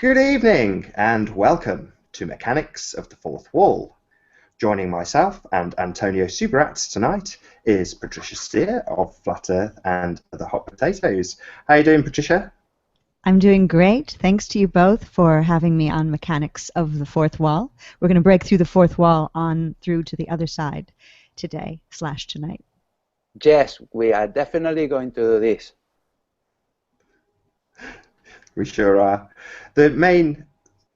Good evening and welcome to Mechanics of the Fourth Wall. Joining myself and Antonio Subirats tonight is Patricia Steere of Flat Earth and Other Hot Potatoes. How are you doing, Patricia? I'm doing great. Thanks to you both for having me on Mechanics of the Fourth Wall. We're going to break through the fourth wall on through to the other side today/tonight. Yes, we are definitely going to do this. We sure are. The main,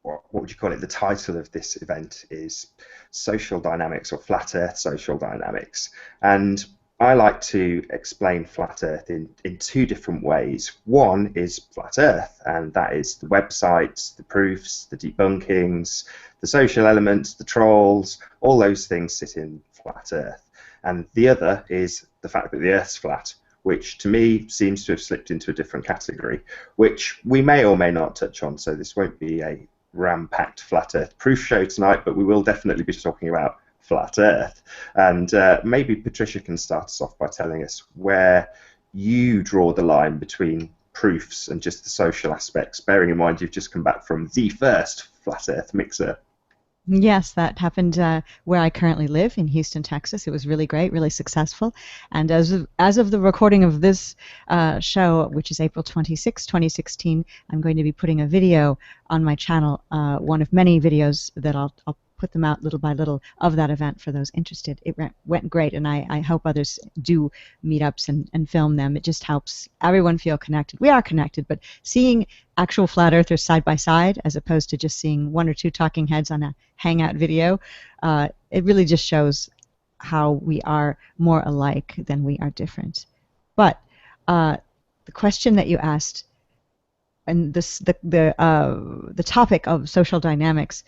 what would you call it, the title of this event is Social Dynamics, or Flat Earth Social Dynamics. And I like to explain Flat Earth in two different ways. One is Flat Earth, and that is the websites, the proofs, the debunkings, the social elements, the trolls, all those things sit in Flat Earth. And the other is the fact that the Earth's flat, which to me seems to have slipped into a different category, which we may or may not touch on. So this won't be a ram-packed Flat Earth proof show tonight, but we will definitely be talking about Flat Earth. And maybe Patricia can start us off by telling us where you draw the line between proofs and just the social aspects, bearing in mind you've just come back from the first Flat Earth mixer. Yes, that happened where I currently live in Houston, Texas. It was really great, really successful. And as of the recording of this show, which is April 26, 2016, I'm going to be putting a video on my channel, one of many videos that I'll put them out little by little of that event for those interested. It went great, and I hope others do meetups and film them. It just helps everyone feel connected. We are connected, but seeing actual flat earthers side by side as opposed to just seeing one or two talking heads on a hangout video, it really just shows how we are more alike than we are different. But the question that you asked, and the topic of social dynamics,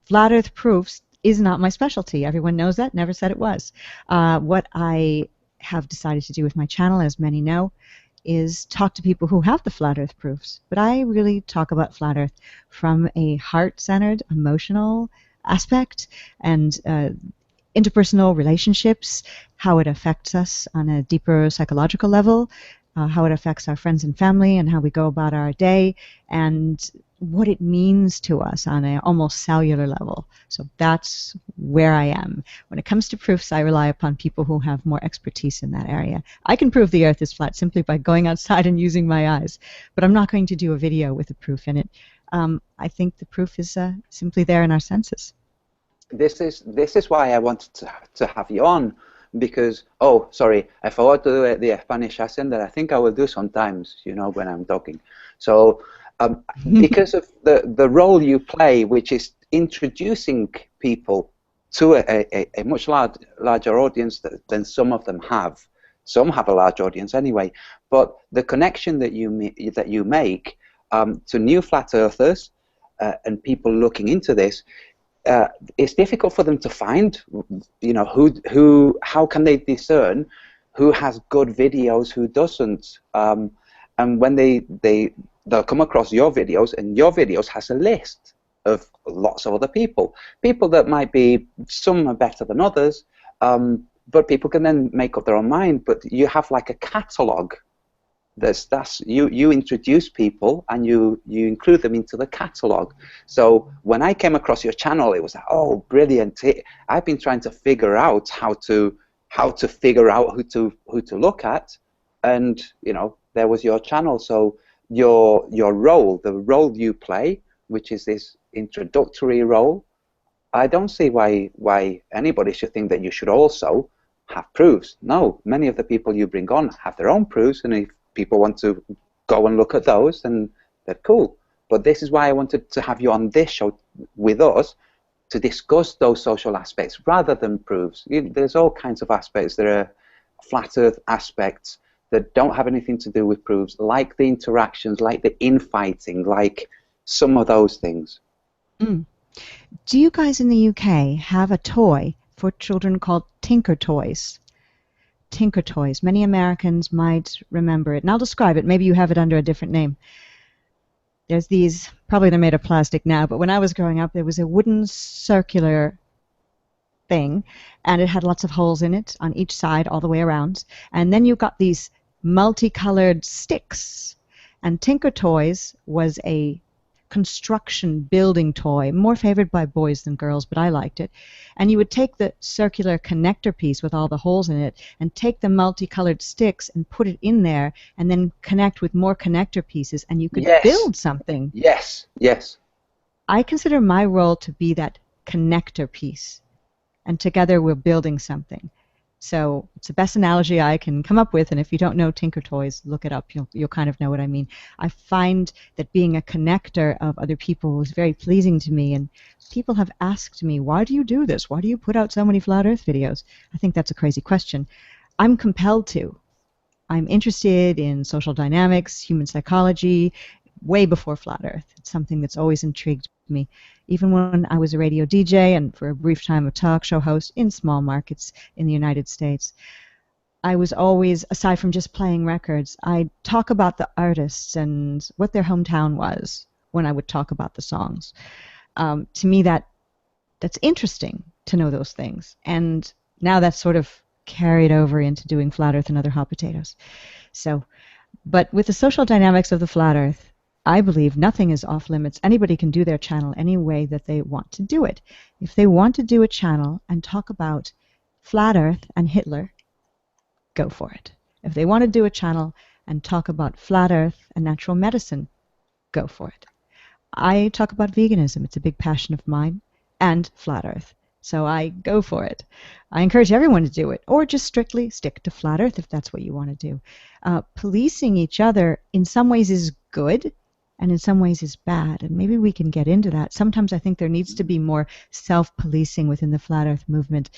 Flat Earth proofs is not my specialty. Everyone knows that, never said it was. What I have decided to do with my channel, as many know, is talk to people who have the Flat Earth proofs. But I really talk about Flat Earth from a heart-centered, emotional aspect and interpersonal relationships, how it affects us on a deeper psychological level, how it affects our friends and family and how we go about our day, and what it means to us on an almost cellular level. So that's where I am. When it comes to proofs, I rely upon people who have more expertise in that area. I can prove the Earth is flat simply by going outside and using my eyes, but I'm not going to do a video with a proof in it. I think the proof is simply there in our senses. This is why I wanted to have you on, because, oh, sorry, I forgot to do the Spanish accent that I think I will do sometimes, you know, when I'm talking. So, because of the role you play, which is introducing people to a much larger audience than some of them have. Some have a large audience anyway, but the connection that you make to new flat earthers and people looking into this, it's difficult for them to find, you know, how can they discern who has good videos, who doesn't, and when they'll come across your videos, and your videos has a list of lots of other people that might be, some are better than others, but people can then make up their own mind. But you have like a catalog. You introduce people and you include them into the catalog. So when I came across your channel, it was like, oh, brilliant! I've been trying to figure out how to figure out who to look at, and you know, there was your channel. So your role, the role you play, which is this introductory role, I don't see why anybody should think that you should also have proofs. No, many of the people you bring on have their own proofs, and if people want to go and look at those, then they're cool. But this is why I wanted to have you on this show with us to discuss those social aspects rather than proofs. There's all kinds of aspects. There are flat earth aspects that don't have anything to do with proofs, like the interactions, like the infighting, like some of those things. Do you guys in the UK have a toy for children called Tinker Toys? Tinker Toys. Many Americans might remember it. And I'll describe it. Maybe you have it under a different name. There's these, probably they're made of plastic now, but when I was growing up, there was a wooden circular thing, and it had lots of holes in it on each side all the way around. And then you got these multicolored sticks. And Tinker Toys was a construction building toy, more favored by boys than girls, but I liked it. And you would take the circular connector piece with all the holes in it and take the multicolored sticks and put it in there and then connect with more connector pieces, and you could build something. Yes, yes. I consider my role to be that connector piece, and together we're building something. So it's the best analogy I can come up with, and if you don't know Tinker Toys, look it up. You'll kind of know what I mean. I find that being a connector of other people is very pleasing to me, and people have asked me, why do you do this? Why do you put out so many Flat Earth videos? I think that's a crazy question. I'm compelled to. I'm interested in social dynamics, human psychology, way before Flat Earth. It's something that's always intrigued me. Even when I was a radio DJ and for a brief time a talk show host in small markets in the United States, I was always, aside from just playing records, I'd talk about the artists and what their hometown was when I would talk about the songs. To me, that's interesting to know those things. And now that's sort of carried over into doing Flat Earth and other hot potatoes. So, but with the social dynamics of the Flat Earth, I believe nothing is off limits. Anybody can do their channel any way that they want to do it. If they want to do a channel and talk about Flat Earth and Hitler, go for it. If they want to do a channel and talk about Flat Earth and natural medicine, go for it. I talk about veganism. It's a big passion of mine, and Flat Earth. So I go for it. I encourage everyone to do it, or just strictly stick to Flat Earth if that's what you want to do. Policing each other in some ways is good, and in some ways is bad, and maybe we can get into that. Sometimes I think there needs to be more self-policing within the Flat Earth movement,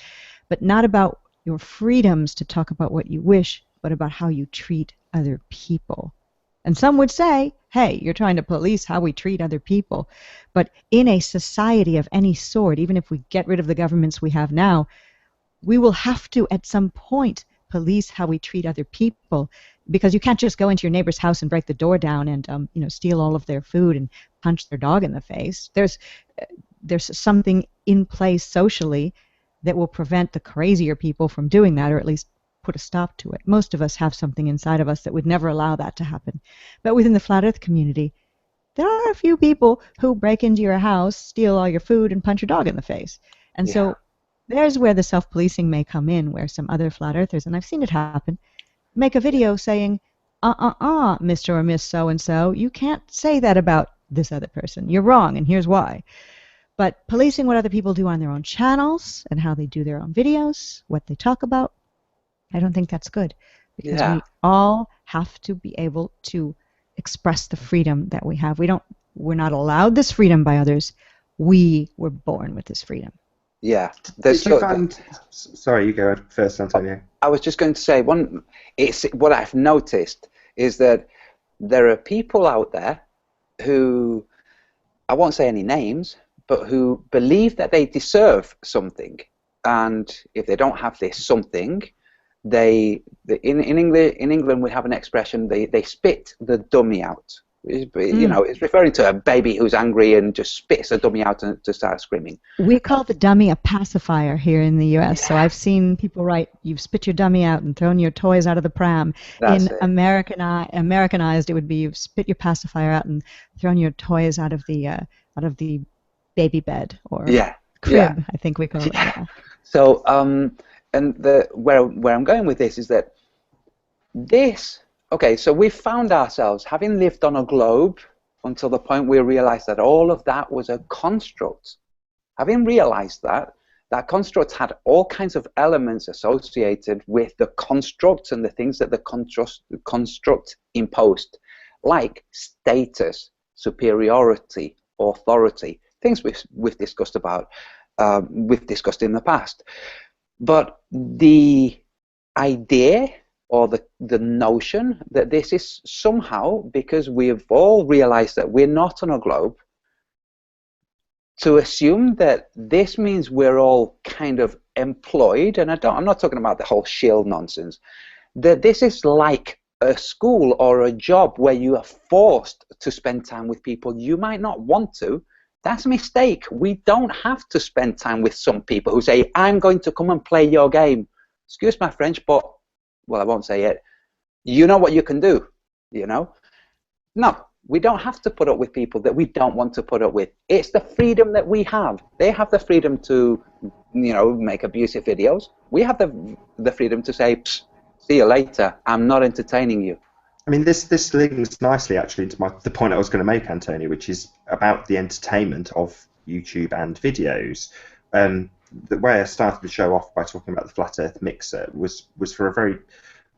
but not about your freedoms to talk about what you wish, but about how you treat other people. And some would say, hey, you're trying to police how we treat other people. But in a society of any sort, even if we get rid of the governments we have now, we will have to, at some point, police how we treat other people, because you can't just go into your neighbor's house and break the door down and steal all of their food and punch their dog in the face. There's something in place socially that will prevent the crazier people from doing that, or at least put a stop to it. Most of us have something inside of us that would never allow that to happen. But within the Flat Earth community, there are a few people who break into your house, steal all your food, and punch your dog in the face. And so there's where the self-policing may come in, where some other Flat Earthers, and I've seen it happen, make a video saying, Mr. or Miss So-and-so, you can't say that about this other person. You're wrong, and here's why. But policing what other people do on their own channels and how they do their own videos, what they talk about, I don't think that's good. Because we all have to be able to express the freedom that we have. We're not allowed this freedom by others. We were born with this freedom. Yeah. Did you find... Sorry, you go first, Antonio. I was just going to say, what I've noticed is that there are people out there who, I won't say any names, but who believe that they deserve something. And if they don't have this something, in England we have an expression, they spit the dummy out. It's referring to a baby who's angry and just spits a dummy out to start screaming. We call the dummy a pacifier here in the U.S. So I've seen people write, "You've spit your dummy out and thrown your toys out of the pram." Americanized, it would be, "You've spit your pacifier out and thrown your toys out of the baby bed," or crib. I think we call it. Yeah. So where I'm going with this is that okay, so we've found ourselves having lived on a globe until the point we realized that all of that was a construct. Having realized that construct had all kinds of elements associated with the construct and the things that the construct imposed, like status, superiority, authority, things we've discussed about, we've discussed in the past. But the idea or the notion that this is somehow, because we've all realized that we're not on a globe, to assume that this means we're all kind of employed, and I'm not talking about the whole shill nonsense, that this is like a school or a job where you are forced to spend time with people you might not want to. That's a mistake. We don't have to spend time with some people who say, "I'm going to come and play your game." Excuse my French, but, well, I won't say it. You know what you can do, No, We don't have to put up with people that we don't want to put up with. It's the freedom that we have. They have the freedom to, you know, make abusive videos. We have the freedom to say, see you later, I'm not entertaining you. I mean, this links nicely actually into the point I was going to make, Antonio, which is about the entertainment of YouTube and videos. The way I started the show off by talking about the Flat Earth Mixer was for a very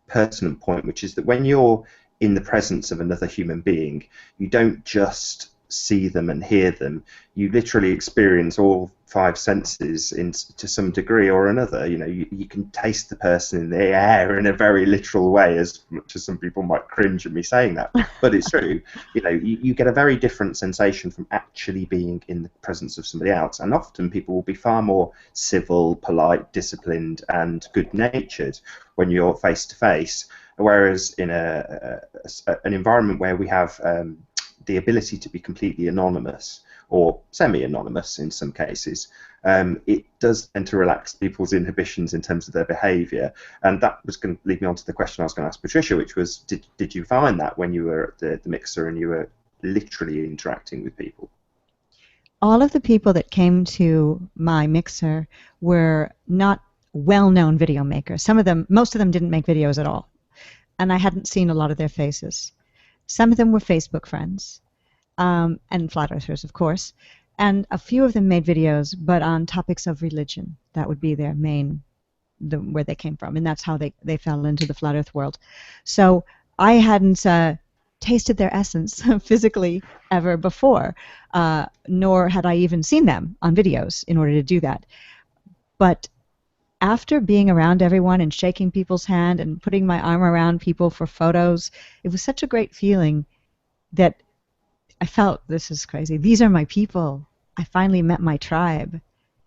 pertinent point, which is that when you're in the presence of another human being, you don't just see them and hear them. You literally experience all five senses to some degree or another. You know, you can taste the person in the air in a very literal way, as much as some people might cringe at me saying that, but it's true. You know, you get a very different sensation from actually being in the presence of somebody else, and often people will be far more civil, polite, disciplined, and good-natured when you're face to face, whereas in an environment where we have the ability to be completely anonymous or semi-anonymous in some cases, it does tend to relax people's inhibitions in terms of their behaviour. And that was going to lead me on to the question I was going to ask Patricia, which was, did you find that when you were at the mixer and you were literally interacting with people? All of the people that came to my mixer were not well-known video makers. Most of them didn't make videos at all, and I hadn't seen a lot of their faces. Some of them were Facebook friends, and flat earthers, of course, and a few of them made videos, but on topics of religion. That would be their main, where they came from, and that's how they fell into the flat earth world. So I hadn't tasted their essence physically ever before, nor had I even seen them on videos in order to do that. But after being around everyone and shaking people's hand and putting my arm around people for photos, it was such a great feeling that I felt, this is crazy, these are my people. I finally met my tribe.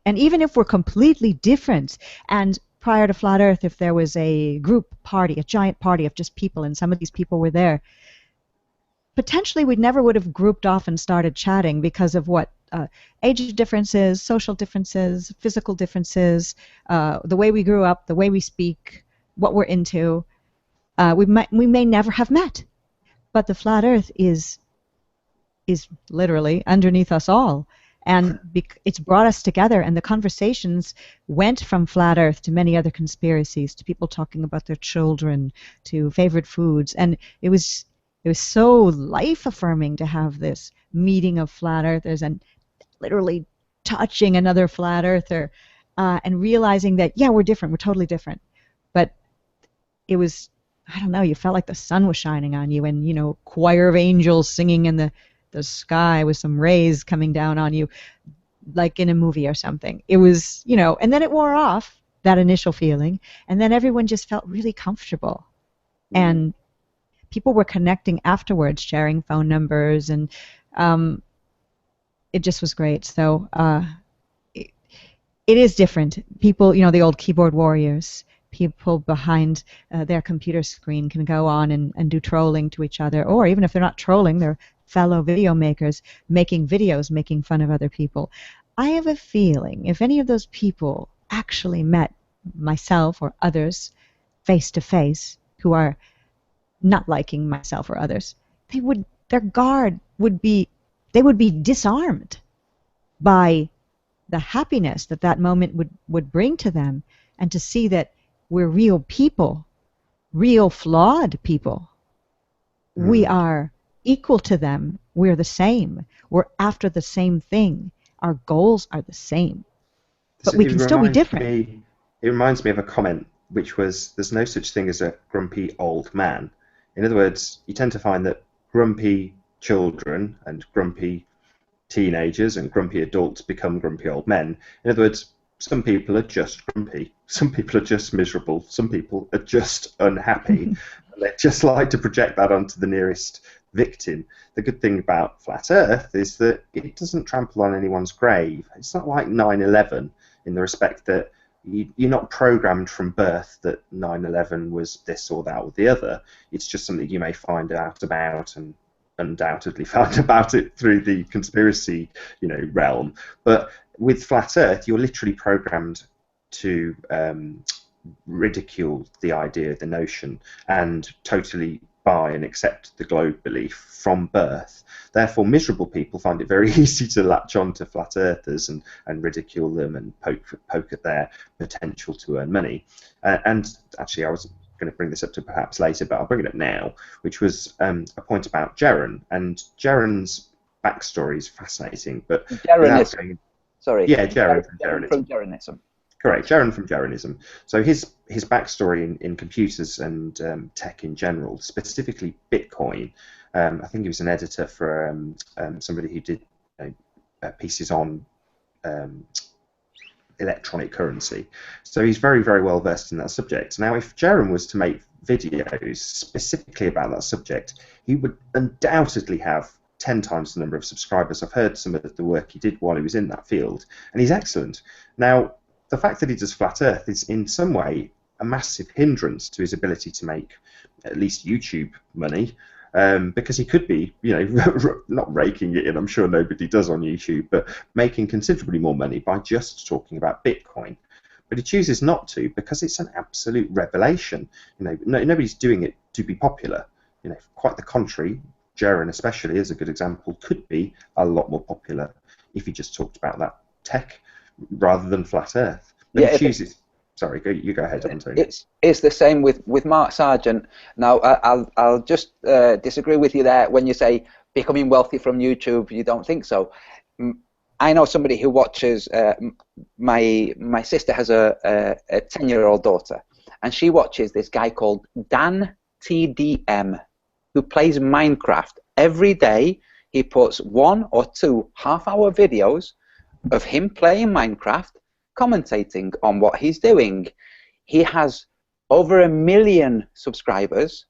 And even if we're completely different, and prior to Flat Earth, if there was a group party, a giant party of just people, and some of these people were there, potentially we never would have grouped off and started chatting because of what? Age differences, social differences, physical differences, the way we grew up, the way we speak, what we're into. We may never have met, but the flat Earth is literally underneath us all, and it's brought us together. And the conversations went from flat Earth to many other conspiracies, to people talking about their children, to favorite foods, and it was so life affirming to have this meeting of flat earthers and literally touching another flat earther and realizing that, yeah, we're different, we're totally different. But it was, I don't know, you felt like the sun was shining on you, and, you know, choir of angels singing in the sky with some rays coming down on you, like in a movie or something. It was, you know, and then it wore off, that initial feeling, and then everyone just felt really comfortable. And people were connecting afterwards, sharing phone numbers, and it just was great. So it is different. People, you know, the old keyboard warriors, people behind their computer screen can go on and do trolling to each other, or even if they're not trolling, they're fellow video makers making videos, making fun of other people. I have a feeling if any of those people actually met myself or others face to face who are not liking myself or others, their guard would be, they would be disarmed by the happiness that that moment would bring to them, and to see that we're real people, real flawed people. We are equal to them. We're the same. We're after the same thing. Our goals are the same. But we can still be different. It reminds me of a comment which was, there's no such thing as a grumpy old man. In other words, you tend to find that grumpy children and grumpy teenagers and grumpy adults become grumpy old men. In other words, some people are just grumpy, some people are just miserable, some people are just unhappy, and they just like to project that onto the nearest victim. The good thing about Flat Earth is that it doesn't trample on anyone's grave. It's not like 9/11 in the respect that you're not programmed from birth that 9/11 was this or that or the other. It's just something you may find out about, and undoubtedly found about it through the conspiracy, you know, realm. But with Flat Earth, you're literally programmed to ridicule the idea, the notion, and totally buy and accept the globe belief from birth. Therefore, miserable people find it very easy to latch on to flat earthers and ridicule them and poke at their potential to earn money. And actually, I was going to bring this up to perhaps later, but I'll bring it up now, which was a point about Jeren. And Jeren's backstory is fascinating, but Jerenism. Sorry. Yeah, Jeren from Jerenism. Correct, Jeren from Jerenism. So his backstory in computers and tech in general, specifically Bitcoin. I think he was an editor for somebody who did pieces on electronic currency. So he's very, very well versed in that subject. Now, if Jeren was to make videos specifically about that subject, he would undoubtedly have 10 times the number of subscribers. I've heard some of the work he did while he was in that field, and he's excellent. Now, the fact that he does flat Earth is in some way a massive hindrance to his ability to make at least YouTube money, because he could be, not raking it in, I'm sure nobody does on YouTube, but making considerably more money by just talking about Bitcoin. But he chooses not to because it's an absolute revelation. Nobody's doing it to be popular. Quite the contrary. Jeren, especially, is a good example, could be a lot more popular if he just talked about that tech rather than flat Earth. But he chooses. Sorry, you go ahead, Antonio. It's the same with Mark Sargent. Now, I'll just disagree with you there when you say becoming wealthy from YouTube. You don't think so. I know somebody who watches. My sister has a 10-year-old daughter, and she watches this guy called Dan TDM, who plays Minecraft. Every day he puts 1 or 2 half-hour videos of him playing Minecraft, commentating on what he's doing. He has over 1 million subscribers,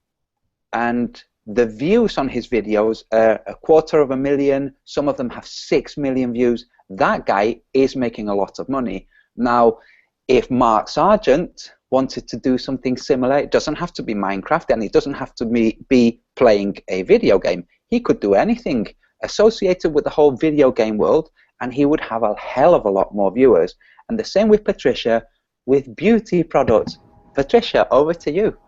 and the views on his videos are 250,000. Some of them have 6 million views. That guy is making a lot of money. Now, if Mark Sargent wanted to do something similar, it doesn't have to be Minecraft, and it doesn't have to be playing a video game. He could do anything associated with the whole video game world, and he would have a hell of a lot more viewers. And the same with Patricia, with beauty products. Patricia, over to you.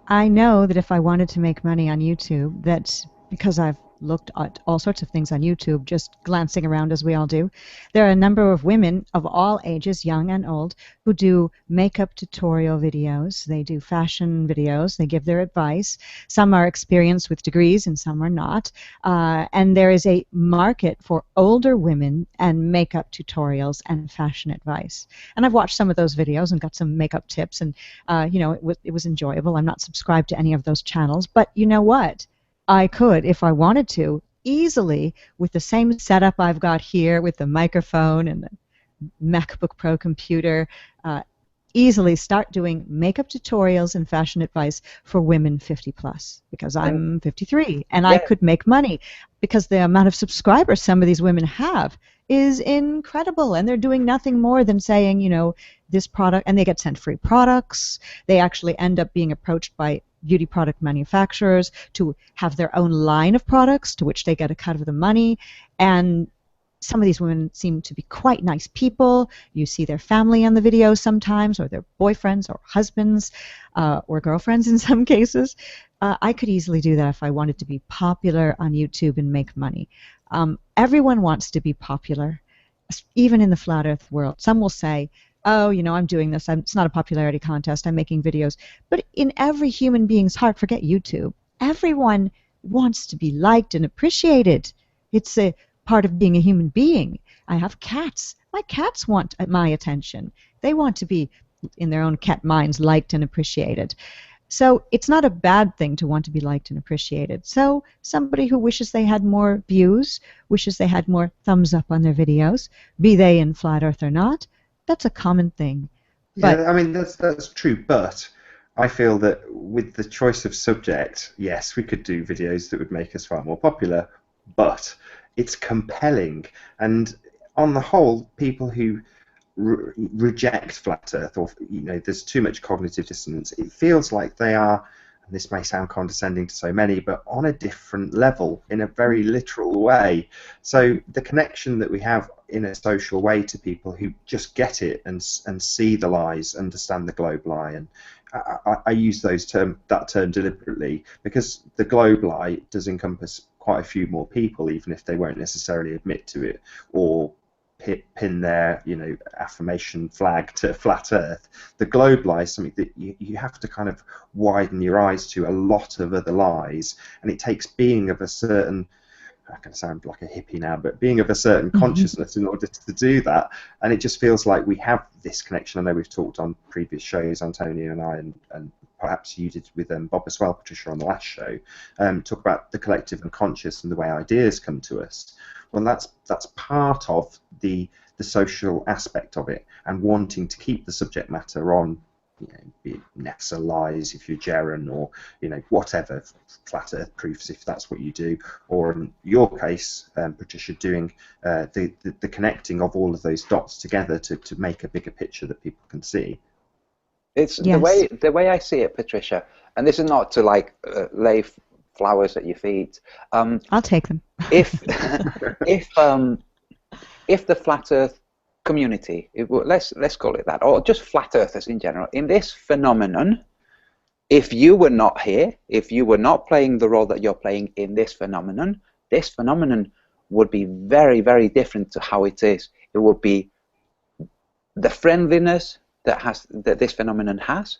I know that if I wanted to make money on YouTube, that because I've looked at all sorts of things on YouTube, just glancing around as we all do, there are a number of women of all ages, young and old, who do makeup tutorial videos. They do fashion videos. They give their advice. Some are experienced with degrees and some are not. And there is a market for older women and makeup tutorials and fashion advice. And I've watched some of those videos and got some makeup tips, and it was enjoyable. I'm not subscribed to any of those channels, but you know what? I could, if I wanted to, easily, with the same setup I've got here with the microphone and the MacBook Pro computer, easily start doing makeup tutorials and fashion advice for women 50 plus, because I'm 53, and I could make money because the amount of subscribers some of these women have is incredible, and they're doing nothing more than saying, this product, and they get sent free products. They actually end up being approached by beauty product manufacturers to have their own line of products to which they get a cut of the money. And some of these women seem to be quite nice people. You see their family on the videos sometimes, or their boyfriends or husbands or girlfriends in some cases. I could easily do that if I wanted to be popular on YouTube and make money. Everyone wants to be popular, even in the flat earth world. Some will say, oh, I'm doing this. It's not a popularity contest. I'm making videos. But in every human being's heart, forget YouTube, everyone wants to be liked and appreciated. It's a part of being a human being. I have cats. My cats want my attention. They want to be, in their own cat minds, liked and appreciated. So it's not a bad thing to want to be liked and appreciated. So somebody who wishes they had more views, wishes they had more thumbs up on their videos, be they in flat earth or not, that's a common thing. But, yeah, I mean, that's true, but I feel that with the choice of subject, yes, we could do videos that would make us far more popular, but it's compelling. And on the whole, people who reject flat earth, or there's too much cognitive dissonance, it feels like they are and this may sound condescending to so many, but on a different level, in a very literal way. So the connection that we have in a social way to people who just get it and see the lies, understand the globe lie, and I use that term deliberately because the globe lie does encompass quite a few more people, even if they won't necessarily admit to it or pin their affirmation flag to flat Earth. The globe lie is something that you have to kind of widen your eyes to a lot of other lies, and it takes being of a certain, I can sound like a hippie now, but being of a certain consciousness in order to do that. And it just feels like we have this connection. I know we've talked on previous shows, Antonio and I, and perhaps you did with Bob as well, Patricia, on the last show, talk about the collective and conscious and the way ideas come to us. Well, that's part of the social aspect of it, and wanting to keep the subject matter on, be it Nefsa lies if you're Jaren, or whatever, flat Earth proofs if that's what you do, or in your case, Patricia, doing the connecting of all of those dots together to make a bigger picture that people can see. It's Yes. the way I see it, Patricia, and this is not to lay flowers at your feet. I'll take them. If the flat Earth community, let's call it that, or just flat earthers in general, in this phenomenon, if you were not here, if you were not playing the role that you're playing in this phenomenon would be very, very different to how it is. It would be the friendliness that this phenomenon has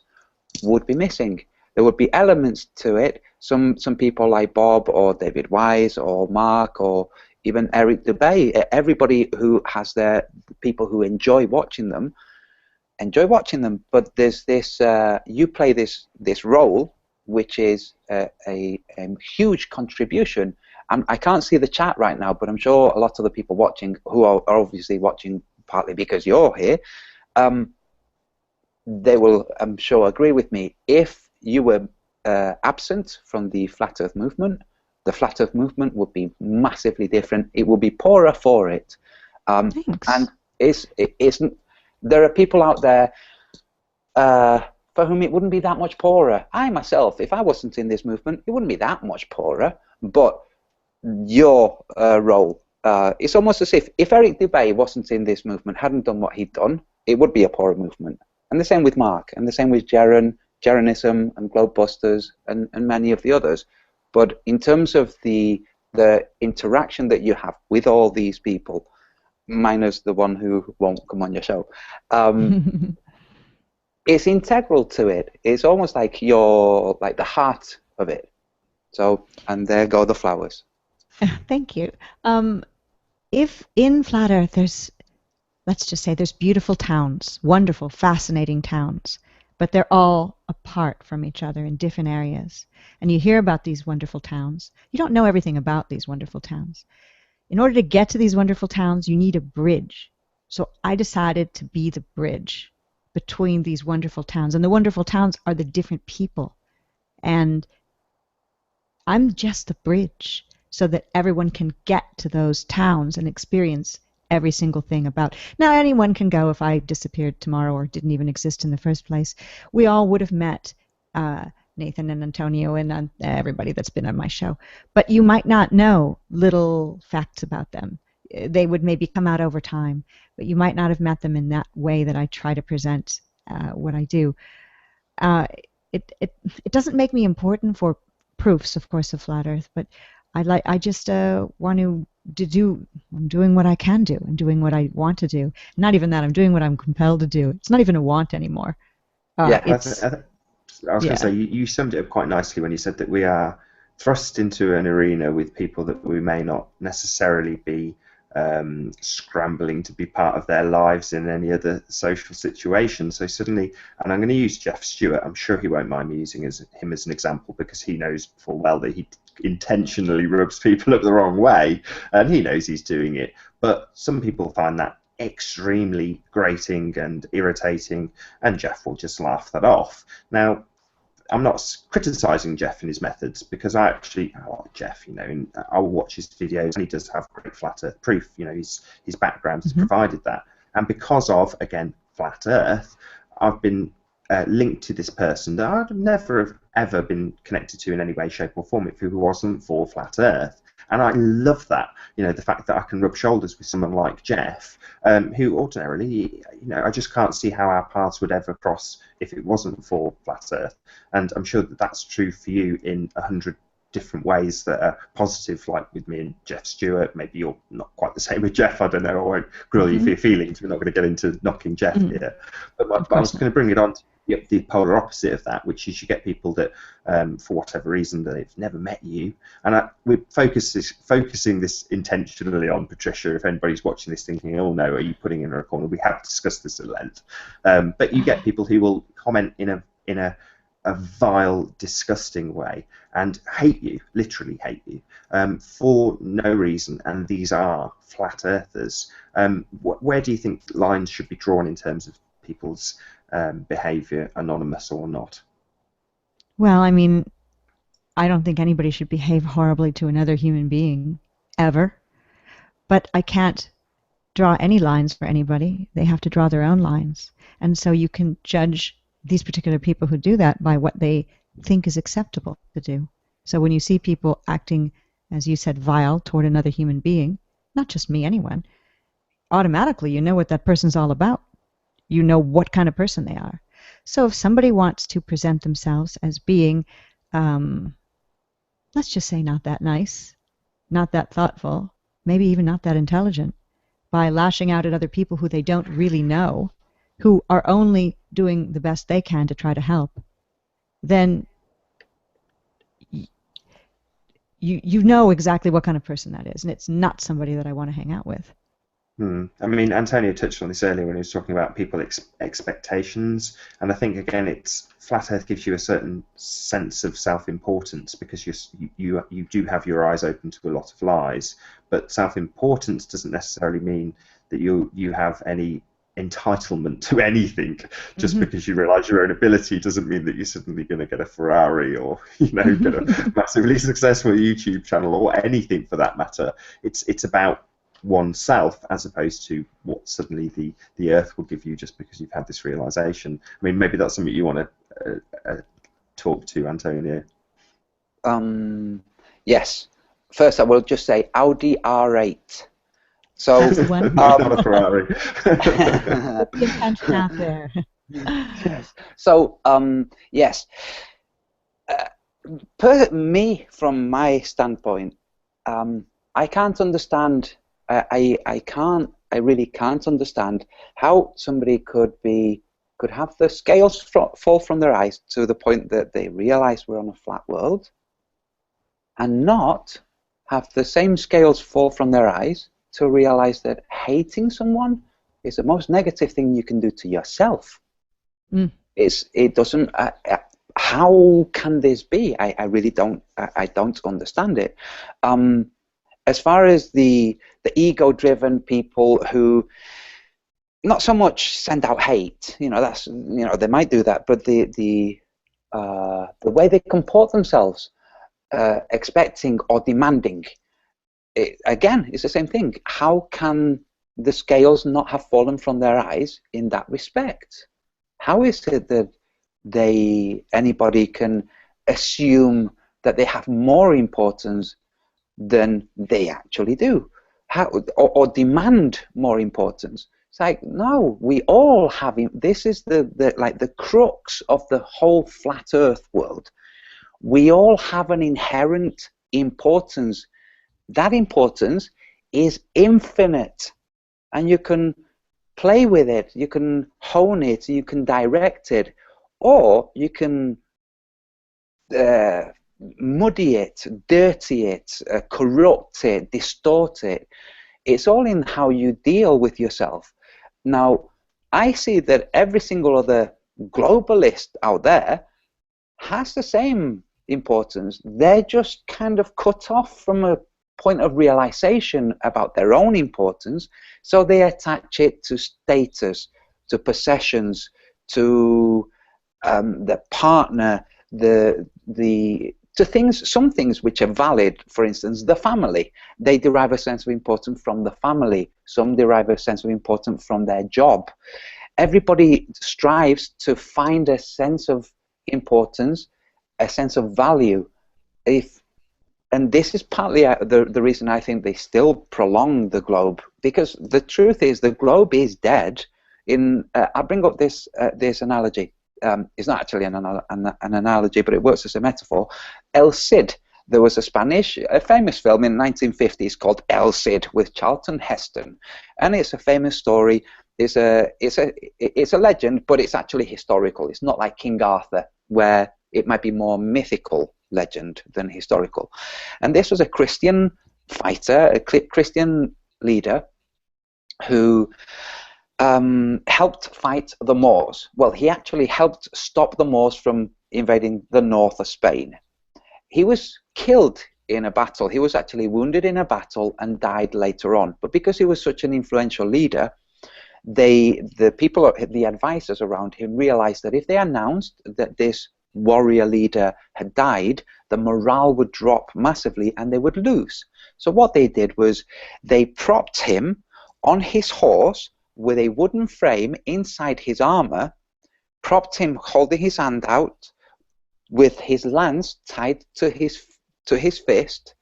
would be missing. There would be elements to it. Some people like Bob or David Wise or Mark or even Eric Dubay, everybody who has their people who enjoy watching them, but there's this, you play this role, which is a huge contribution. I can't see the chat right now, but I'm sure a lot of the people watching, who are obviously watching partly because you're here, they will, I'm sure, agree with me. If you were absent from the Flat Earth movement, the Flat Earth movement would be massively different. It would be poorer for it. Thanks. And there are people out there for whom it wouldn't be that much poorer. I myself, if I wasn't in this movement, it wouldn't be that much poorer. But your role, it's almost as if Eric Dubay wasn't in this movement, hadn't done what he'd done, it would be a poorer movement. And the same with Mark, and the same with Jaren, Jarenism and Globebusters and many of the others. But in terms of the interaction that you have with all these people, minus the one who won't come on your show, it's integral to it. It's almost like you're like the heart of it. So, and there go the flowers. Thank you. If in Flat Earth let's just say there's beautiful towns, wonderful, fascinating towns, but they're all apart from each other in different areas. And you hear about these wonderful towns. You don't know everything about these wonderful towns. In order to get to these wonderful towns, you need a bridge. So I decided to be the bridge between these wonderful towns. And the wonderful towns are the different people. And I'm just the bridge so that everyone can get to those towns and experience every single thing about. Now, anyone can go if I disappeared tomorrow or didn't even exist in the first place. We all would have met Nathan and Antonio and everybody that's been on my show. But you might not know little facts about them. They would maybe come out over time, but you might not have met them in that way that I try to present what I do. It doesn't make me important for proofs, of course, of Flat Earth, but I just want to do. I'm doing what I can do. I'm doing what I want to do. Not even that. I'm doing what I'm compelled to do. It's not even a want anymore. I was going to say, you summed it up quite nicely when you said that we are thrust into an arena with people that we may not necessarily be scrambling to be part of their lives in any other social situation. So suddenly, and I'm going to use Jeff Stewart, I'm sure he won't mind me using him as an example because he knows full well that he intentionally rubs people up the wrong way, and he knows he's doing it. But some people find that extremely grating and irritating, and Jeff will just laugh that off. Now, I'm not criticising Jeff and his methods because I like Jeff, and I will watch his videos and he does have great Flat Earth proof. His background has provided that. And because of, again, Flat Earth, I've been linked to this person that I'd never have ever been connected to in any way, shape, or form if it wasn't for flat Earth. And I love that, the fact that I can rub shoulders with someone like Jeff, who ordinarily, I just can't see how our paths would ever cross if it wasn't for flat Earth. And I'm sure that that's true for you in 100 different ways that are positive, like with me and Jeff Stewart. Maybe you're not quite the same with Jeff, I don't know, I won't grill you for your feelings, we're not going to get into knocking Jeff here. But I was going to bring it on to the polar opposite of that, which is you get people that, for whatever reason, they've never met you. And we're focusing this intentionally on Patricia. If anybody's watching this thinking, oh no, are you putting in a corner? We have discussed this at length. But you get people who will comment in a vile, disgusting way and hate you, literally hate you, for no reason, and these are flat earthers. Where do you think lines should be drawn in terms of people's behaviour, anonymous or not? Well, I mean, I don't think anybody should behave horribly to another human being, ever. But I can't draw any lines for anybody. They have to draw their own lines. And so you can judge these particular people who do that by what they think is acceptable to do. So when you see people acting, as you said, vile toward another human being, not just me, anyone, automatically you know what that person's all about. You know what kind of person they are. So if somebody wants to present themselves as being, let's just say, not that nice, not that thoughtful, maybe even not that intelligent, by lashing out at other people who they don't really know, who are only doing the best they can to try to help, then you know exactly what kind of person that is, and it's not somebody that I want to hang out with. I mean, Antonio touched on this earlier when he was talking about people's expectations, and I think again, it's flat Earth gives you a certain sense of self-importance because you do have your eyes open to a lot of lies, but self-importance doesn't necessarily mean that you have any entitlement to anything. Just because you realise your own ability doesn't mean that you're suddenly going to get a Ferrari or get a massively successful YouTube channel or anything for that matter. It's about oneself as opposed to what suddenly the earth will give you just because you've had this realization. I mean, maybe that's something you want to talk to, Antonio. Yes. First, I will just say Audi R8. So not a Ferrari. The intention out there. Yes. So yes. Me, from my standpoint, I can't understand. I really can't understand how somebody could have the scales fall from their eyes to the point that they realize we're on a flat world, and not have the same scales fall from their eyes to realize that hating someone is the most negative thing you can do to yourself. It doesn't. How can this be? I really don't. I don't understand it. As far as the ego-driven people who not so much send out hate, that's they might do that, but the way they comport themselves, expecting or demanding, again, it's the same thing. How can the scales not have fallen from their eyes in that respect? How is it that anybody can assume that they have more importance than they actually do, or demand more importance? It's like, no, we all have. This is the crux of the whole flat Earth world. We all have an inherent importance. That importance is infinite, and you can play with it, you can hone it, you can direct it, or you can muddy it, dirty it, corrupt it, distort it. It's all in how you deal with yourself. Now, I see that every single other globalist out there has the same importance. They're just kind of cut off from a point of realization about their own importance, so they attach it to status, to possessions, to the partner, to things, some things which are valid. For instance, the family. They derive a sense of importance from the family. Some derive a sense of importance from their job. Everybody strives to find a sense of importance a sense of value. And this is partly the reason I think they still prolong the globe, because the truth is the globe is dead. I bring up this analogy. It's not actually an analogy, but it works as a metaphor. El Cid. There was a famous film in the 1950s called El Cid with Charlton Heston, and it's a famous story. It's a legend, but it's actually historical. It's not like King Arthur, where it might be more mythical legend than historical. And this was a Christian fighter, a Christian leader who helped fight the Moors. Well, he actually helped stop the Moors from invading the north of Spain. He was killed in a battle. He was actually wounded in a battle and died later on. But because he was such an influential leader, the advisors around him realized that if they announced that this warrior leader had died, the morale would drop massively and they would lose. So what they did was they propped him on his horse with a wooden frame inside his armor, propped him holding his hand out with his lance tied to his fist,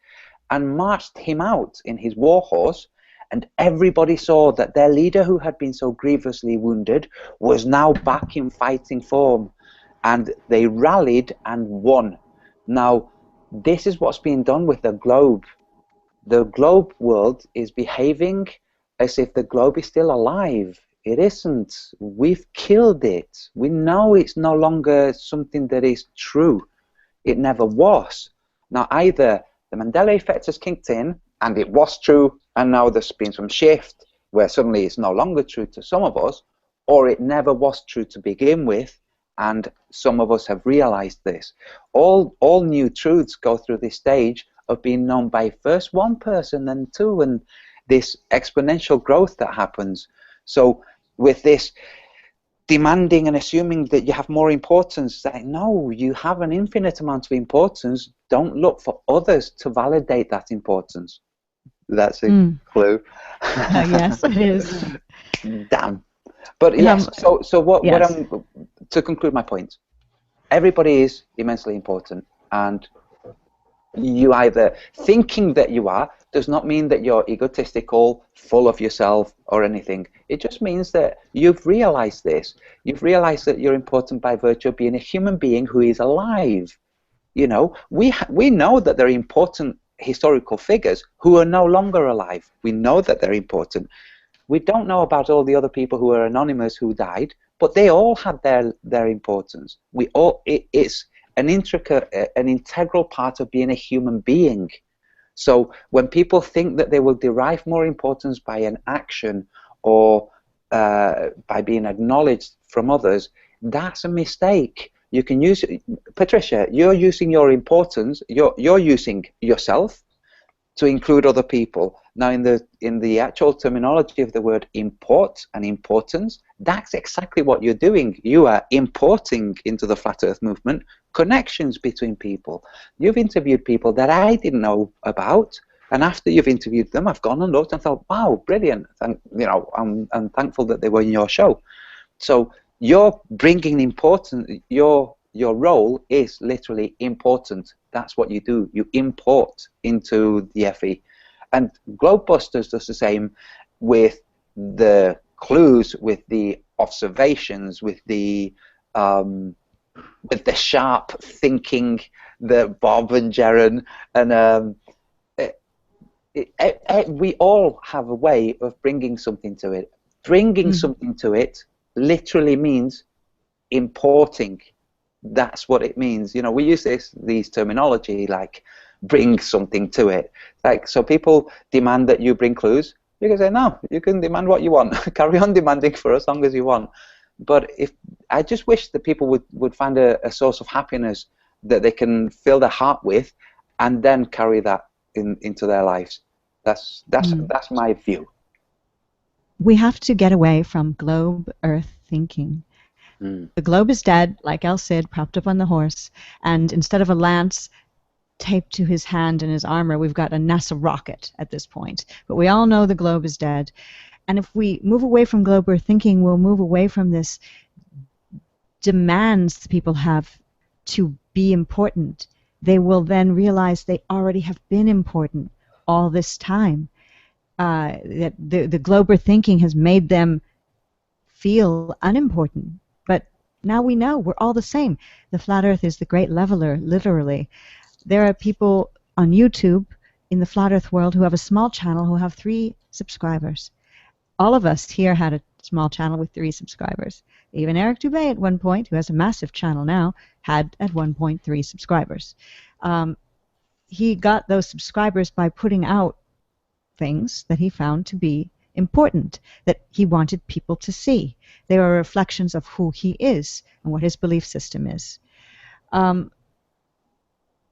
and marched him out in his war horse. And everybody saw that their leader, who had been so grievously wounded, was now back in fighting form. And they rallied and won. Now, this is what's being done with the globe. The globe world is behaving as if the globe is still alive. It isn't. We've killed it. We know it's no longer something that is true. It never was. Now, either the Mandela effect has kicked in, and it was true, and now there's been some shift where suddenly it's no longer true to some of us, or it never was true to begin with, and some of us have realized this. All new truths go through this stage of being known by first one person, then two, and this exponential growth that happens. So with this demanding and assuming that you have more importance, like, no, you have an infinite amount of importance. Don't look for others to validate that importance. That's a clue. Yes, it is. Damn. But yes, so what I'm, to conclude my point, everybody is immensely important, and you either thinking that you are does not mean that you're egotistical, full of yourself, or anything. It just means that you've realized this. You've realized that you're important by virtue of being a human being who is alive. You know, we know that there are important historical figures who are no longer alive. We know that they're important. We don't know about all the other people who are anonymous who died, but they all had their importance. It's an integral part of being a human being. So when people think that they will derive more importance by an action or by being acknowledged from others, that's a mistake. You can use, Patricia, you're using your importance, you're using yourself to include other people. Now, in the actual terminology of the word import and importance, that's exactly what you're doing. You are importing into the Flat Earth movement connections between people. You've interviewed people that I didn't know about, and after you've interviewed them, I've gone and looked and thought, wow, brilliant. And I'm thankful that they were in your show. So you're bringing important. Your role is literally important. That's what you do. You import into the FE. And Globebusters does the same with the clues, with the observations, with the sharp thinking that Bob and Jaron and we all have a way of bringing something to it. Bringing something to it literally means importing. That's what it means. You know, we use these terminology like bring something to it. Like, so people demand that you bring clues. You can say, no, you can demand what you want. Carry on demanding for as long as you want. But I just wish that people would find a source of happiness that they can fill their heart with, and then carry that into their lives. That's my view. We have to get away from globe Earth thinking. The globe is dead, like El Cid, propped up on the horse, and instead of a lance taped to his hand and his armor, we've got a NASA rocket at this point. But we all know the globe is dead. And if we move away from globe Earth thinking, we'll move away from this demands people have to be important, they will then realize they already have been important all this time. That the Glober thinking has made them feel unimportant. But now we know we're all the same. The flat earth is the great leveler, literally. There are people on YouTube in the flat earth world who have a small channel who have 3 subscribers. All of us here had a small channel with 3 subscribers. Even Eric Dubay at one point, who has a massive channel now, had at one point 3 subscribers. He got those subscribers by putting out things that he found to be important, that he wanted people to see. They were reflections of who he is and what his belief system is.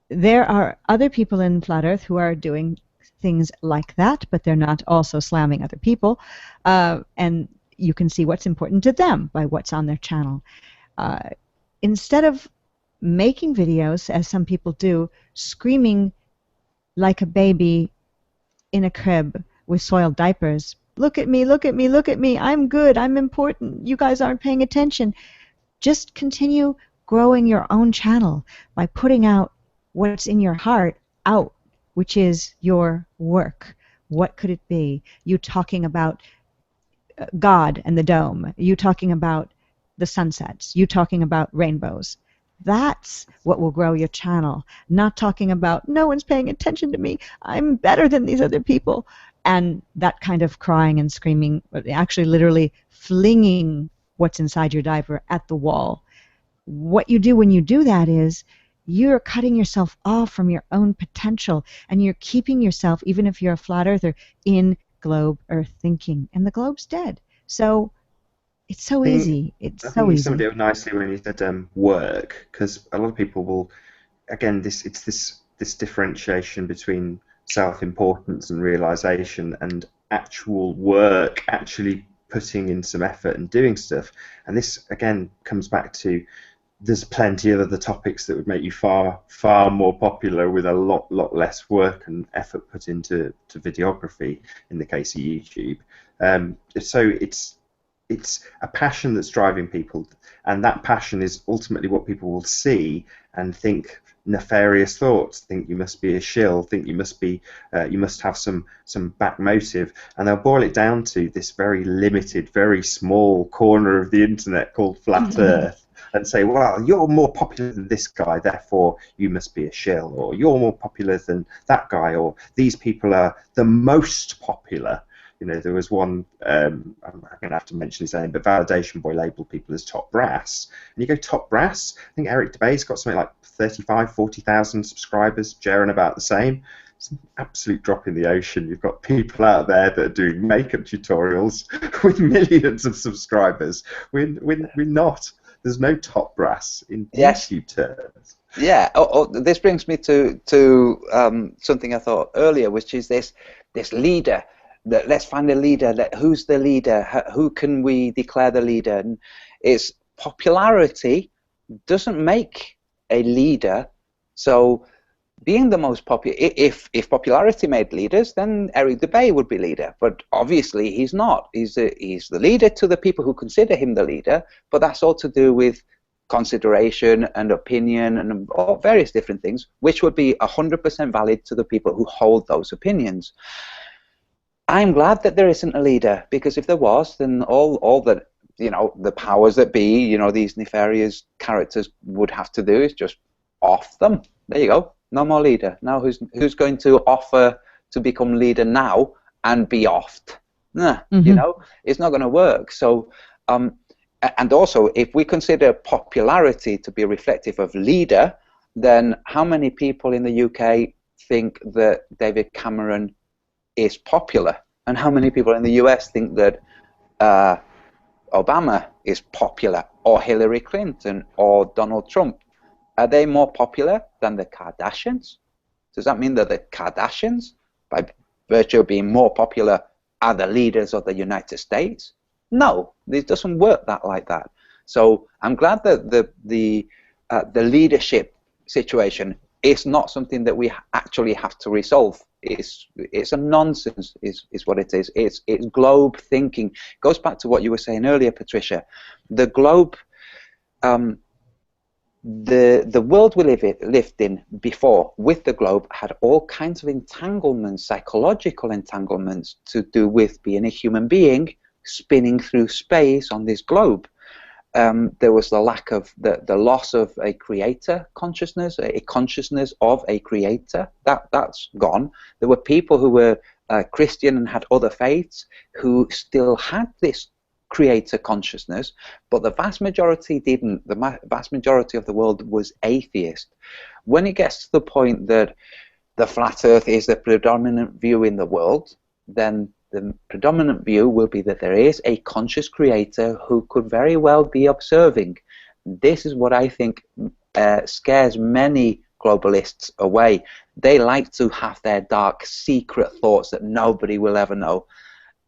There are other people in Flat Earth who are doing things like that, but they're not also slamming other people. And you can see what's important to them by what's on their channel. Instead of making videos, as some people do, screaming like a baby in a crib with soiled diapers, look at me, look at me, look at me, I'm good, I'm important, you guys aren't paying attention. Just continue growing your own channel by putting out what's in your heart out, which is your work. What could it be? You talking about God and the dome, you talking about the sunsets, you talking about rainbows. That's what will grow your channel. Not talking about, no one's paying attention to me, I'm better than these other people. And that kind of crying and screaming, actually literally flinging what's inside your diaper at the wall. What you do when you do that is you're cutting yourself off from your own potential, and you're keeping yourself, even if you're a flat earther, in globe earth thinking. And the globe's dead. So it's so easy. It's so easy. You summed it up nicely when you said work, because a lot of people will, again, it's this differentiation between self-importance and realization and actual work, actually putting in some effort and doing stuff. And this, again, comes back to there's plenty of other topics that would make you far more popular with a lot less work and effort put into videography in the case of YouTube. So it's a passion that's driving people, and that passion is ultimately what people will see and think nefarious thoughts, think you must be a shill, think you must be you must have some back motive, and they'll boil it down to this very limited, very small corner of the internet called flat earth, and say, well, you're more popular than this guy, therefore you must be a shill, or you're more popular than that guy, or these people are the most popular. You know, there was one, I'm going to have to mention his name, but Validation Boy labelled people as top brass. And you go top brass, I think Eric Dubay's got something like 35, 40,000 subscribers, Jaren about the same. It's an absolute drop in the ocean. You've got people out there that are doing makeup tutorials with millions of subscribers. We're not. There's no top brass in YouTube terms. Yeah. This brings me to something I thought earlier, which is this leader. Let's find a leader. Who's the leader? Who can we declare the leader? And it's popularity doesn't make a leader. So being the most popular, if popularity made leaders, then Eric Dubay would be leader. But obviously he's not. He's the leader to the people who consider him the leader. But that's all to do with consideration and opinion and all various different things, which would be 100% valid to the people who hold those opinions. I'm glad that there isn't a leader, because if there was, then all that, the powers that be, these nefarious characters would have to do is just off them. There you go. No more leader. Now who's going to offer to become leader now and be offed? Nah, it's not going to work. So, and also, if we consider popularity to be reflective of leader, then how many people in the UK think that David Cameron is popular, and how many people in the US think that Obama is popular, or Hillary Clinton, or Donald Trump? Are they more popular than the Kardashians? Does that mean that the Kardashians, by virtue of being more popular, are the leaders of the United States? No, it doesn't work like that. So I'm glad that the leadership situation is not something that we actually have to resolve. It's a nonsense, is what it is. It's globe thinking. It goes back to what you were saying earlier, Patricia. The globe the world we lived in before with the globe had all kinds of entanglements, psychological entanglements, to do with being a human being spinning through space on this globe. There was the lack of the loss of a creator consciousness, a consciousness of a creator. That's gone. There were people who were Christian and had other faiths who still had this creator consciousness, but the vast majority didn't. The vast majority of the world was atheist. When it gets to the point that the flat earth is the predominant view in the world, then the predominant view will be that there is a conscious creator who could very well be observing. This is what I think scares many globalists away. They like to have their dark secret thoughts that nobody will ever know,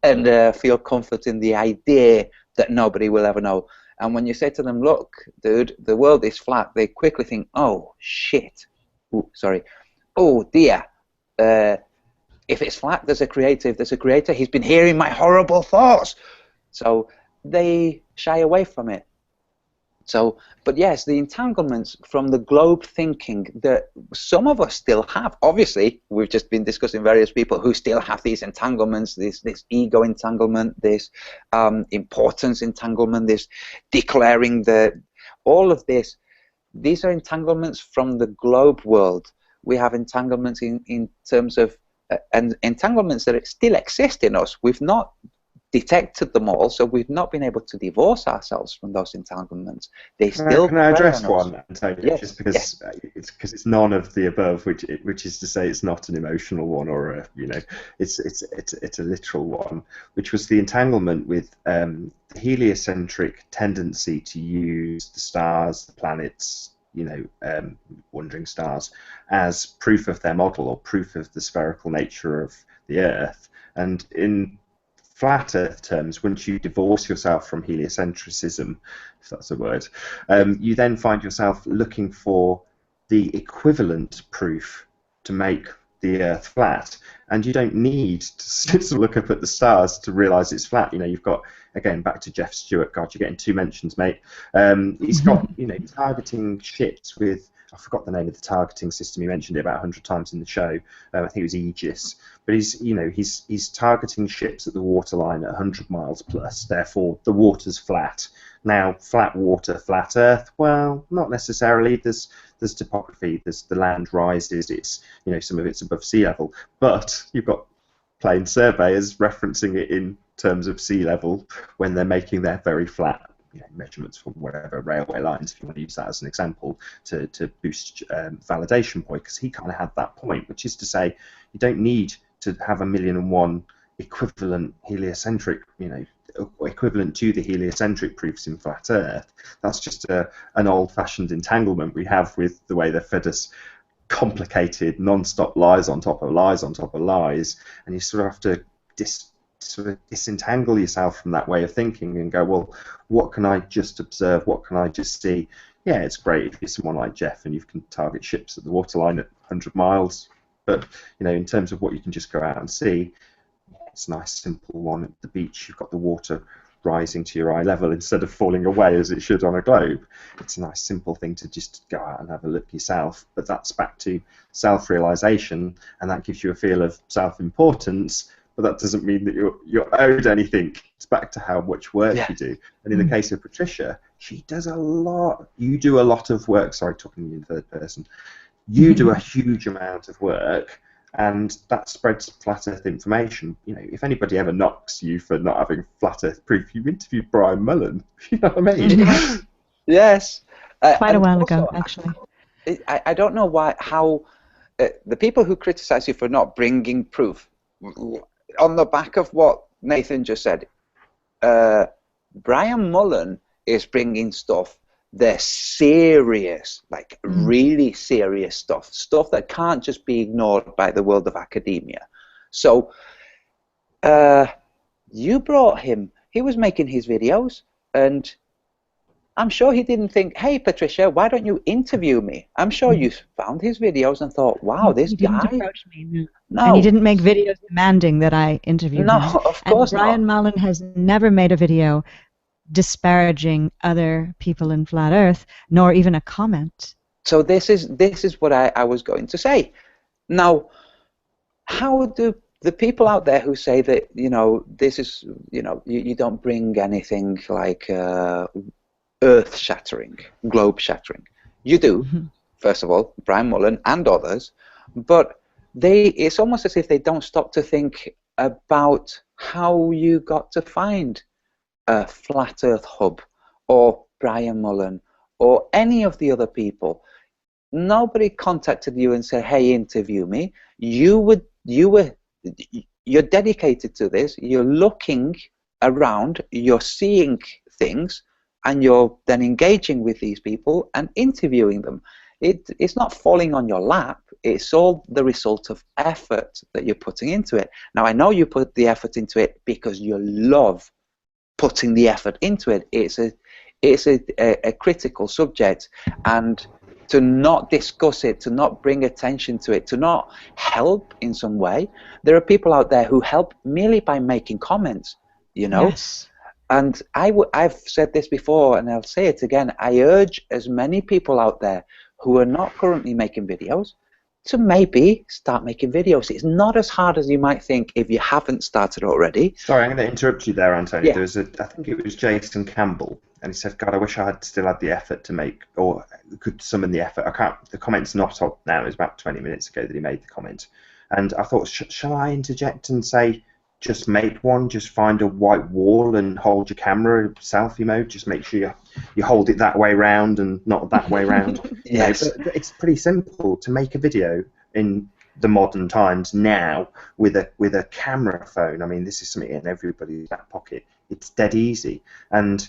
and feel comfort in the idea that nobody will ever know. And when you say to them, look, dude, the world is flat, they quickly think, oh, shit. Ooh, sorry. Oh, dear. If it's flat, there's a creator. If there's a creator, he's been hearing my horrible thoughts. So they shy away from it. So, but yes, the entanglements from the globe thinking that some of us still have. Obviously, we've just been discussing various people who still have these entanglements, this ego entanglement, this importance entanglement, this declaring all of this. These are entanglements from the globe world. We have entanglements in terms of and entanglements that still exist in us. We've not detected them all, so we've not been able to divorce ourselves from those entanglements. They still. Can I address one, Antonio? Yes. Just because it's none of the above, which is to say, it's not an emotional one, or it's a literal one, which was the entanglement with the heliocentric tendency to use the stars, the planets, wandering stars, as proof of their model or proof of the spherical nature of the Earth. And in flat Earth terms, once you divorce yourself from heliocentrism, if that's a word, you then find yourself looking for the equivalent proof to make the Earth flat, and you don't need to look up at the stars to realise it's flat. You've got, again, back to Jeff Stewart. God, you're getting 2 mentions, mate. He's got, targeting ships with, I forgot the name of the targeting system. He mentioned it about 100 times in the show. I think it was Aegis. But he's targeting ships at the waterline at 100 miles plus. Therefore, the water's flat. Now, flat water, flat Earth. Well, not necessarily. There's topography. The land rises. It's some of it's above sea level. But you've got plane surveyors referencing it in terms of sea level when they're making their very flat measurements for whatever railway lines, if you want to use that as an example, to boost validation point, because he kind of had that point, which is to say you don't need to have 1,000,001 equivalent heliocentric, equivalent to the heliocentric proofs in flat Earth. That's just an old-fashioned entanglement we have with the way they fed us complicated, non-stop lies on top of lies on top of lies, and you sort of have to disentangle yourself from that way of thinking and go, well, what can I just observe? What can I just see? Yeah, it's great if you're someone like Jeff and you can target ships at the waterline at 100 miles, but in terms of what you can just go out and see, it's a nice simple one at the beach. You've got the water rising to your eye level instead of falling away as it should on a globe. It's a nice simple thing to just go out and have a look yourself, but that's back to self-realization, and that gives you a feel of self-importance. But that doesn't mean that you're owed anything. It's back to how much work you do. And in the case of Patricia, she does a lot. You do a lot of work. Sorry, talking in third person. You do a huge amount of work, and that spreads flat Earth information. If anybody ever knocks you for not having flat Earth proof, you interviewed Brian Mullen. You know what I mean? Yes. Quite a while ago, actually. I don't know how the people who criticize you for not bringing proof, on the back of what Nathan just said, Brian Mullen is bringing stuff. They're serious, like really serious stuff that can't just be ignored by the world of academia. So you brought him. He was making his videos, and I'm sure he didn't think, hey, Patricia, why don't you interview me? I'm sure you found his videos and thought, wow, this guy. He didn't approach me, no. And he didn't make videos demanding that I interview him. No, of course not. And Brian Mullen has never made a video disparaging other people in flat Earth, nor even a comment. So this is what I was going to say. Now, how do the people out there who say that, you know, this is, you know, you don't bring anything like earth-shattering, globe-shattering. You do, first of all, Brian Mullen and others, but it's almost as if they don't stop to think about how you got to find a Flat Earth Hub or Brian Mullen or any of the other people. Nobody contacted you and said, hey, interview me. You're dedicated to this. You're looking around, you're seeing things, and you're then engaging with these people and interviewing them. It's not falling on your lap. It's all the result of effort that you're putting into it. Now, I know you put the effort into it because you love putting the effort into it. It's a critical subject, and to not discuss it, to not bring attention to it, to not help in some way. There are people out there who help merely by making comments, you know. Yes. And I've said this before, and I'll say it again. I urge as many people out there who are not currently making videos to maybe start making videos. It's not as hard as you might think if you haven't started already. Sorry, I'm going to interrupt you there, Antonio. Yeah. There was I think it was Jason Campbell, and he said, God, I wish I had still had the effort to make, or could summon the effort. I can't, the comment's not up now. It was about 20 minutes ago that he made the comment. And I thought, shall I interject and say, just make one, just find a white wall and hold your camera, selfie mode, just make sure you hold it that way round and not that way round. Yes. You know, but it's pretty simple to make a video in the modern times now with a camera phone. I mean, this is something in everybody's back pocket. It's dead easy. And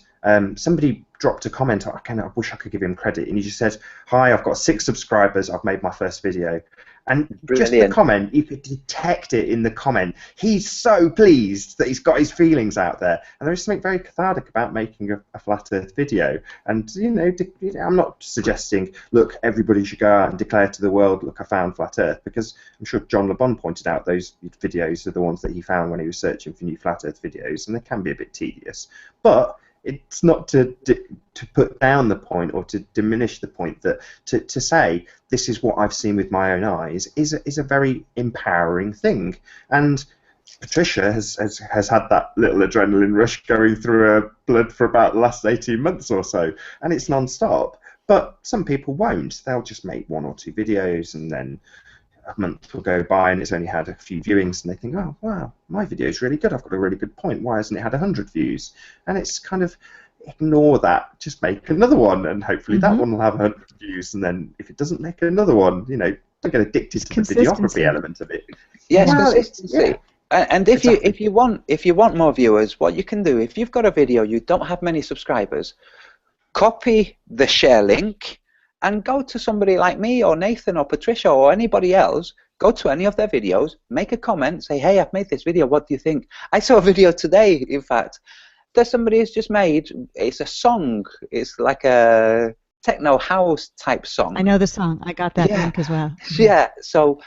somebody dropped a comment. I wish I could give him credit. And he just said, "Hi, I've got 6 subscribers. I've made my first video." And Brilliant. just the comment, you could detect it in the comment. He's so pleased that he's got his feelings out there. And there is something very cathartic about making a flat Earth video. And, you know, I'm not suggesting, look, everybody should go out and declare to the world, look, I found flat Earth, because I'm sure John Le Bon pointed out those videos are the ones that he found when he was searching for new flat Earth videos, and they can be a bit tedious. But it's not to put down the point or to diminish the point, that to say this is what I've seen with my own eyes is a very empowering thing. And Patricia has had that little adrenaline rush going through her blood for about the last 18 months or so, and it's non-stop. But some people won't. They'll just make 1 or 2 videos, and then a month will go by and it's only had a few viewings, and they think, oh wow, my video is really good, I've got a really good point, why hasn't it had 100 views? And it's kind of, ignore that, just make another one, and hopefully that one will have 100 views, and then if it doesn't, make another one. You know, don't get addicted to the videography element of it. Yes, Well, consistency. yeah. And if you want more viewers, what you can do, if you've got a video, you don't have many subscribers, copy the share link and go to somebody like me or Nathan or Patricia or anybody else, go to any of their videos, make a comment, say, hey, I've made this video, what do you think? I saw a video today, in fact, that somebody has just made. It's a song. It's like a techno house type song. I know the song. I got that link as well. Yeah, so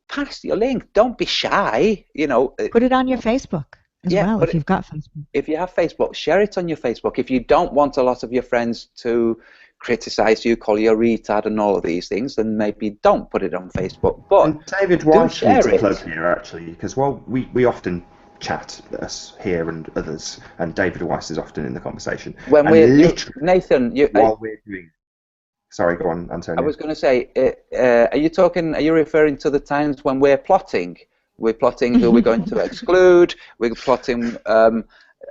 pass your link. Don't be shy, you know. Put it on your Facebook as well, if you've got Facebook. If you have Facebook, share it on your Facebook. If you don't want a lot of your friends to criticize you, call you a retard and all of these things, then maybe don't put it on Facebook. But and David Weiss needs a plug here, actually, because we often chat, us here and others, and David Weiss is often in the conversation. When Nathan, while we're doing. Sorry, go on, Antonio. I was going to say, are you referring to the times when we're plotting? We're plotting who we're going to exclude. We're plotting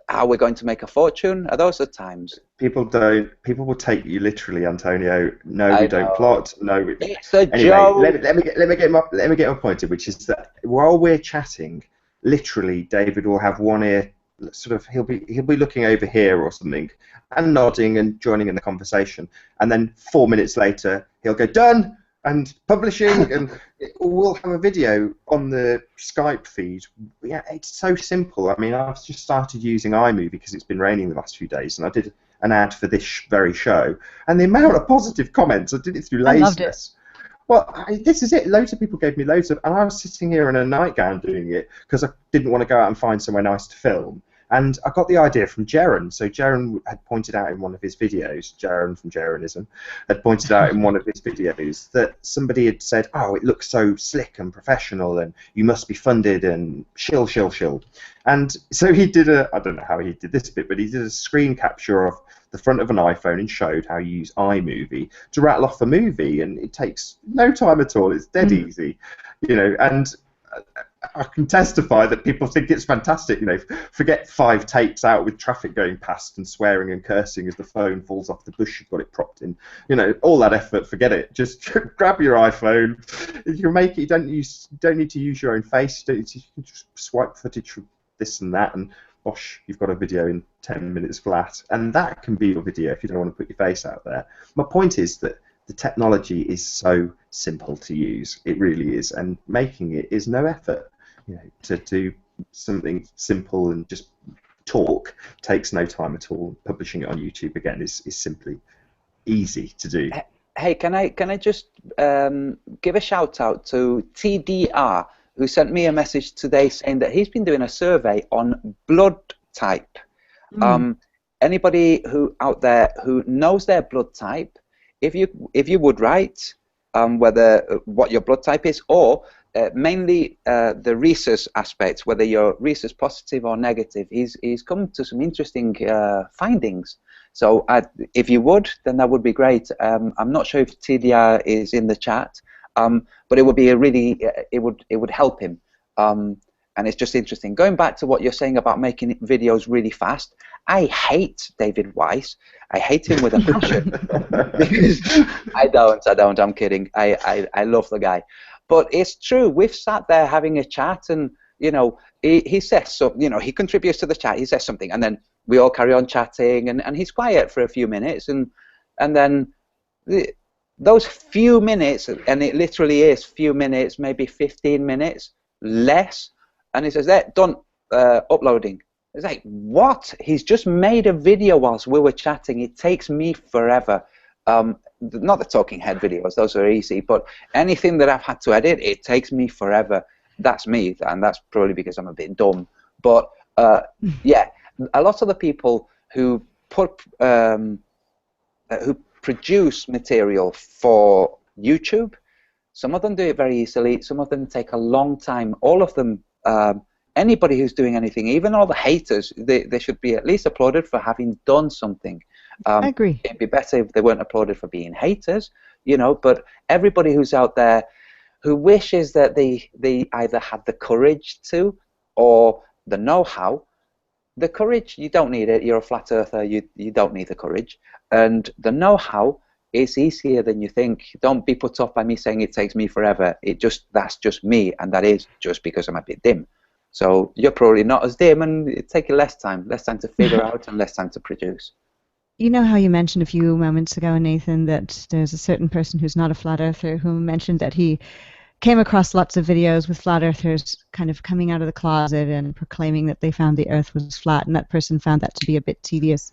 how we're going to make a fortune. Are those the times? People will take you literally, Antonio. No, we don't plot. No, it's a anyway, joke. Let me get my point, which is that while we're chatting, literally, David will have one ear, sort of, he'll be looking over here or something, and nodding and joining in the conversation, and then 4 minutes later he'll go done and publishing, and we'll have a video on the Skype feed. Yeah, it's so simple. I mean, I've just started using iMovie because it's been raining the last few days, and I did an ad for this very show, and the amount of positive comments, I did it through laziness. I loved it. Well, this is it. Loads of people gave me loads of, and I was sitting here in a nightgown doing it because I didn't want to go out and find somewhere nice to film. And I got the idea from Jaren. So Jaren had pointed out in one of his videos, Jaren from Jarenism, had pointed out in one of his videos that somebody had said, oh, it looks so slick and professional and you must be funded and shill, shill, shill. And so he did I don't know how he did this bit, but he did a screen capture of the front of an iPhone and showed how you use iMovie to rattle off a movie, and it takes no time at all. It's dead easy, you know, and I can testify that people think it's fantastic. You know, forget 5 takes out with traffic going past and swearing and cursing as the phone falls off the bush you've got it propped in. You know, all that effort, forget it. Just grab your iPhone. You can make it. You don't need to use your own face. You can just swipe footage from this and that, and gosh, you've got a video in 10 minutes flat. And that can be your video if you don't want to put your face out there. My point is that the technology is so simple to use. It really is, and making it is no effort. You know, to do something simple and just talk takes no time at all. Publishing it on YouTube again is simply easy to do. Hey, can I just give a shout out to TDR, who sent me a message today saying that he's been doing a survey on blood type. Anybody who out there who knows their blood type, if you would write what your blood type is, or mainly the rhesus aspect, whether you're rhesus positive or negative, he's come to some interesting findings. So if you would, then that would be great. I'm not sure if TDR is in the chat, but it would be it would help him. And it's just interesting. Going back to what you're saying about making videos really fast, I hate David Weiss. I hate him with a passion. I don't. I'm kidding. I love the guy. But it's true. We've sat there having a chat, and you know, he says so. You know, he contributes to the chat. He says something, and then we all carry on chatting, and he's quiet for a few minutes, and then those few minutes, and it literally is few minutes, maybe 15 minutes less, and he says, "There, done, uploading." It's like, what? He's just made a video whilst we were chatting. It takes me forever. Not the talking head videos, those are easy, but anything that I've had to edit, it takes me forever. That's me, and that's probably because I'm a bit dumb. But yeah, a lot of the people who produce material for YouTube, some of them do it very easily, some of them take a long time. All of them, anybody who's doing anything, even all the haters, they should be at least applauded for having done something. I agree. It'd be better if they weren't applauded for being haters, you know. But everybody who's out there who wishes that they either had the courage to or the know-how. The courage, you don't need it. You're a flat earther. You don't need the courage. And the know-how is easier than you think. Don't be put off by me saying it takes me forever. That's just me, and that is just because I'm a bit dim. So you're probably not as dim, and it takes you less time to figure out and less time to produce. You know how you mentioned a few moments ago, Nathan, that there's a certain person who's not a flat earther who mentioned that he came across lots of videos with flat earthers kind of coming out of the closet and proclaiming that they found the earth was flat, and that person found that to be a bit tedious.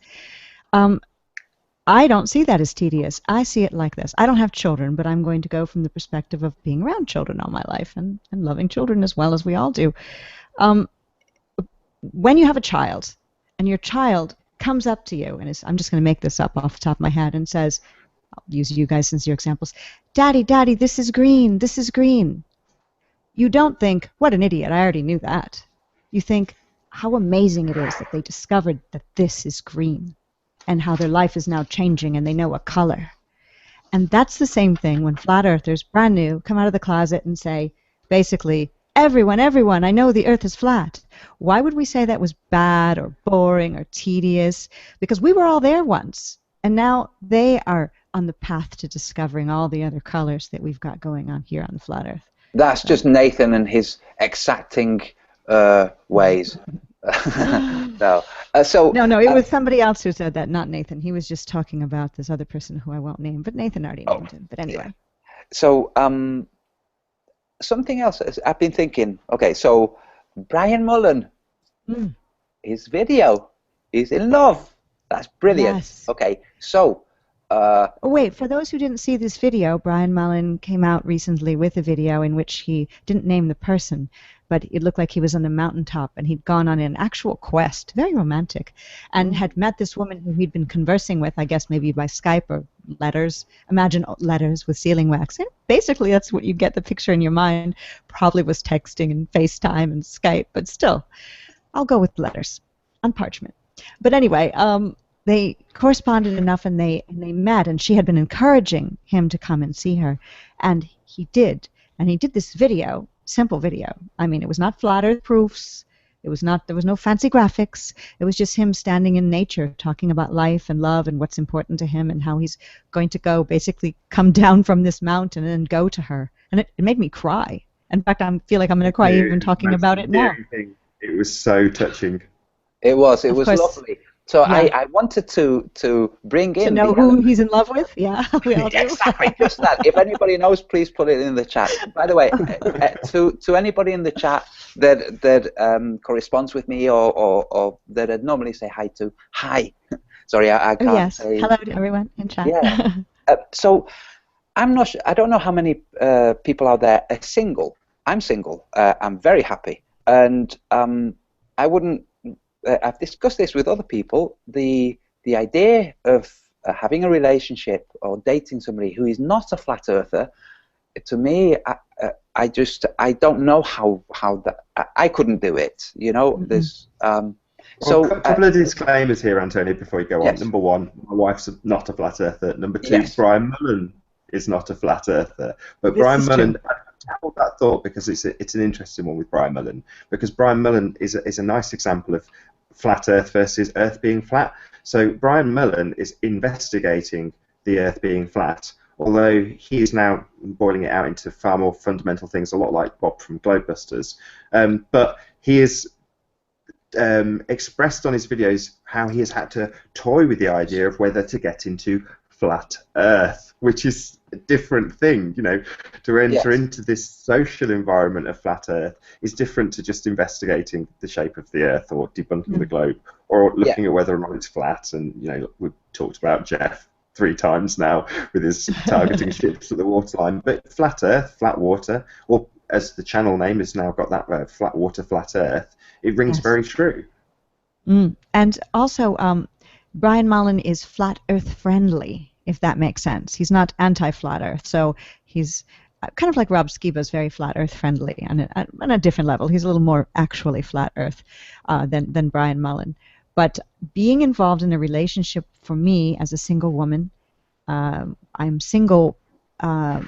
I don't see that as tedious. I see it like this. I don't have children, but I'm going to go from the perspective of being around children all my life and loving children as well as we all do. When you have a child, and your child comes up to you, and I'm just going to make this up off the top of my head, and says, I'll use you guys as your examples, Daddy, Daddy, this is green, this is green. You don't think, what an idiot, I already knew that. You think, how amazing it is that they discovered that this is green, and how their life is now changing, and they know a color. And that's the same thing when flat earthers, brand new, come out of the closet and say, basically, everyone, I know the earth is flat. Why would we say that was bad or boring or tedious? Because we were all there once, and now they are on the path to discovering all the other colors that we've got going on here on the flat earth. That's just Nathan and his exacting ways. No, it was somebody else who said that, not Nathan. He was just talking about this other person who I won't name, but Nathan already named him. But anyway. Yeah. So something else I've been thinking. Okay, so Brian Mullen, his video is in love. That's brilliant. Yes. Okay, so. Wait, for those who didn't see this video, Brian Mullen came out recently with a video in which he didn't name the person, but it looked like he was on a mountaintop, and he'd gone on an actual quest, very romantic, and had met this woman who he'd been conversing with, I guess maybe by Skype or letters. Imagine letters with sealing wax. And basically, that's what you get the picture in your mind. Probably was texting and FaceTime and Skype, but still, I'll go with letters on parchment. But anyway, they corresponded enough, and they met, and she had been encouraging him to come and see her, and he did. And he did this video, simple video. I mean, it was not flat earth proofs. It was not, there was no fancy graphics. It was just him standing in nature, talking about life and love and what's important to him and how he's going to go, basically come down from this mountain and go to her. And it made me cry. In fact, I feel like I'm going to cry even talking about it now. It was so touching. It was lovely. So yeah. I wanted to bring in... To know who he's in love with? Yeah, we all do. Exactly, just that. If anybody knows, please put it in the chat. By the way, to anybody in the chat that corresponds with me or that I'd normally say hi to, hi. Sorry, I can't say... Hello to everyone in chat. Yeah. So I'm not sure, I don't know how many people out there are single. I'm single. I'm very happy. And I wouldn't... I've discussed this with other people. The idea of having a relationship or dating somebody who is not a flat earther, to me, I don't know how that I couldn't do it. You know, there's so a couple of disclaimers here, Antonio, before you go on. Number one, my wife's not a flat earther. Number two, Brian Mullen is not a flat earther. But Brian Mullen. Hold that thought, because it's an interesting one with Brian Mullen, because Brian Mullen is a nice example of flat Earth versus Earth being flat. So Brian Mullen is investigating the Earth being flat, although he is now boiling it out into far more fundamental things, a lot like Bob from Globebusters. But he is expressed on his videos how he has had to toy with the idea of whether to get into flat Earth, which is a different thing, you know. To enter into this social environment of flat Earth is different to just investigating the shape of the Earth or debunking the globe or looking at whether or not it's flat. And you know, we've talked about Jeff 3 times now with his targeting ships at the waterline. But flat Earth, flat water, or as the channel name has now got that flat water, flat Earth, it rings very true. And also, Brian Mullen is flat Earth friendly, if that makes sense. He's not anti-flat Earth, so he's kind of like Rob Skiba's very flat Earth friendly, and on a different level. He's a little more actually flat Earth than Brian Mullen. But being involved in a relationship for me as a single woman, I'm single for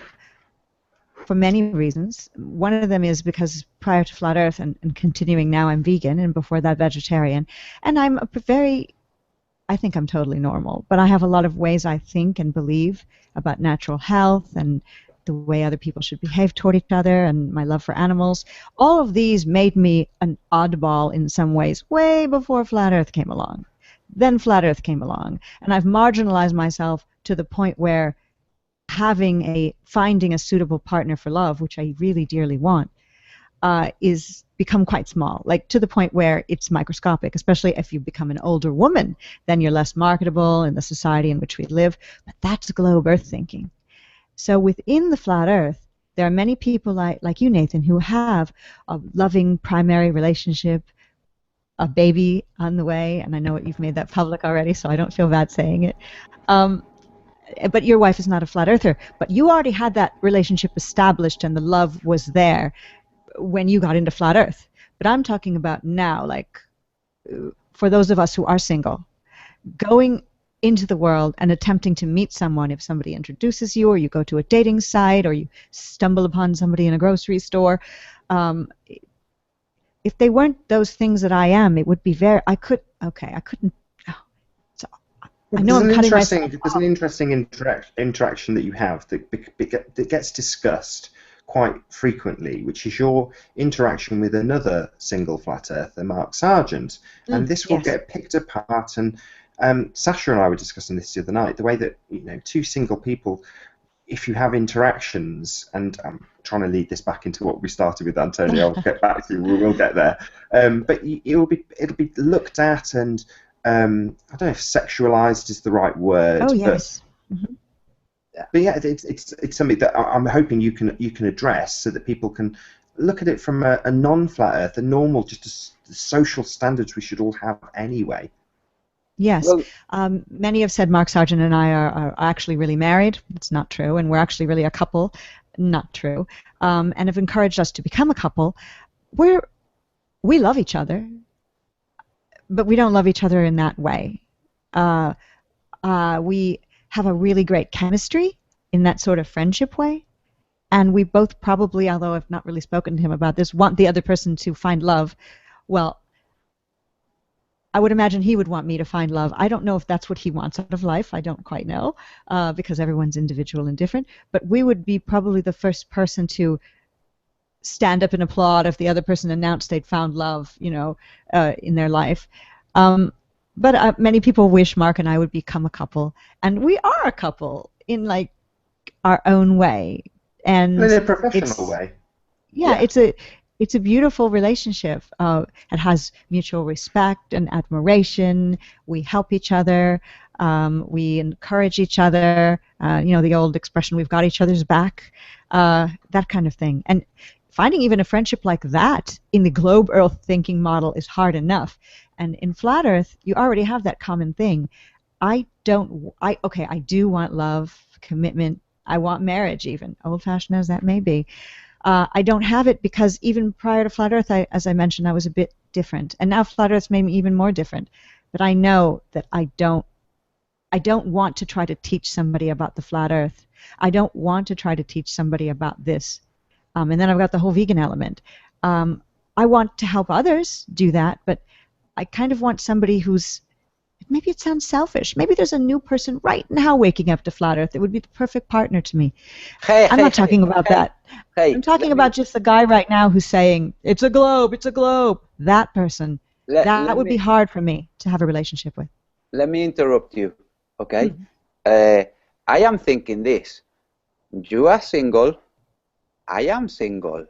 many reasons. One of them is because prior to flat Earth and continuing now, I'm vegan, and before that vegetarian, and I'm I think I'm totally normal, but I have a lot of ways I think and believe about natural health and the way other people should behave toward each other and my love for animals. All of these made me an oddball in some ways way before Flat Earth came along. Then Flat Earth came along, and I've marginalized myself to the point where finding a suitable partner for love, which I really dearly want, is become quite small, like to the point where it's microscopic, especially if you become an older woman. Then you're less marketable in the society in which we live. But that's globe Earth thinking. So within the flat Earth, there are many people like you, Nathan, who have a loving primary relationship, a baby on the way, and I know you've made that public already, so I don't feel bad saying it. But your wife is not a flat earther. But you already had that relationship established, and the love was there when you got into flat Earth. But I'm talking about now, like for those of us who are single, going into the world and attempting to meet someone. If somebody introduces you, or you go to a dating site, or you stumble upon somebody in a grocery store, if they weren't those things that I am, it would be I couldn't. So I know I'm cutting myself off. There's an interesting interaction that you have that gets discussed quite frequently, which is your interaction with another single flat earther, Mark Sargent, and this will get picked apart. And Sasha and I were discussing this the other night. The way that two single people, if you have interactions, and I'm trying to lead this back into what we started with, Antonio. I'll get back to you. We will get there. But it'll be looked at, and I don't know if sexualized is the right word. Oh yes. But yeah, it's something that I'm hoping you can address, so that people can look at it from a non-flat earth, a normal, just the social standards we should all have anyway. Yes. Well, Many have said Mark Sargent and I are actually really married. It's not true. And we're actually really a couple. Not true. And have encouraged us to become a couple. We love each other, but we don't love each other in that way. We have a really great chemistry in that sort of friendship way. And we both probably, although I've not really spoken to him about this, want the other person to find love. Well, I would imagine he would want me to find love. I don't know if that's what he wants out of life. I don't quite know, because everyone's individual and different. But we would be probably the first person to stand up and applaud if the other person announced they'd found love, in their life. But many people wish Mark and I would become a couple, and we are a couple in like our own way, and in a professional way. Yeah, it's a beautiful relationship. It has mutual respect and admiration. We help each other. We encourage each other. The old expression, we've got each other's back, that kind of thing. And finding even a friendship like that in the globe Earth thinking model is hard enough. And in Flat Earth, you already have that common thing. I do want love, commitment. I want marriage even, old-fashioned as that may be. I don't have it because even prior to Flat Earth, as I mentioned, I was a bit different. And now Flat Earth's made me even more different. But I know that I don't want to try to teach somebody about the Flat Earth. I don't want to try to teach somebody about this. And then I've got the whole vegan element. I want to help others do that, but I kind of want somebody who's, maybe it sounds selfish, maybe there's a new person right now waking up to Flat Earth that would be the perfect partner to me. I'm not talking about that. I'm talking about just the guy right now who's saying, it's a globe, it's a globe. That person. That would be hard for me to have a relationship with. Let me interrupt you, okay? I am thinking this. You are single. I am single.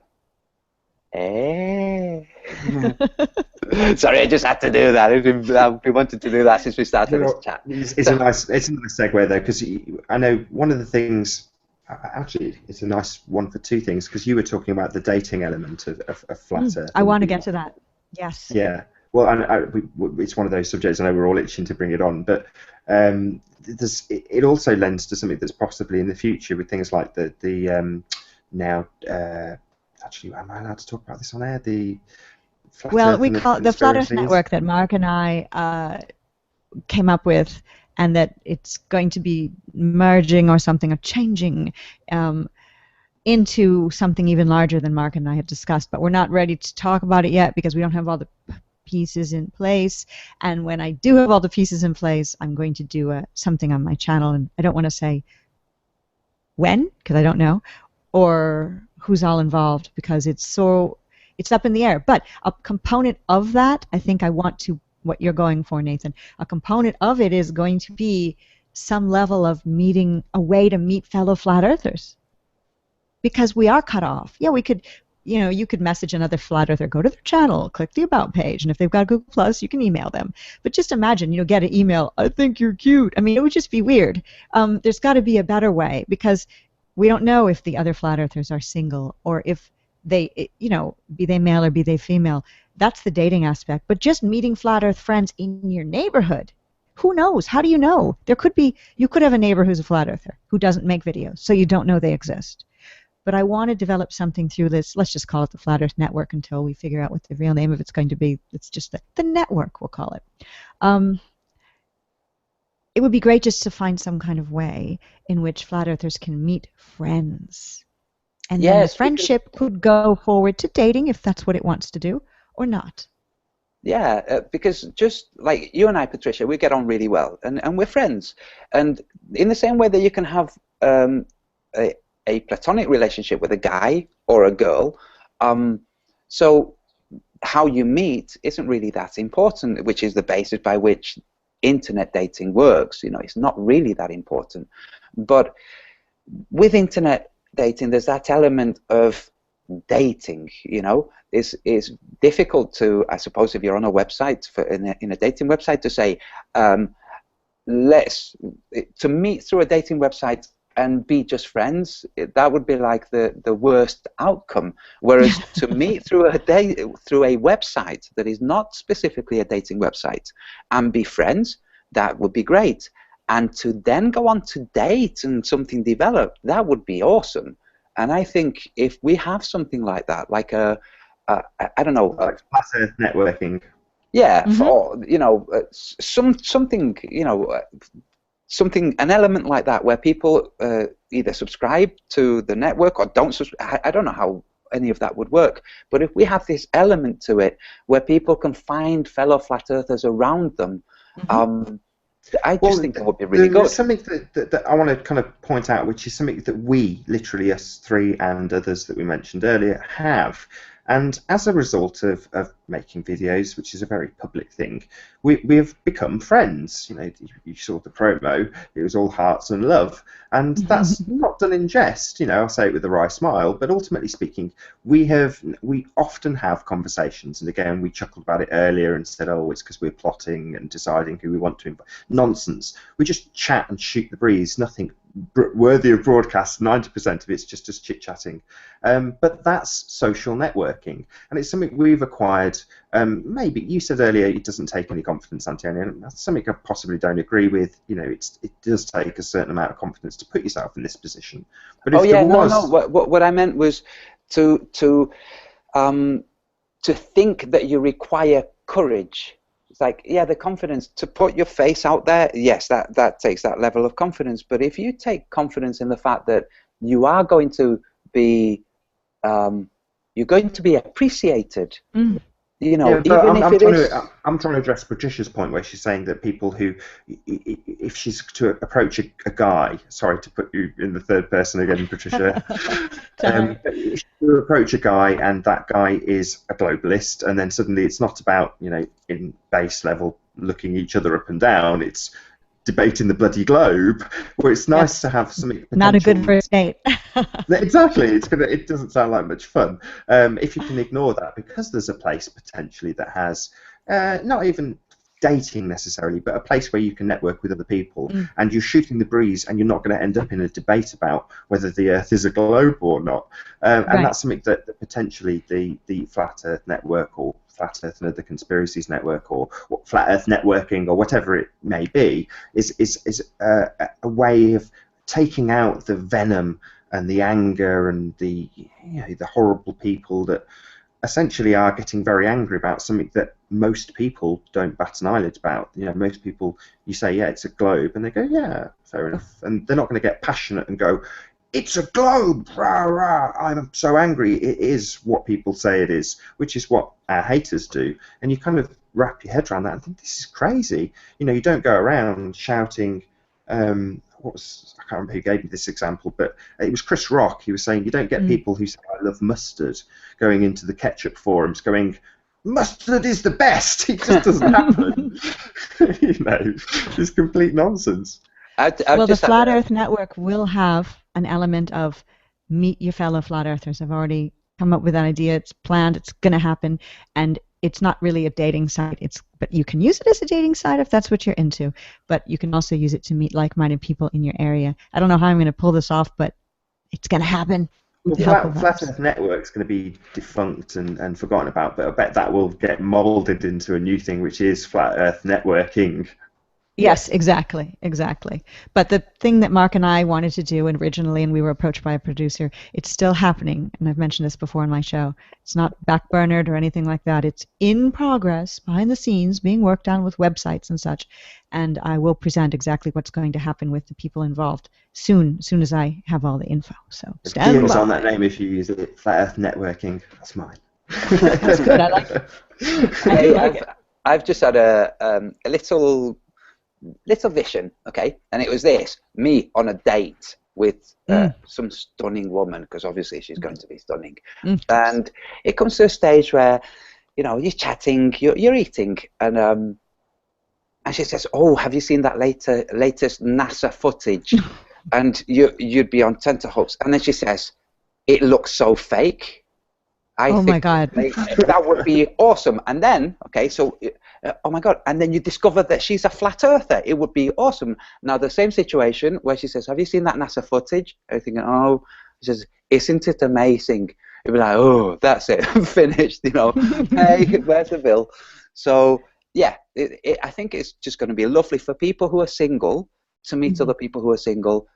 Sorry, I just had to do that. We wanted to do that since we started this chat. It's a nice segue though, because I know one of the things. Actually, it's a nice one for two things, because you were talking about the dating element of Flat Earth. I want to get to that. Yes. Yeah. Well, it's one of those subjects. I know we're all itching to bring it on, but it also lends to something that's possibly in the future with things like the now. Actually, am I allowed to talk about this on air? We call it the Flat Earth Network that Mark and I came up with, and that it's going to be merging or something, or changing into something even larger than Mark and I have discussed. But we're not ready to talk about it yet because we don't have all the pieces in place. And when I do have all the pieces in place, I'm going to do something on my channel, and I don't want to say when, because I don't know, or who's all involved, because it's up in the air. But a component of that, I think I want to, what you're going for, Nathan, a component of it is going to be some level of meeting, a way to meet fellow Flat Earthers. Because we are cut off. Yeah, we could, you could message another Flat Earther, go to their channel, click the About page, and if they've got Google Plus, you can email them. But just imagine, get an email, I think you're cute. I mean, it would just be weird. There's got to be a better way, because we don't know if the other Flat Earthers are single, or if they, be they male or be they female. That's the dating aspect. But just meeting Flat Earth friends in your neighborhood, who knows? How do you know? You could have a neighbor who's a Flat Earther who doesn't make videos, so you don't know they exist. But I want to develop something through this. Let's just call it the Flat Earth Network until we figure out what the real name of it's going to be. It's just the network, we'll call it. It would be great just to find some kind of way in which Flat Earthers can meet friends. And then the friendship could go forward to dating if that's what it wants to do, or not. Yeah, because just like you and I, Patricia, we get on really well, and we're friends. And in the same way that you can have a platonic relationship with a guy or a girl, so how you meet isn't really that important, which is the basis by which internet dating works. It's not really that important. But with internet dating, there's that element of dating. It's difficult to, I suppose, if you're on a website, in a dating website, to say to meet through a dating website and be just friends, that would be like the worst outcome. Whereas to meet through a website that is not specifically a dating website and be friends, that would be great. And to then go on to date and something develop, that would be awesome. And I think if we have something like that, like I don't know, like flat earth networking. Yeah, for something, an element like that where people either subscribe to the network or don't subscribe. I don't know how any of that would work, but if we have this element to it where people can find fellow flat earthers around them, I just think that would be really good. There's something that I want to kind of point out, which is something that we, literally us three and others that we mentioned earlier, have. And as a result of making videos, which is a very public thing, we have become friends. You saw the promo; it was all hearts and love, and that's not done in jest. I'll say it with a wry smile, but ultimately speaking, we often have conversations. And again, we chuckled about it earlier and said, "Oh, it's because we're plotting and deciding who we want to invite." Nonsense. We just chat and shoot the breeze. Nothing worthy of broadcast. 90% of it's just us chit-chatting. But that's social networking, and it's something we've acquired. Maybe you said earlier it doesn't take any confidence, Antonio. That's something I possibly don't agree with. It does take a certain amount of confidence to put yourself in this position. But if What I meant was to think that you require courage. It's like, yeah, the confidence to put your face out there, yes, that takes that level of confidence. But if you take confidence in the fact that you are going to be, appreciated, I'm trying to address Patricia's point where she's saying that people who, if she's to approach a guy, sorry to put you in the third person again, Patricia, if she to approach a guy and that guy is a globalist, and then suddenly it's not about, in base level looking each other up and down, it's debating the bloody globe, where it's nice to have something not a good first date. Exactly, it doesn't sound like much fun. If you can ignore that, because there's a place potentially that has not even dating necessarily, but a place where you can network with other people, and you're shooting the breeze, and you're not going to end up in a debate about whether the Earth is a globe or not. And that's something that potentially the Flat Earth Network, or Flat Earth and Other Conspiracies Network, or Flat Earth Networking, or whatever it may be, is a way of taking out the venom and the anger and the horrible people that essentially are getting very angry about something that most people don't bat an eyelid about. Most people, you say, yeah, it's a globe, and they go, yeah, fair enough, and they're not going to get passionate and go, it's a globe, rah, rah, I'm so angry. It is what people say it is, which is what our haters do, and you kind of wrap your head around that and think, this is crazy. You don't go around shouting, I can't remember who gave me this example, but it was Chris Rock. He was saying you don't get people who say I love mustard going into the ketchup forums going, mustard is the best. It just doesn't happen. It's complete nonsense. The Flat Earth Network will have an element of meet your fellow flat earthers. I've already come up with that idea. It's planned. It's going to happen, and it's not really a dating site. But you can use it as a dating site if that's what you're into. But you can also use it to meet like-minded people in your area. I don't know how I'm going to pull this off, but it's going to happen. Well, Flat Earth Network's going to be defunct and forgotten about, but I bet that will get molded into a new thing, which is Flat Earth Networking. Yes, exactly. But the thing that Mark and I wanted to do originally, and we were approached by a producer, it's still happening, and I've mentioned this before in my show. It's not backburnered or anything like that. It's in progress, behind the scenes, being worked on with websites and such, and I will present exactly what's going to happen with the people involved soon as I have all the info. So stand deals by. on that name if you use it. Flat Earth Networking. That's mine. That's good. I like it. I've just had a little vision, okay, and it was this: me on a date with some stunning woman, because obviously she's going to be stunning, and it comes to a stage where you're chatting, you're eating, and she says, "Oh, have you seen that latest NASA footage?" And you'd be on tenterhooks, and then she says, "It looks so fake." I think my God, that would be awesome. And then, okay, so oh my God, and then you discover that she's a flat earther. It would be awesome. Now, the same situation where she says, have you seen that NASA footage? I'm thinking, oh, she says, isn't it amazing? It'd be like, oh, that's it, I'm finished, you know. Hey, where's the bill? So, yeah, I think it's just going to be lovely for people who are single to meet other people who are single,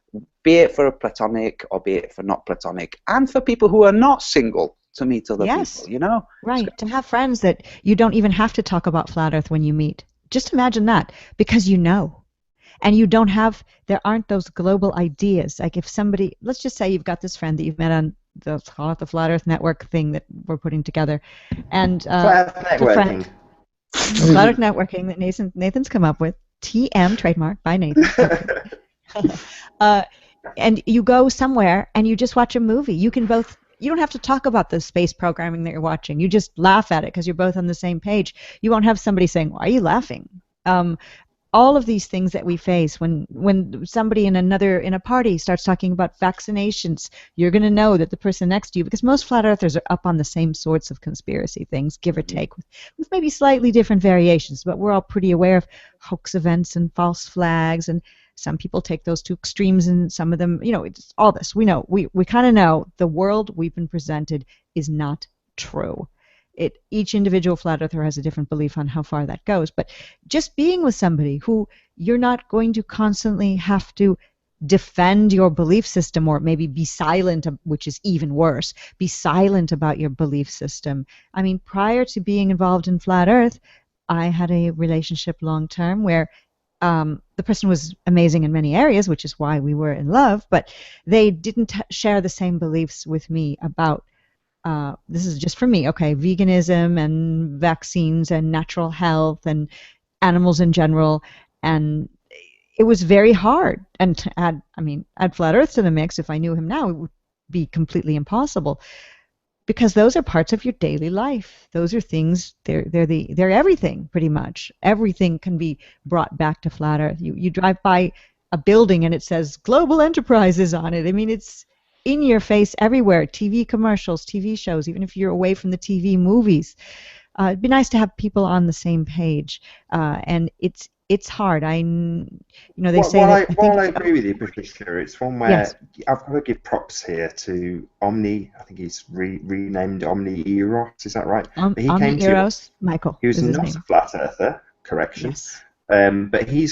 be it for a platonic or be it for not platonic, and for people who are not single to meet other people, you know? Right, to have friends that you don't even have to talk about flat earth when you meet. Just imagine that, because you know. And you don't have, there aren't those global ideas. Like if somebody, let's just say you've got this friend that you've met on the Flat Earth Network thing that we're putting together. And Flat Earth networking. Flat Earth Networking that Nathan's come up with. TM, trademark by Nathan. And you go somewhere and you just watch a movie. You can both, you don't have to talk about the space programming that you're watching. You just laugh at it because you're both on the same page. You won't have somebody saying, why are you laughing? All of these things that we face when somebody in a party starts talking about vaccinations, you're going to know that the person next to you, because most flat earthers are up on the same sorts of conspiracy things, give or take, with maybe slightly different variations, but we're all pretty aware of hoax events and false flags, and some people take those to extremes, and some of them, you know, it's all this. We know, we kind of know the world we've been presented is not true. Each individual flat earther has a different belief on how far that goes, but just being with somebody who you're not going to constantly have to defend your belief system, or maybe be silent, which is even worse, be silent about your belief system. I mean, prior to being involved in flat earth, I had a relationship long term where the person was amazing in many areas, which is why we were in love, but they didn't share the same beliefs with me about this is just for me, okay, veganism and vaccines and natural health and animals in general, and it was very hard. And to add Flat Earth to the mix, if I knew him now, it would be completely impossible, because those are parts of your daily life. Those are things. They're everything, pretty much. Everything can be brought back to Flat Earth. You drive by a building and it says Global Enterprises on it. I mean, it's in your face everywhere. TV commercials, TV shows, even if you're away from the TV movies. It'd be nice to have people on the same page, and it's hard. They say that. I agree with you, Patricia. It's one where I've got to give props here to Omni. I think he's renamed Omni Eros. Is that right? Omni Eros, Michael. He was not a flat earther. Correction. Yes. But he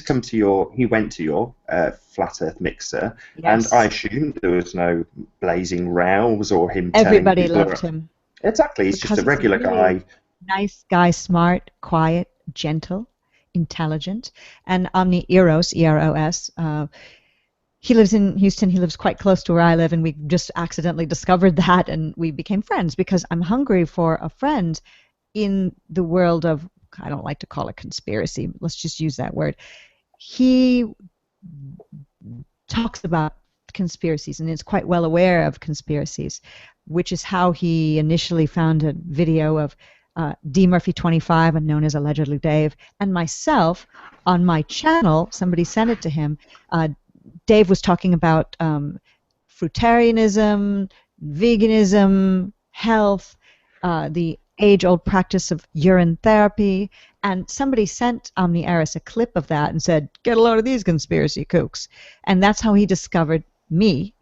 went to your Flat Earth mixer, and I assumed there was no blazing rows or him. Everybody loved him. Exactly, he's just a regular guy. Nice guy, smart, quiet, gentle, intelligent, and Omni Eros, E-R-O-S. He lives in Houston. He lives quite close to where I live, and we just accidentally discovered that, and we became friends because I'm hungry for a friend in the world of, I don't like to call it conspiracy, but let's just use that word. He talks about conspiracies and is quite well aware of conspiracies, which is how he initially found a video of D. Murphy 25, and known as Allegedly Dave, and myself on my channel. Somebody sent it to him. Dave was talking about fruitarianism, veganism, health, the age-old practice of urine therapy, and somebody sent Omni Eros a clip of that and said, get a load of these conspiracy kooks. And that's how he discovered me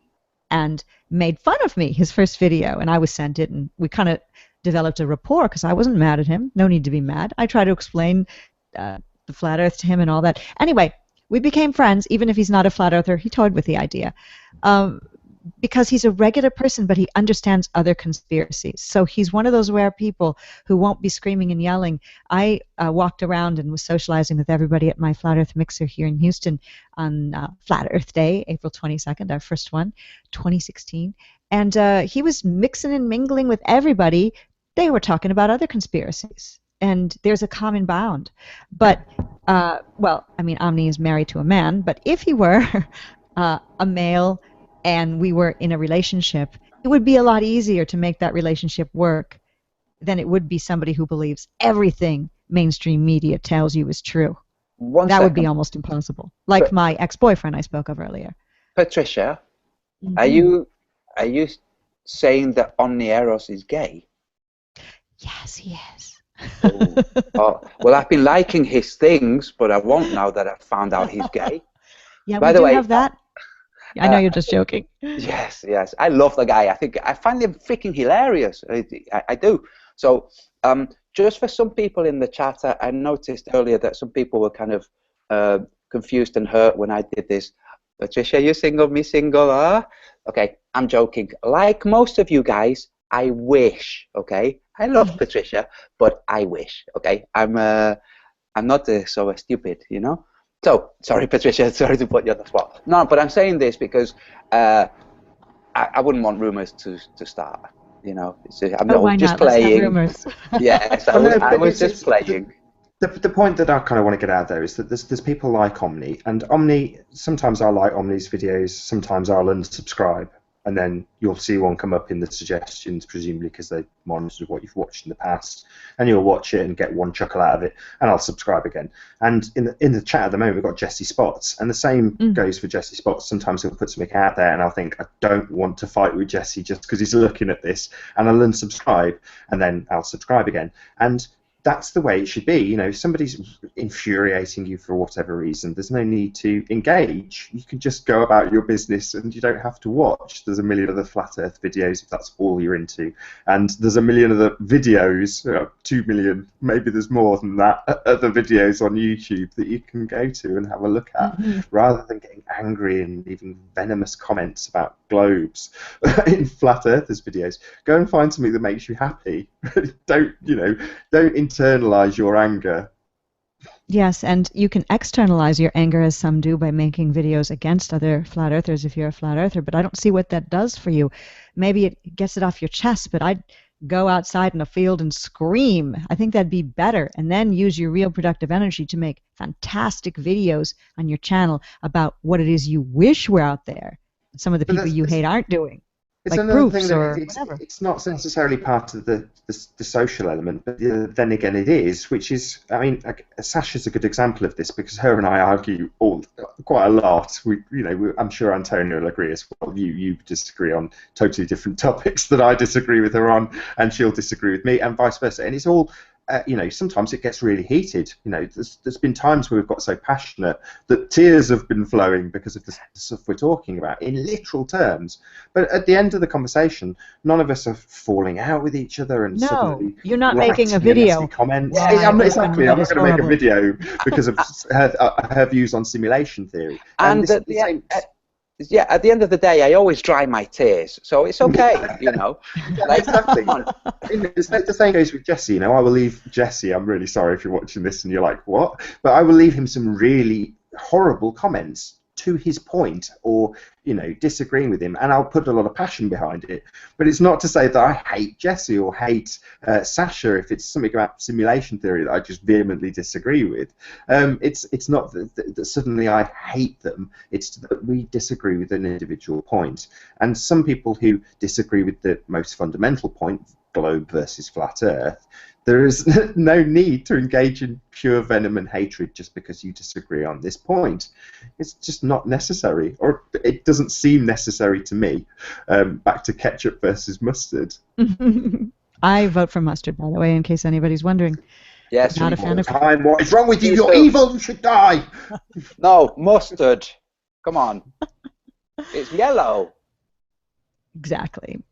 and made fun of me, his first video, and I was sent it, and we kind of developed a rapport because I wasn't mad at him. No need to be mad. I tried to explain the flat earth to him and all that. Anyway, we became friends. Even if he's not a flat earther, he toyed with the idea. Because he's a regular person, but he understands other conspiracies. So he's one of those rare people who won't be screaming and yelling. I walked around and was socializing with everybody at my Flat Earth Mixer here in Houston on Flat Earth Day, April 22nd, our first one, 2016. And he was mixing and mingling with everybody. They were talking about other conspiracies. And there's a common bound. But, well, I mean, Omni is married to a man, but if he were a male and we were in a relationship, it would be a lot easier to make that relationship work than it would be somebody who believes everything mainstream media tells you is true. That would be almost impossible. Like my ex-boyfriend I spoke of earlier. Patricia, are you saying that Omni Eros is gay? Yes, he is. Oh, oh, well, I've been liking his things, but I won't now that I've found out he's gay. Yeah, By we the do way, have that. I know you're just joking. yes, yes, I love the guy. I find him freaking hilarious. I do. So, just for some people in the chat, I noticed earlier that some people were kind of confused and hurt when I did this. Patricia, you single, me single, ah? Okay, I'm joking. Like most of you guys, I wish. Okay, I love Patricia, but I wish. Okay, I'm not so stupid, you know. So, sorry, Patricia, sorry to put you on the spot. No, but I'm saying this because I wouldn't want rumors to start, you know. I'm Oh, why just not? Let's have playing. rumors. Yes, Well, no, I but was just playing. the point that I kind of want to get out there is that there's people like Omni, and Omni, sometimes I like Omni's videos, sometimes I'll unsubscribe, and then you'll see one come up in the suggestions, presumably because they monitored what you've watched in the past, and you'll watch it and get one chuckle out of it, and I'll subscribe again. And in the chat at the moment, we've got Jesse Spots, and the same goes for Jesse Spots. Sometimes he'll put something out there, and I'll think, I don't want to fight with Jesse just because he's looking at this, and I'll unsubscribe, and then I'll subscribe again. And that's the way it should be. You know, if somebody's infuriating you for whatever reason, there's no need to engage. You can just go about your business and you don't have to watch. There's a million other flat earth videos if that's all you're into. And there's a million other videos, 2 million, maybe there's more than that, other videos on YouTube that you can go to and have a look at, rather than getting angry and leaving venomous comments about globes in flat earthers videos. Go and find something that makes you happy. Don't internalize your anger. Yes, and you can externalize your anger, as some do, by making videos against other flat earthers if you're a flat earther, but I don't see what that does for you. Maybe it gets it off your chest, but I'd go outside in a field and scream. I think that'd be better, and then use your real productive energy to make fantastic videos on your channel about what it is you wish were out there, some of the people you hate aren't doing. It's like another proofs thing or that whatever. it's not necessarily part of the social element, but then again it is, which is, I mean, Sasha's a good example of this because her and I argue quite a lot. I'm sure Antonio will agree as well. You disagree on totally different topics that I disagree with her on, and she'll disagree with me, and vice versa. And it's all, sometimes it gets really heated. There's been times where we've got so passionate that tears have been flowing because of the stuff we're talking about in literal terms. But at the end of the conversation, none of us are falling out with each other and suddenly you're not writing making a video. nasty comments. Yeah, I'm not going to make a horrible. video because of her views on simulation theory. And at the end of the day, I always dry my tears, so it's okay, Exactly. The same goes with Jesse. I will leave Jesse. I'm really sorry if you're watching this and you're like, what? But I will leave him some really horrible comments to his point, or disagreeing with him, and I'll put a lot of passion behind it. But it's not to say that I hate Jesse or hate Sasha if it's something about simulation theory that I just vehemently disagree with. It's not that suddenly I hate them. It's that we disagree with an individual point. And some people who disagree with the most fundamental point, globe versus flat Earth, there is no need to engage in pure venom and hatred just because you disagree on this point. It's just not necessary, or it doesn't seem necessary to me. Back to ketchup versus mustard. I vote for mustard, by the way, in case anybody's wondering. Yes. Not a fan of. What is wrong with you? You're evil. You should die. No, mustard. Come on. It's yellow. Exactly.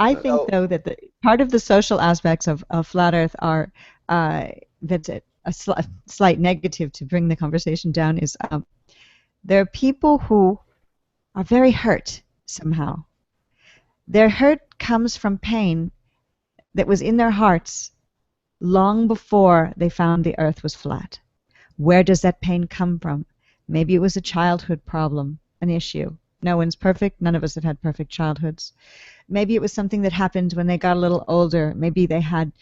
I think, though, that part of the social aspects of flat Earth are that's a slight negative to bring the conversation down is there are people who are very hurt somehow. Their hurt comes from pain that was in their hearts long before they found the Earth was flat. Where does that pain come from? Maybe it was a childhood problem, an issue. No one's perfect. None of us have had perfect childhoods. Maybe it was something that happened when they got a little older. Maybe they had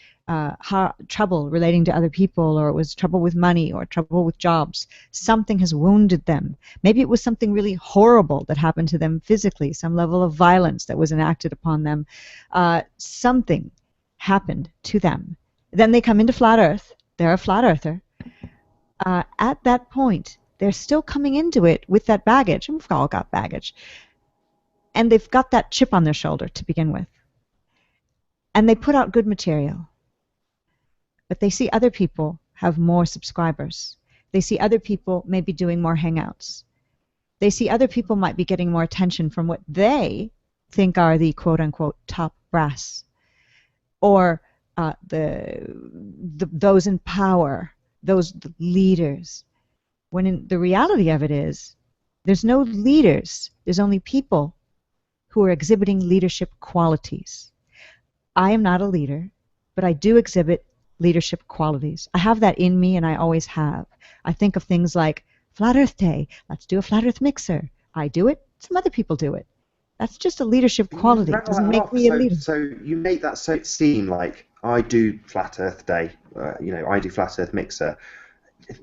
trouble relating to other people, or it was trouble with money, or trouble with jobs. Something has wounded them. Maybe it was something really horrible that happened to them physically, some level of violence that was enacted upon them. Something happened to them. Then they come into flat Earth. They're a flat earther. At that point, they're still coming into it with that baggage. We've all got baggage. And they've got that chip on their shoulder to begin with. and they put out good material. But they see other people have more subscribers. They see other people maybe doing more hangouts. They see other people might be getting more attention from what they think are the quote-unquote top brass, or those in power, those leaders. When the reality of it is, there's no leaders. There's only people who are exhibiting leadership qualities. I am not a leader, but I do exhibit leadership qualities. I have that in me, and I always have. I think of things like Flat Earth Day. Let's do a Flat Earth mixer. I do it. Some other people do it. That's just a leadership quality. It doesn't make me a leader. So you make that seem like I do Flat Earth Day. I do Flat Earth Mixer.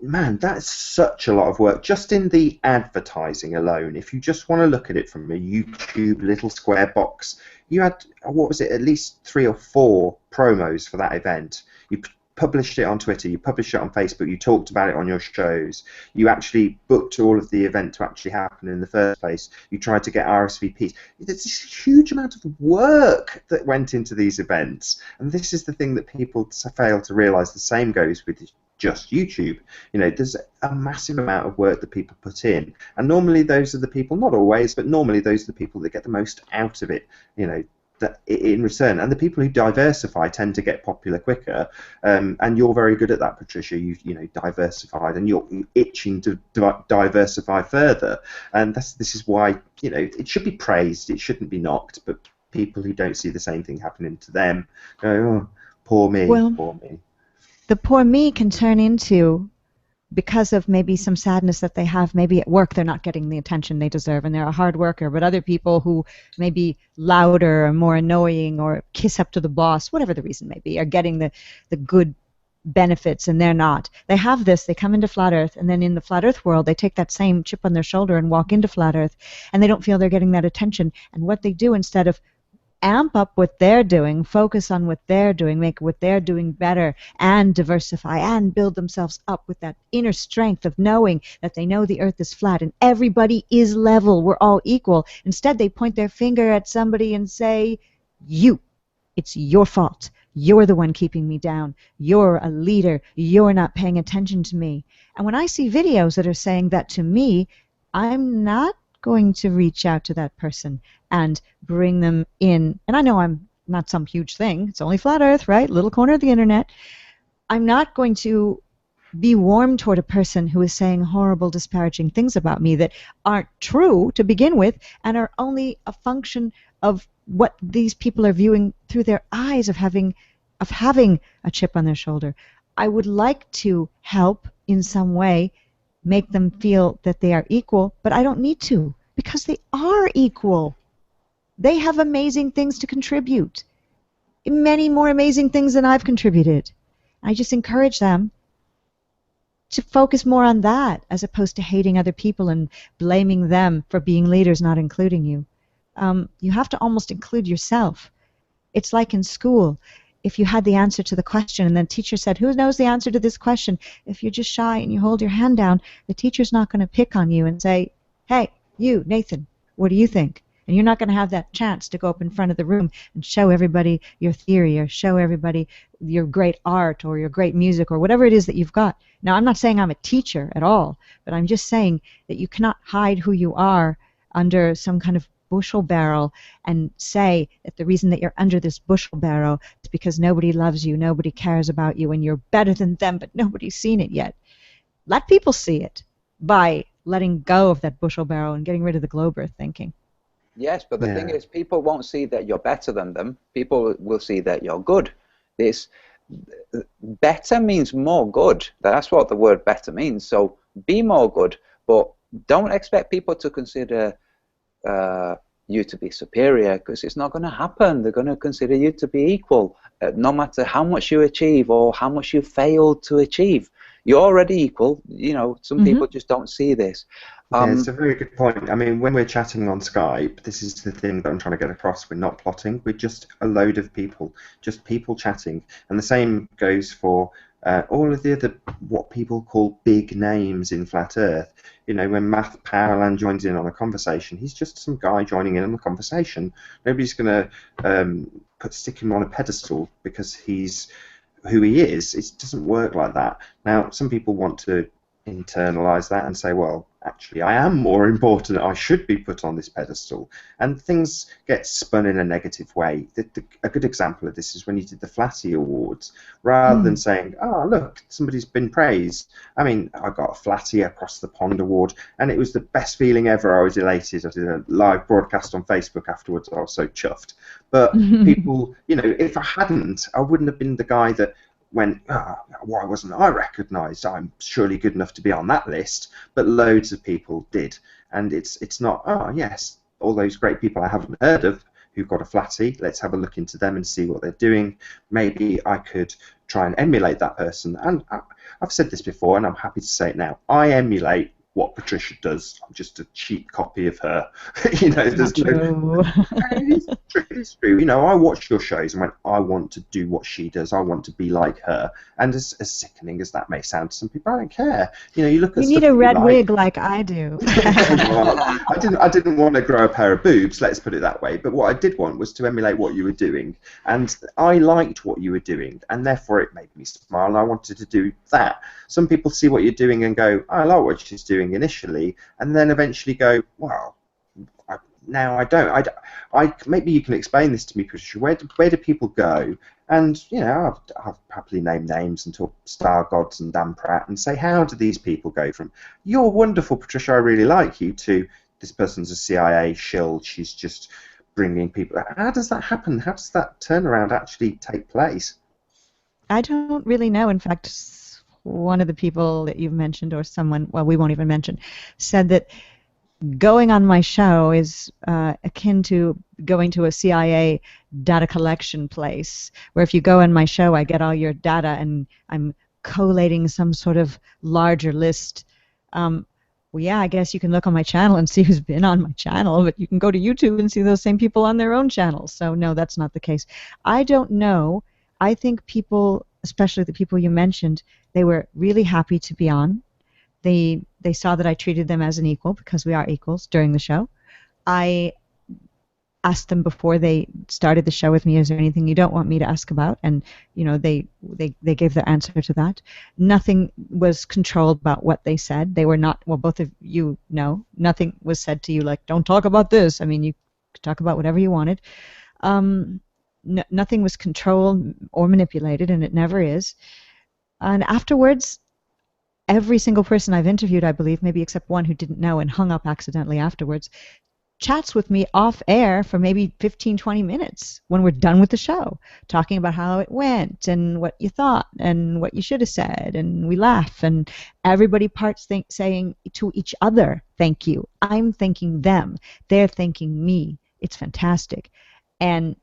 Man, that's such a lot of work just in the advertising alone. If you just want to look at it from a YouTube little square box, you had, what was it, at least 3 or 4 promos for that event. You published it on Twitter, you published it on Facebook, you talked about it on your shows, you actually booked all of the event to actually happen in the first place, you tried to get RSVPs. There's this huge amount of work that went into these events, and this is the thing that people fail to realise. The same goes with just YouTube. There's a massive amount of work that people put in, and normally those are the people, not always, but normally those are the people that get the most out of it, that in return. And the people who diversify tend to get popular quicker, and you're very good at that, Patricia. You've diversified, and you're itching to diversify further, and this is why it should be praised, it shouldn't be knocked. But people who don't see the same thing happening to them go, oh, poor me, poor me. The poor me can turn into, because of maybe some sadness that they have, maybe at work they're not getting the attention they deserve, and they're a hard worker, but other people who may be louder or more annoying or kiss up to the boss, whatever the reason may be, are getting the good benefits, and they're not. They have this, they come into Flat Earth, and then in the Flat Earth world they take that same chip on their shoulder and walk into Flat Earth, and they don't feel they're getting that attention. And what they do, instead of amp up what they're doing, focus on what they're doing, make what they're doing better, and diversify and build themselves up with that inner strength of knowing that they know the earth is flat and everybody is level, we're all equal. Instead, they point their finger at somebody and say, it's your fault. You're the one keeping me down. You're a leader. You're not paying attention to me. And when I see videos that are saying that to me, I'm not going to reach out to that person and bring them in. And I know I'm not some huge thing. It's only Flat Earth, right? Little corner of the internet. I'm not going to be warm toward a person who is saying horrible, disparaging things about me that aren't true to begin with and are only a function of what these people are viewing through their eyes of having a chip on their shoulder. I would like to help in some way, make them feel that they are equal, but I don't need to, because they are equal. They have amazing things to contribute, many more amazing things than I've contributed. I just encourage them to focus more on that as opposed to hating other people and blaming them for being leaders, not including you. You have to almost include yourself. It's like in school. If you had the answer to the question and the teacher said, who knows the answer to this question? If you're just shy and you hold your hand down, the teacher's not going to pick on you and say, hey, you, Nathan, what do you think? And you're not going to have that chance to go up in front of the room and show everybody your theory or show everybody your great art or your great music or whatever it is that you've got. Now, I'm not saying I'm a teacher at all, but I'm just saying that you cannot hide who you are under some kind of bushel barrel and say that the reason that you're under this bushel barrel is because nobody loves you, nobody cares about you, and you're better than them, but nobody's seen it yet. Let people see it by letting go of that bushel barrel and getting rid of the globe earth thinking. Yes, but the thing is, people won't see that you're better than them. People will see that you're good. This better means more good. That's what the word better means. So be more good, but don't expect people to consider you to be superior, because it's not going to happen. They're going to consider you to be equal, no matter how much you achieve or how much you failed to achieve. You're already equal. Some people just don't see this. Yeah, it's a very good point. I mean, when we're chatting on Skype, this is the thing that I'm trying to get across. We're not plotting. We're just a load of people, just people chatting. And the same goes for all of the other what people call big names in flat Earth. You know, when Matt Powerland joins in on a conversation, he's just some guy joining in on the conversation. Nobody's going to stick him on a pedestal because he's who he is. It doesn't work like that. Now, some people want to internalize that and say, well, actually, I am more important. I should be put on this pedestal. And things get spun in a negative way. A good example of this is when you did the Flatty Awards. Rather than saying, oh, look, somebody's been praised. I mean, I got a Flatty Across the Pond award, and it was the best feeling ever. I was elated. I did a live broadcast on Facebook afterwards. I was so chuffed. But people, you know, if I hadn't, I wouldn't have been the guy that went, why wasn't I recognised? I'm surely good enough to be on that list. But loads of people did. And it's not, oh, yes, all those great people I haven't heard of who got a Flatty, let's have a look into them and see what they're doing. Maybe I could try and emulate that person. And I've said this before, and I'm happy to say it now. I emulate what Patricia does. I'm just a cheap copy of her. You know, there's no. It's true. You know, I watched your shows and went, I want to do what she does. I want to be like her. And as sickening as that may sound to some people, I don't care. You know, you look at. You need a red wig like I do. Well, I didn't want to grow a pair of boobs. Let's put it that way. But what I did want was to emulate what you were doing, and I liked what you were doing, and therefore it made me smile. And I wanted to do that. Some people see what you're doing and go, I like what she's doing initially, and then eventually go, well, now I don't. Maybe you can explain this to me, Patricia. Where do people go? And you know, I've happily named names and talk Star Gods and Dan Pratt and say, how do these people go from you're wonderful, Patricia, I really like you, to this person's a CIA shill, she's just bringing people. How does that happen? How does that turnaround actually take place? I don't really know. In fact, one of the people that you've mentioned, or someone, well, we won't even mention, said that going on my show is akin to going to a CIA data collection place, where if you go on my show, I get all your data and I'm collating some sort of larger list. Well, yeah, I guess you can look on my channel and see who's been on my channel, but you can go to YouTube and see those same people on their own channels. So no, that's not the case. I don't know. I think people, especially the people you mentioned, they were really happy to be on. They saw that I treated them as an equal, because we are equals, during the show. I asked them before they started the show with me, is there anything you don't want me to ask about? And you know, they gave their answer to that. Nothing was controlled about what they said. They were not, well, both of you know, nothing was said to you like, don't talk about this. I mean, you could talk about whatever you wanted. Nothing was controlled or manipulated, and it never is. And afterwards, every single person I've interviewed, I believe, maybe except one who didn't know and hung up accidentally afterwards, chats with me off air for maybe 15, 20 minutes when we're done with the show, talking about how it went and what you thought and what you should have said, and we laugh, and everybody parts saying to each other, thank you. I'm thanking them. They're thanking me. It's fantastic. And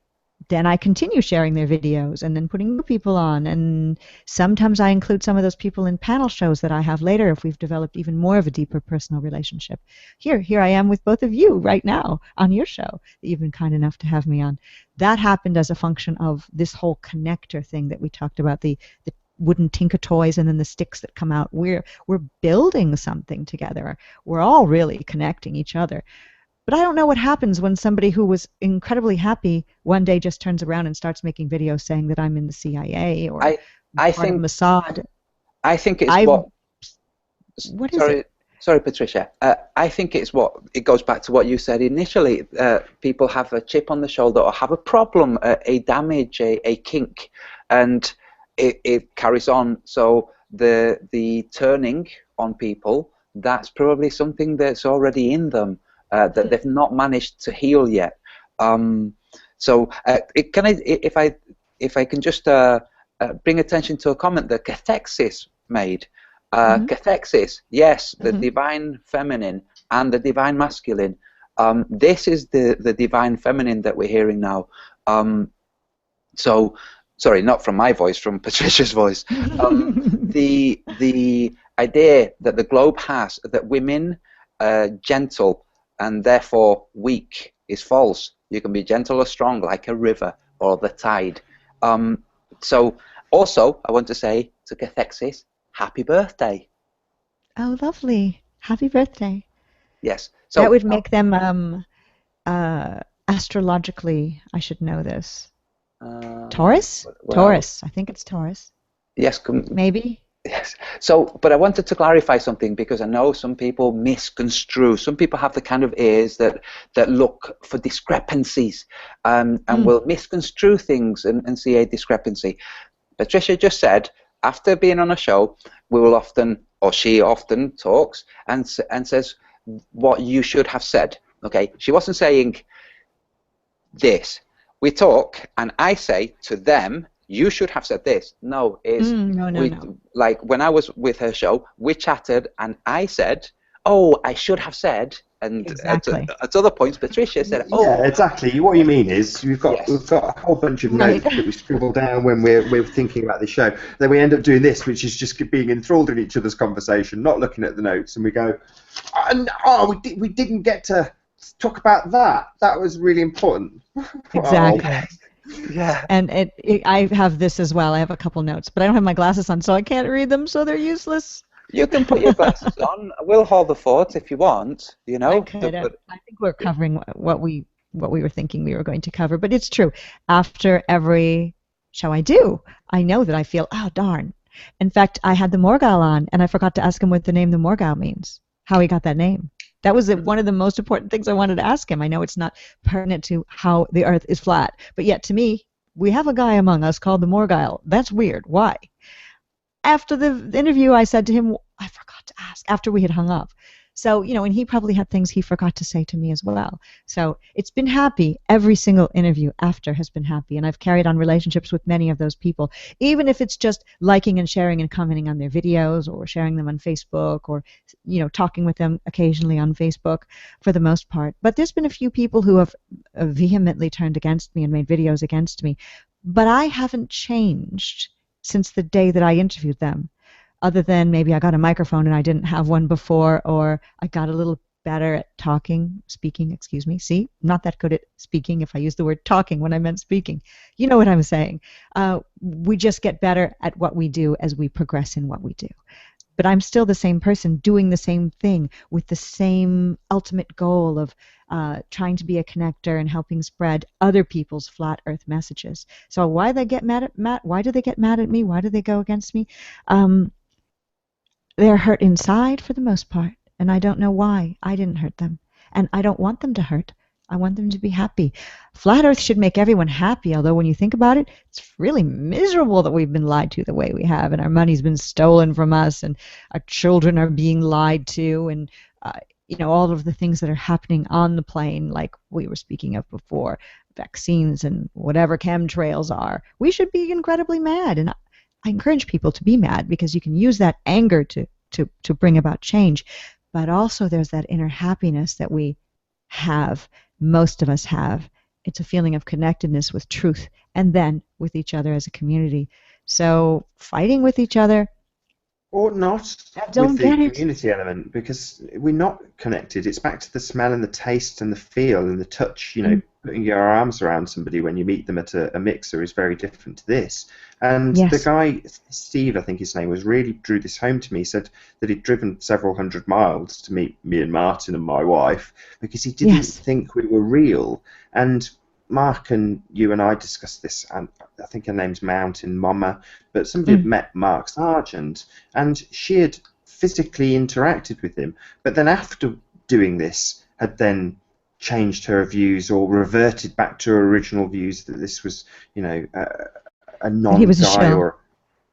then I continue sharing their videos and then putting new people on, and sometimes I include some of those people in panel shows that I have later if we've developed even more of a deeper personal relationship. Here I am with both of you right now on your show that you've been kind enough to have me on. That happened as a function of this whole connector thing that we talked about, the wooden Tinker Toys and then the sticks that come out. We're building something together. We're all really connecting each other. But I don't know what happens when somebody who was incredibly happy one day just turns around and starts making videos saying that I'm in the CIA or I think Mossad. I think it's What is it? Sorry, Patricia. I think it goes back to what you said initially. People have a chip on the shoulder or have a problem, a damage, a kink, and it carries on. So the turning on people, that's probably something that's already in them. That they've not managed to heal yet. If I can just bring attention to a comment that Cathexis made. Cathexis, yes, the divine feminine and the divine masculine. This is the divine feminine that we're hearing now. So, sorry, not from my voice, from Patricia's voice. The idea that the globe has that women are gentle and therefore weak is false. You can be gentle or strong like a river or the tide. So Also, I want to say to Cathexis, happy birthday. Oh, lovely. Happy birthday. Yes. That So would make them astrologically, I should know this. Taurus? well, Taurus. I think it's Taurus. yes, Maybe. yes. So, but I wanted to clarify something because I know some people misconstrue. Some people have the kind of ears that look for discrepancies, and will misconstrue things and see a discrepancy. Patricia just said, after being on a show, we will often, or she often talks and says what you should have said. Okay, she wasn't saying this. We talk, and I say to them, you should have said this. No, no. Like when I was with her show, we chatted, and I said, oh, I should have said, and exactly. at other points, Patricia said, oh, yeah, exactly. What you mean is we've got yes. a whole bunch of notes that we scribble down when we're thinking about the show. Then we end up doing this, which is just being enthralled in each other's conversation, not looking at the notes, and we go, we didn't get to talk about that. That was really important. Exactly. Yeah. And I have this as well. I have a couple notes, but I don't have my glasses on, so I can't read them, so they're useless. You can put your glasses on. We'll hold the fort if you want. You know. I think we're covering what we were thinking we were going to cover, but it's true. After every show I do, I know that I feel, oh darn. In fact, I had the Morgul on, and I forgot to ask him what the name the Morgul means, how he got that name. That was one of the most important things I wanted to ask him. I know it's not pertinent to how the Earth is flat, but yet to me, we have a guy among us called the Morgul. That's weird. Why? After the interview, I said to him, I forgot to ask, after we had hung up. So, and he probably had things he forgot to say to me as well. So it's been happy. Every single interview after has been happy. And I've carried on relationships with many of those people, even if it's just liking and sharing and commenting on their videos or sharing them on Facebook or, talking with them occasionally on Facebook for the most part. But there's been a few people who have vehemently turned against me and made videos against me. But I haven't changed since the day that I interviewed them. Other than maybe I got a microphone and I didn't have one before, or I got a little better at speaking, excuse me. See, I'm not that good at speaking if I use the word talking when I meant speaking. You know what I'm saying. We just get better at what we do as we progress in what we do. But I'm still the same person doing the same thing with the same ultimate goal of trying to be a connector and helping spread other people's flat earth messages. So why they get mad at why do they get mad at me? Why do they go against me? They're hurt inside for the most part, and I don't know why. I didn't hurt them, and I don't want them to hurt. I want them to be happy. Flat Earth should make everyone happy, although when you think about it, it's really miserable that we've been lied to the way we have, and our money's been stolen from us, and our children are being lied to, and all of the things that are happening on the plane, like we were speaking of before, vaccines and whatever chemtrails are. We should be incredibly mad, and I encourage people to be mad because you can use that anger to bring about change. But also there's that inner happiness that we have, most of us have. It's a feeling of connectedness with truth and then with each other as a community. So fighting with each other, or not with the community element, because we're not connected. It's back to the smell and the taste and the feel and the touch. Putting your arms around somebody when you meet them at a mixer is very different to this. And yes. The guy, Steve, I think his name was, really drew this home to me. He said that he'd driven several hundred miles to meet me and Martin and my wife because he didn't think we were real. And Mark and you and I discussed this, and I think her name's Mountain Mama, but somebody had met Mark Sargent, and she had physically interacted with him, but then after doing this had then changed her views or reverted back to her original views that this was, a non-guy or...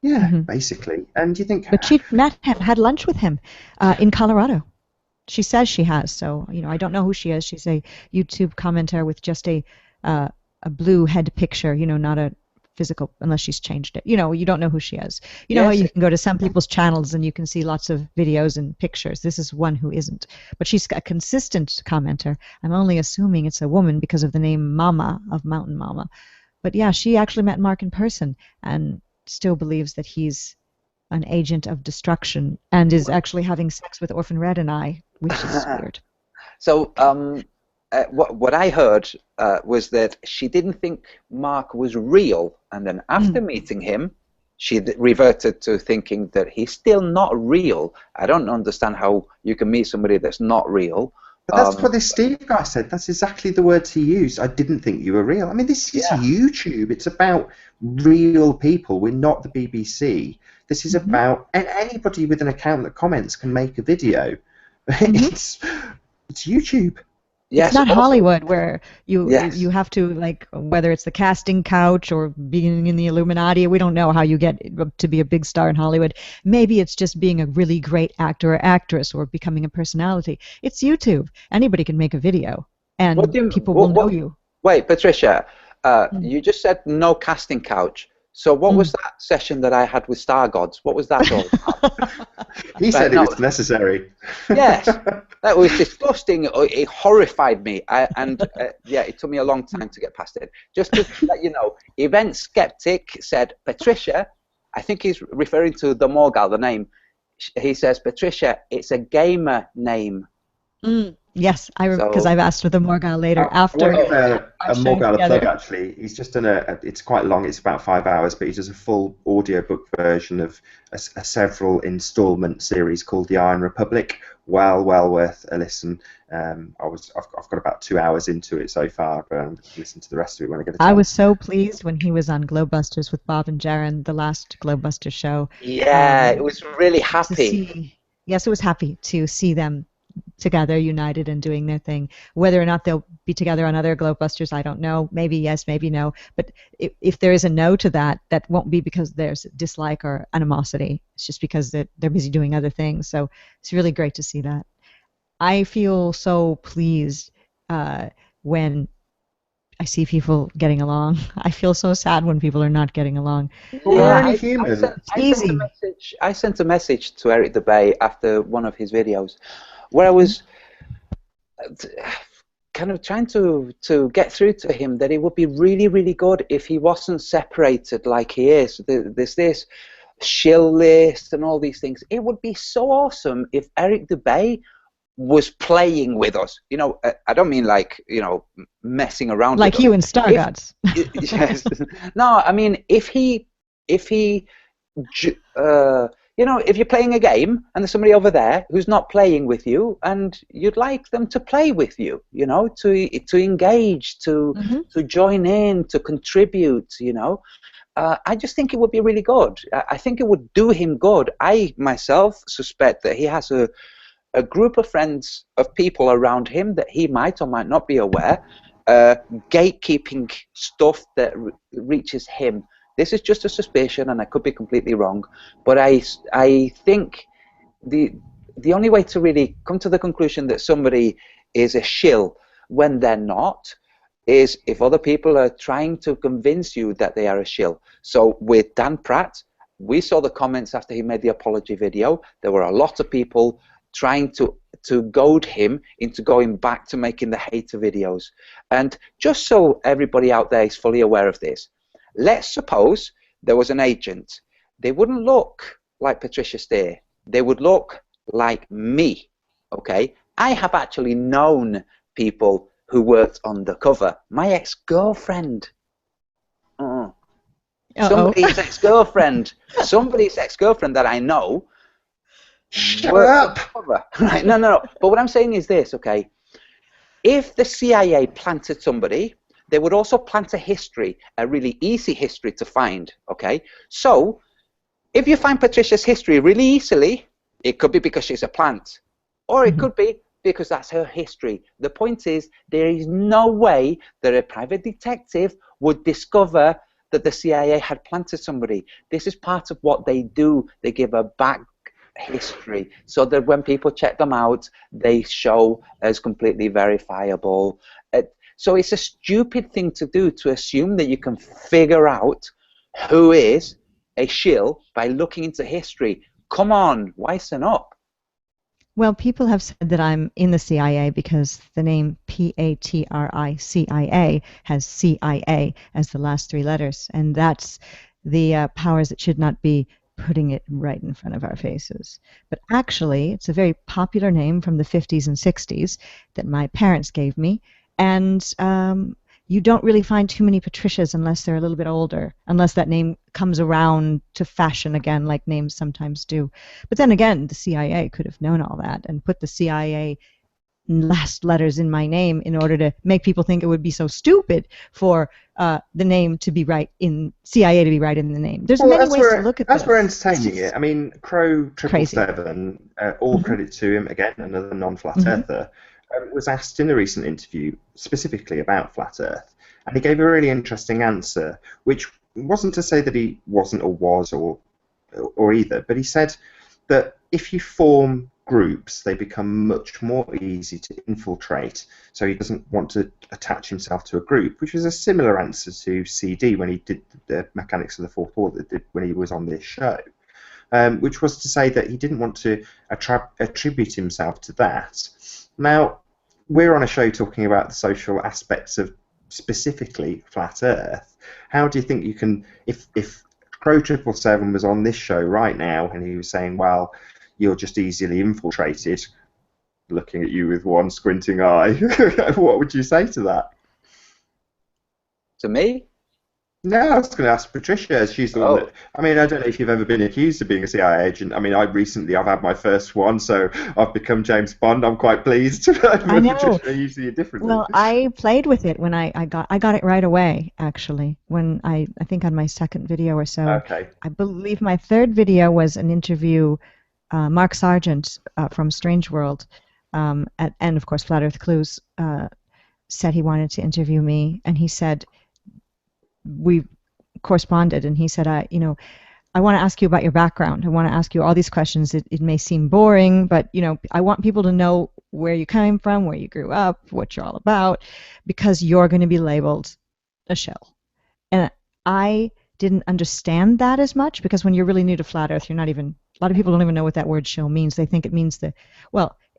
Yeah, basically. And you think... But she had lunch with him in Colorado. She says she has, so, I don't know who she is. She's a YouTube commenter with just a blue head picture, not a physical, unless she's changed it. You don't know who she is. You know how you can go to some people's channels and you can see lots of videos and pictures. This is one who isn't. But she's a consistent commenter. I'm only assuming it's a woman because of the name Mama, of Mountain Mama. But yeah, she actually met Mark in person and still believes that he's an agent of destruction and is actually having sex with Orphan Red and I, which is weird. So, what I heard was that she didn't think Mark was real, and then after meeting him, she reverted to thinking that he's still not real. I don't understand how you can meet somebody that's not real. But that's what this Steve guy said. That's exactly the words he used. I didn't think you were real. I mean, this is YouTube. It's about real people. We're not the BBC. This is about, and anybody with an account that comments can make a video. It's YouTube. Yes, it's not Hollywood where you have to, like, whether it's the casting couch or being in the Illuminati. We don't know how you get to be a big star in Hollywood. Maybe it's just being a really great actor or actress or becoming a personality. It's YouTube. Anybody can make a video, and people will know you. Wait, Patricia, you just said no casting couch. So what was that session that I had with Star Gods? What was that all about? He said it was necessary. Yes, that was disgusting. It horrified me. Yeah, it took me a long time to get past it. Just to let you know, Event Skeptic said, Patricia, I think he's referring to the Morgal, the name. He says, Patricia, it's a gamer name. Yes, because I've asked for the Morgal later after. A Morgal plug, actually. He's just done it's quite long, it's about 5 hours, but he does a full audiobook version of a several installment series called The Iron Republic. Well worth a listen. I've got about 2 hours into it so far, but I'm going to listen to the rest of it when I get a chance. I was so pleased when he was on Globebusters with Bob and Jaron, the last Globebusters show. Yeah, it was really happy. Yes, it was happy to see them together, united and doing their thing. Whether or not they'll be together on other Globebusters, I don't know. Maybe yes, maybe no. But if there is a no to that, that won't be because there's dislike or animosity. It's just because they're busy doing other things. So it's really great to see that. I feel so pleased when I see people getting along. I feel so sad when people are not getting along. We're only human. I sent a message to Eric Dubay after one of his videos where I was kind of trying to get through to him that it would be really, really good if he wasn't separated like he is. There's this shill list and all these things. It would be so awesome if Eric Dubay was playing with us. You know, I don't mean like, you know, messing around like with you us. and Star Gods. Yes. No, I mean, if he you know, if you're playing a game and there's somebody over there who's not playing with you and you'd like them to play with you, you know, to engage, to join in, to contribute, you know, I just think it would be really good. I think it would do him good. I myself suspect that he has a group of friends, of people around him that he might or might not be aware, gatekeeping stuff that reaches him. This is just a suspicion, and I could be completely wrong, but I think the only way to really come to the conclusion that somebody is a shill when they're not is if other people are trying to convince you that they are a shill. So with Dan Pratt, we saw the comments after he made the apology video. There were a lot of people trying to goad him into going back to making the hater videos. And just so everybody out there is fully aware of this, let's suppose there was an agent. They wouldn't look like Patricia Steere. They would look like me, okay? I have actually known people who worked undercover. My ex-girlfriend. Somebody's ex-girlfriend. Somebody's ex-girlfriend that I know. Shut up! Right, no. But what I'm saying is this, okay? If the CIA planted somebody, they would also plant a history, a really easy history to find, okay? So, if you find Patricia's history really easily, it could be because she's a plant, or it could be because that's her history. The point is, there is no way that a private detective would discover that the CIA had planted somebody. This is part of what they do. They give a back history so that when people check them out, they show as completely verifiable. So it's a stupid thing to do, to assume that you can figure out who is a shill by looking into history. Come on, wisen up. Well, people have said that I'm in the CIA because the name PATRICIA has CIA as the last three letters, and that's the powers that should not be putting it right in front of our faces. But actually, it's a very popular name from the 50s and 60s that my parents gave me. And you don't really find too many Patricias unless they're a little bit older, unless that name comes around to fashion again, like names sometimes do. But then again, the CIA could have known all that and put the CIA last letters in my name in order to make people think it would be so stupid for the name to be right in CIA to be right in the name. There's Well, many ways to look at this. as we're entertaining it, I mean, Crow Crazy. 777, all credit to him, again, another non-flat earther, was asked in a recent interview specifically about flat Earth, and he gave a really interesting answer, which wasn't to say that he wasn't or was or either, but he said that if you form groups, they become much more easy to infiltrate. So he doesn't want to attach himself to a group, which was a similar answer to CD when he did the Mechanics of the Fourth Order, when he was on this show, which was to say that he didn't want to attribute himself to that. Now, we're on a show talking about the social aspects of specifically flat Earth. How do you think you can, if Crow 777 was on this show right now and he was saying, well, you're just easily infiltrated, looking at you with one squinting eye, what would you say to that? To me? No, I was going to ask Patricia. She's the one that, I mean, I don't know if you've ever been accused of being a CIA agent. I mean, I've had my first one, so I've become James Bond. I'm quite pleased. I know. Patricia, you see it differently. Well, I played with it when I got it right away, actually, when I think on my second video or so. Okay. I believe my third video was an interview, Mark Sargent from Strange World, and of course Flat Earth Clues said he wanted to interview me, and he said, we corresponded, and he said, I want to ask you about your background. I want to ask you all these questions. It may seem boring, but I want people to know where you came from, where you grew up, what you're all about, because you're going to be labeled a shill. And I didn't understand that as much, because when you're really new to flat Earth, a lot of people don't even know what that word shill means. They think it means it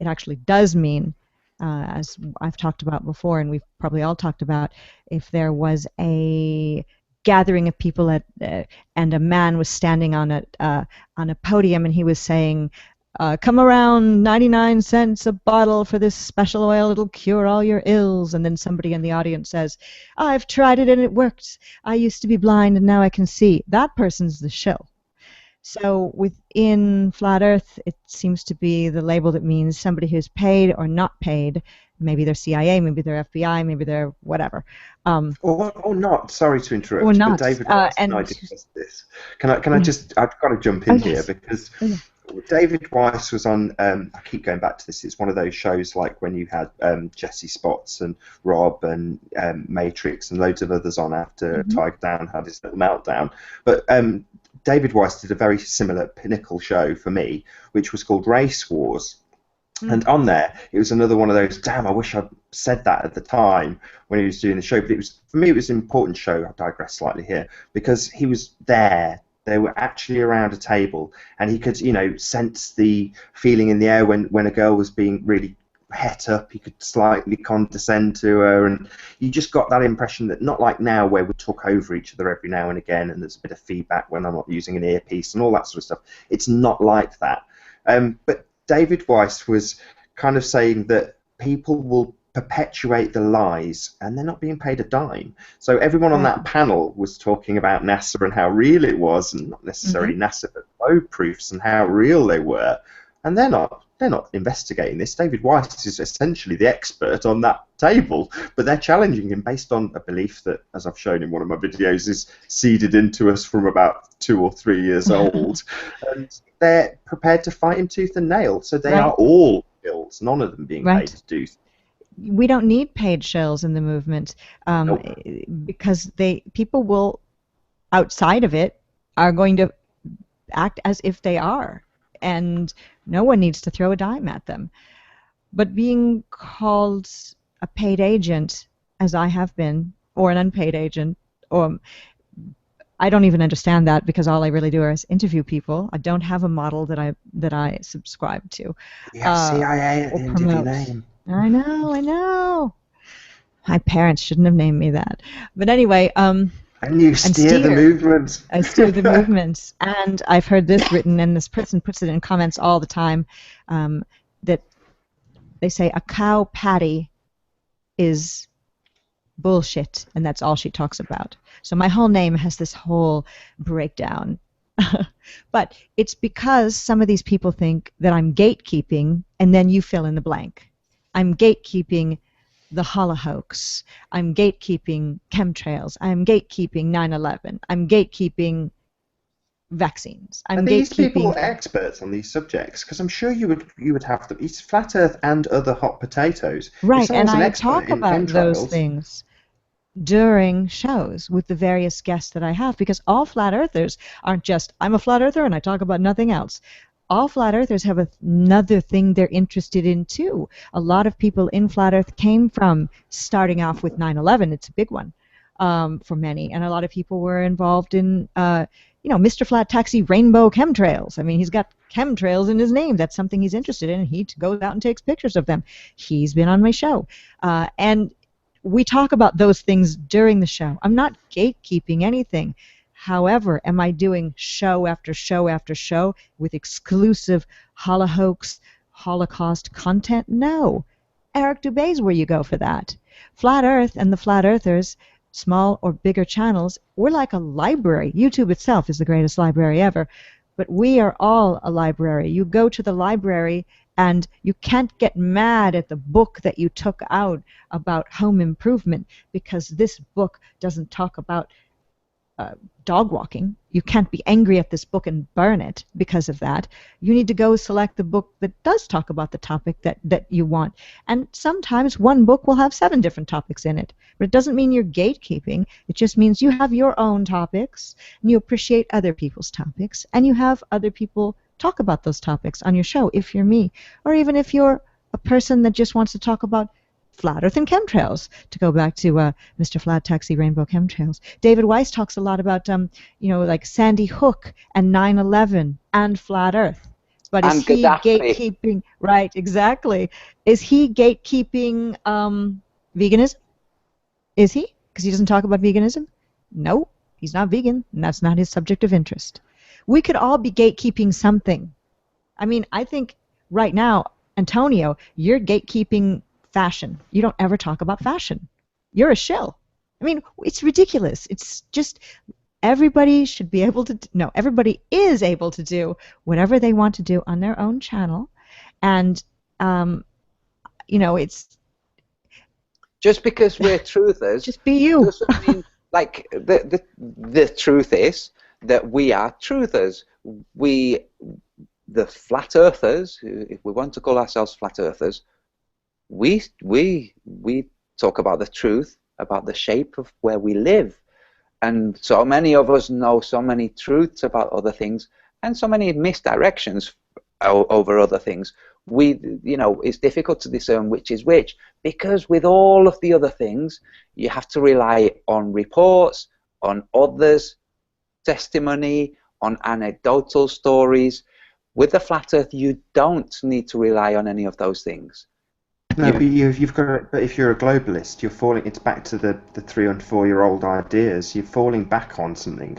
actually does mean, as I've talked about before, and we've probably all talked about, if there was a gathering of people and a man was standing on a podium and he was saying, come around, 99 cents a bottle for this special oil, it'll cure all your ills, and then somebody in the audience says, I've tried it and it worked, I used to be blind and now I can see. That person's the shill. So within Flat Earth, it seems to be the label that means somebody who's paid or not paid. Maybe they're CIA, maybe they're FBI, maybe they're whatever. Or not. Sorry to interrupt. Or not. But David Weiss and I discussed this. Can I just? I've got to jump in here because David Weiss was on. I keep going back to this. It's one of those shows like when you had Jesse Spots and Rob and Matrix and loads of others on after Tiger Down had his little meltdown. But David Weiss did a very similar pinnacle show for me, which was called Race Wars. And on there, it was another one of those, damn, I wish I'd said that at the time when he was doing the show. But for me, it was an important show. I digress slightly here, because he was there. They were actually around a table, and he could, sense the feeling in the air when a girl was being really het up. He could slightly condescend to her, and you just got that impression that, not like now where we talk over each other every now and again, and there's a bit of feedback when I'm not using an earpiece and all that sort of stuff. It's not like that. But David Weiss was kind of saying that people will perpetuate the lies and they're not being paid a dime. So everyone on that panel was talking about NASA and how real it was, and not necessarily NASA, but flow proofs and how real they were. And they're not investigating this. David Weiss is essentially the expert on that table, but they're challenging him based on a belief that, as I've shown in one of my videos, is seeded into us from about 2 or 3 years old. And they're prepared to fight him tooth and nail. So they are all shills, none of them being paid to do. We don't need paid shills in the movement, because people will, outside of it, are going to act as if they are, and no one needs to throw a dime at them. But being called a paid agent, as I have been, or an unpaid agent, or I don't even understand that, because all I really do is interview people. I don't have a model that I subscribe to. You have CIA at the end of your name. I know. My parents shouldn't have named me that. But anyway, and you steer the movement. I steer the movement. And I've heard this written, and this person puts it in comments all the time, that they say a cow patty is bullshit, and that's all she talks about. So my whole name has this whole breakdown. But it's because some of these people think that I'm gatekeeping, and then you fill in the blank. I'm gatekeeping the holohoax. I'm gatekeeping chemtrails. I'm gatekeeping 9/11. I'm gatekeeping vaccines. I'm Are these people gatekeeping. experts on these subjects? Because I'm sure you would have them. It's flat Earth and other hot potatoes. If Right, and someone's an I expert talk in about those chemtrails, things during shows with the various guests that I have, because all flat earthers aren't just, I'm a flat earther and I talk about nothing else. All flat earthers have another thing they're interested in too. A lot of people in flat earth came from starting off with 9/11. It's a big one for many, and a lot of people were involved in Mr. Flat Taxi Rainbow Chemtrails. I mean, he's got chemtrails in his name. That's something he's interested in. He goes out and takes pictures of them. He's been on my show, and we talk about those things during the show. I'm not gatekeeping anything. However, am I doing show after show after show with exclusive Holocaust content? No. Eric Dubay's where you go for that. Flat Earth and the Flat Earthers, small or bigger channels, we're like a library. YouTube itself is the greatest library ever, but we are all a library. You go to the library and you can't get mad at the book that you took out about home improvement because this book doesn't talk about dog walking. You can't be angry at this book and burn it because of that. You need to go select the book that does talk about the topic that you want. And sometimes one book will have 7 different topics in it. But it doesn't mean you're gatekeeping. It just means you have your own topics, and you appreciate other people's topics, and you have other people talk about those topics on your show, if you're me. Or even if you're a person that just wants to talk about flat earth and chemtrails, to go back to Mr. Flat Taxi Rainbow Chemtrails. David Weiss talks a lot about, like Sandy Hook and 9/11 and flat earth. But is he gatekeeping? Right, exactly. Is he gatekeeping veganism? Is he? Because he doesn't talk about veganism? No, he's not vegan, and that's not his subject of interest. We could all be gatekeeping something. I mean, I think right now, Antonio, you're gatekeeping fashion. You don't ever talk about fashion. You're a shill. I mean, it's ridiculous. It's just everybody should be able to, no, everybody is able to do whatever they want to do on their own channel. And, it's... Just because we're truthers, just be you. Doesn't mean, like, the truth is that we are truthers. The flat earthers, if we want to call ourselves flat earthers, we talk about the truth, about the shape of where we live. And so many of us know so many truths about other things and so many misdirections over other things. It's difficult to discern which is which, because with all of the other things, you have to rely on reports, on others' testimony, on anecdotal stories. With the flat earth, you don't need to rely on any of those things. No, but you've got. But if you're a globalist, you're falling. It's back to the 3 and 4-year-old ideas. You're falling back on something.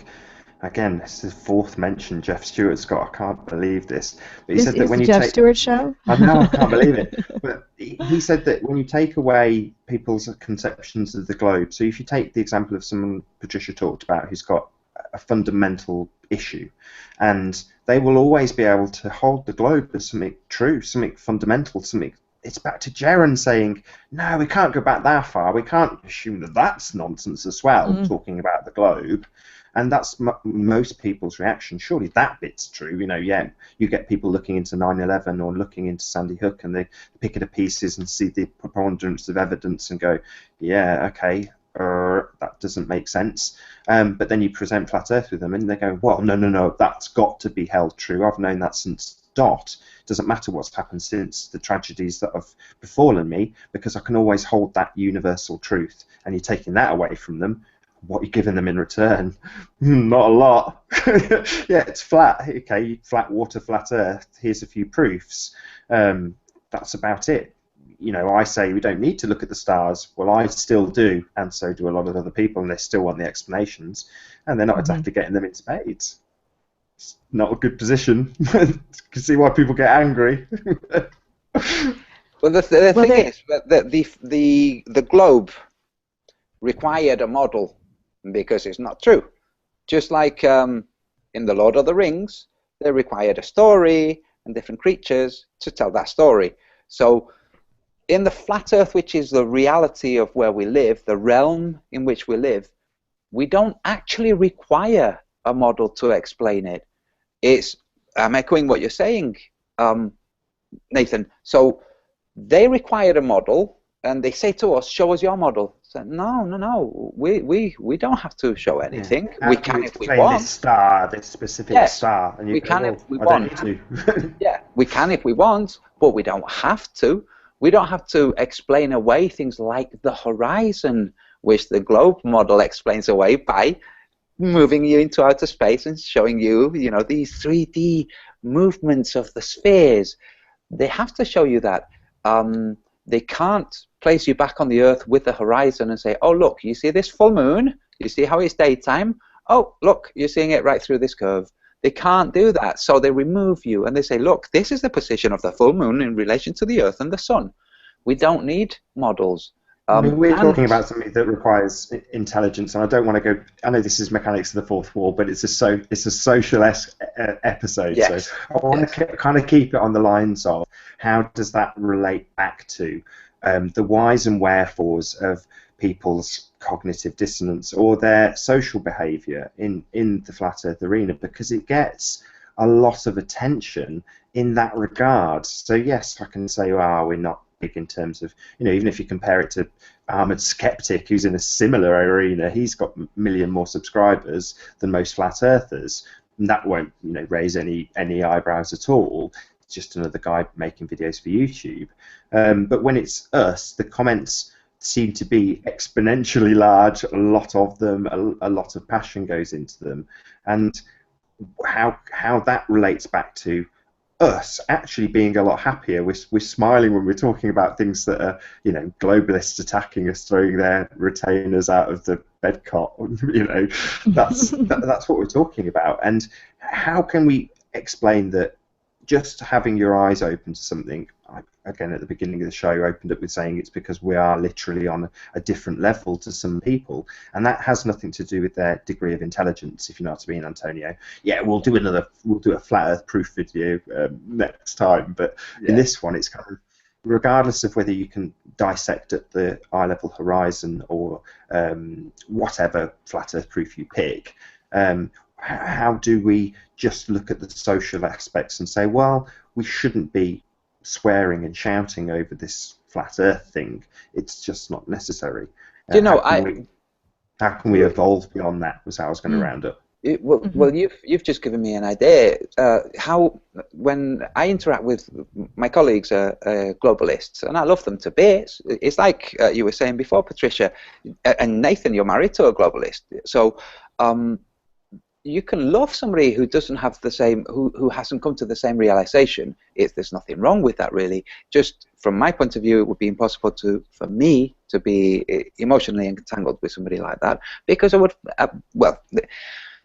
Again, this is the 4th mention Jeff Stewart's got. I can't believe this. But he said that when you Jeff take Stewart show. I know, I can't believe it. But he said that when you take away people's conceptions of the globe, so if you take the example of someone Patricia talked about who's got a fundamental issue, and they will always be able to hold the globe as something true, something fundamental, something. It's back to Jaron saying, no, we can't go back that far. We can't assume that that's nonsense as well, talking about the globe. And that's most people's reaction. Surely that bit's true. You get people looking into 9/11 or looking into Sandy Hook, and they pick it to pieces and see the preponderance of evidence and go, yeah, okay, that doesn't make sense. But then you present Flat Earth with them, and they go, well, no, that's got to be held true. I've known that since dot. Doesn't matter what's happened since the tragedies that have befallen me, because I can always hold that universal truth. And you're taking that away from them. What are you giving them in return? Not a lot. Yeah, it's flat. Okay, flat water, flat earth. Here's a few proofs. That's about it. I say we don't need to look at the stars. Well, I still do, and so do a lot of other people, and they still want the explanations, and they're not exactly getting them in spades. It's not a good position. You can see why people get angry. Well, the thing is that the globe required a model because it's not true. Just like in The Lord of the Rings, they required a story and different creatures to tell that story. So in the flat earth, which is the reality of where we live, the realm in which we live, we don't actually require a model to explain it. I'm echoing what you're saying, Nathan. So they required a model, and they say to us, show us your model. So, no, we don't have to show anything. Yeah. We can if we explain want. this star, this specific Yes, star, and you we go, can well, if we I want. don't need to. Yeah, we can if we want, but we don't have to. We don't have to explain away things like the horizon, which the globe model explains away by moving you into outer space and showing you, these 3D movements of the spheres. They have to show you that. They can't place you back on the Earth with the horizon and say, oh, look, you see this full moon? You see how it's daytime? Oh, look, you're seeing it right through this curve. They can't do that, so they remove you and they say, look, this is the position of the full moon in relation to the Earth and the Sun. We don't need models. I mean, we're talking about something that requires intelligence, and I don't want to go. I know this is mechanics of the fourth wall, but it's a social episode. Yes. So I want to kind of keep it on the lines of how does that relate back to the whys and wherefores of people's cognitive dissonance or their social behaviour in the flat Earth arena, because it gets a lot of attention in that regard. So yes, I can say, well, we're not big in terms of, even if you compare it to Armored Skeptic, who's in a similar arena, he's got a million more subscribers than most flat earthers, and that won't raise any eyebrows at all. It's just another guy making videos for YouTube. But when it's us, the comments seem to be exponentially large, a lot of them, a lot of passion goes into them, and how that relates back to us actually being a lot happier. We're smiling when we're talking about things that are, globalists attacking us, throwing their retainers out of the bed cot. That's what we're talking about. And how can we explain that just having your eyes open to something? Again, at the beginning of the show, opened up with saying it's because we are literally on a different level to some people, and that has nothing to do with their degree of intelligence, if you know what I mean, Antonio. Yeah, we'll do a flat Earth proof video next time, but in this one, it's kind of regardless of whether you can dissect at the eye level horizon or whatever flat Earth proof you pick. How do we just look at the social aspects and say, well, we shouldn't be swearing and shouting over this flat Earth thing? It's just not necessary. How can we evolve beyond that? Was how I was going to round up. Well, you've just given me an idea. How when I interact with my colleagues, globalists, and I love them to bits. It's like you were saying before, Patricia, and Nathan, you're married to a globalist, so. You can love somebody who doesn't have the same, who hasn't come to the same realization. There's nothing wrong with that, really. Just from my point of view, it would be impossible for me to be emotionally entangled with somebody like that, because I would,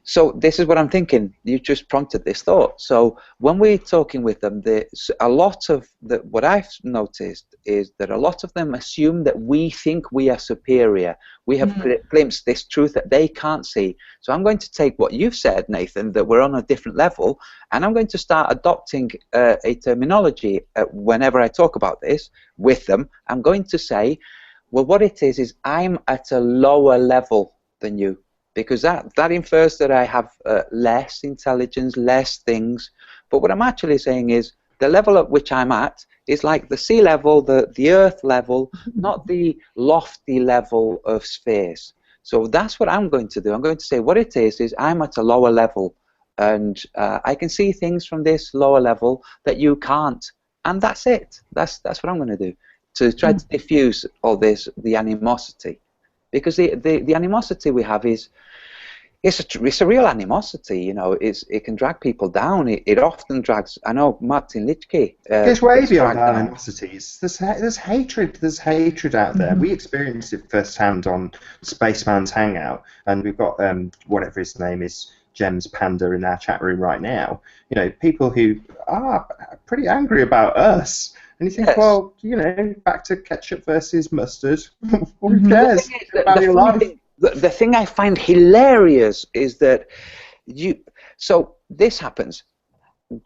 so this is what I'm thinking. You just prompted this thought. So when we're talking with them, a lot of what I've noticed is that a lot of them assume that we think we are superior. We have glimpsed this truth that they can't see. So I'm going to take what you've said, Nathan, that we're on a different level, and I'm going to start adopting a terminology whenever I talk about this with them. I'm going to say, well, what it is I'm at a lower level than you. Because that infers that I have less intelligence, less things. But what I'm actually saying is the level at which I'm at is like the sea level, the earth level, not the lofty level of space. So that's what I'm going to do. I'm going to say what it is I'm at a lower level. And I can see things from this lower level that you can't. And that's it. That's what I'm going to do, to try to diffuse all this, the animosity. Because the animosity we have is it's a real animosity, it can drag people down. It often drags. I know Martin Lichke. It's way beyond animosities. There's hatred. There's hatred out there. We experienced it firsthand on Spaceman's Hangout, and we've got whatever his name is, Gems Panda, in our chat room right now. People who are pretty angry about us. And you think, Yes. well, you know, back to ketchup versus mustard. Who Mhm. cares? The thing is, About your life. the thing I find hilarious is that so this happens.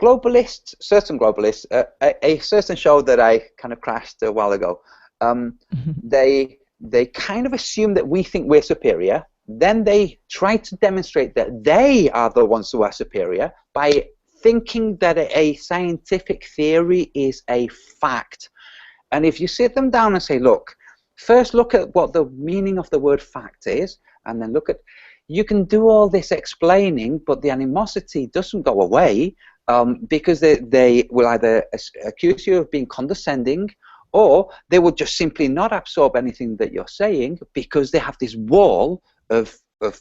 Globalists, certain globalists, a certain show that I kind of crashed a while ago, they kind of assume that we think we're superior. Then they try to demonstrate that they are the ones who are superior by thinking that a scientific theory is a fact. And if you sit them down and say, look, first look at what the meaning of the word fact is, and then look at, you can do all this explaining, but the animosity doesn't go away, because they will either accuse you of being condescending, or they will just simply not absorb anything that you're saying because they have this wall of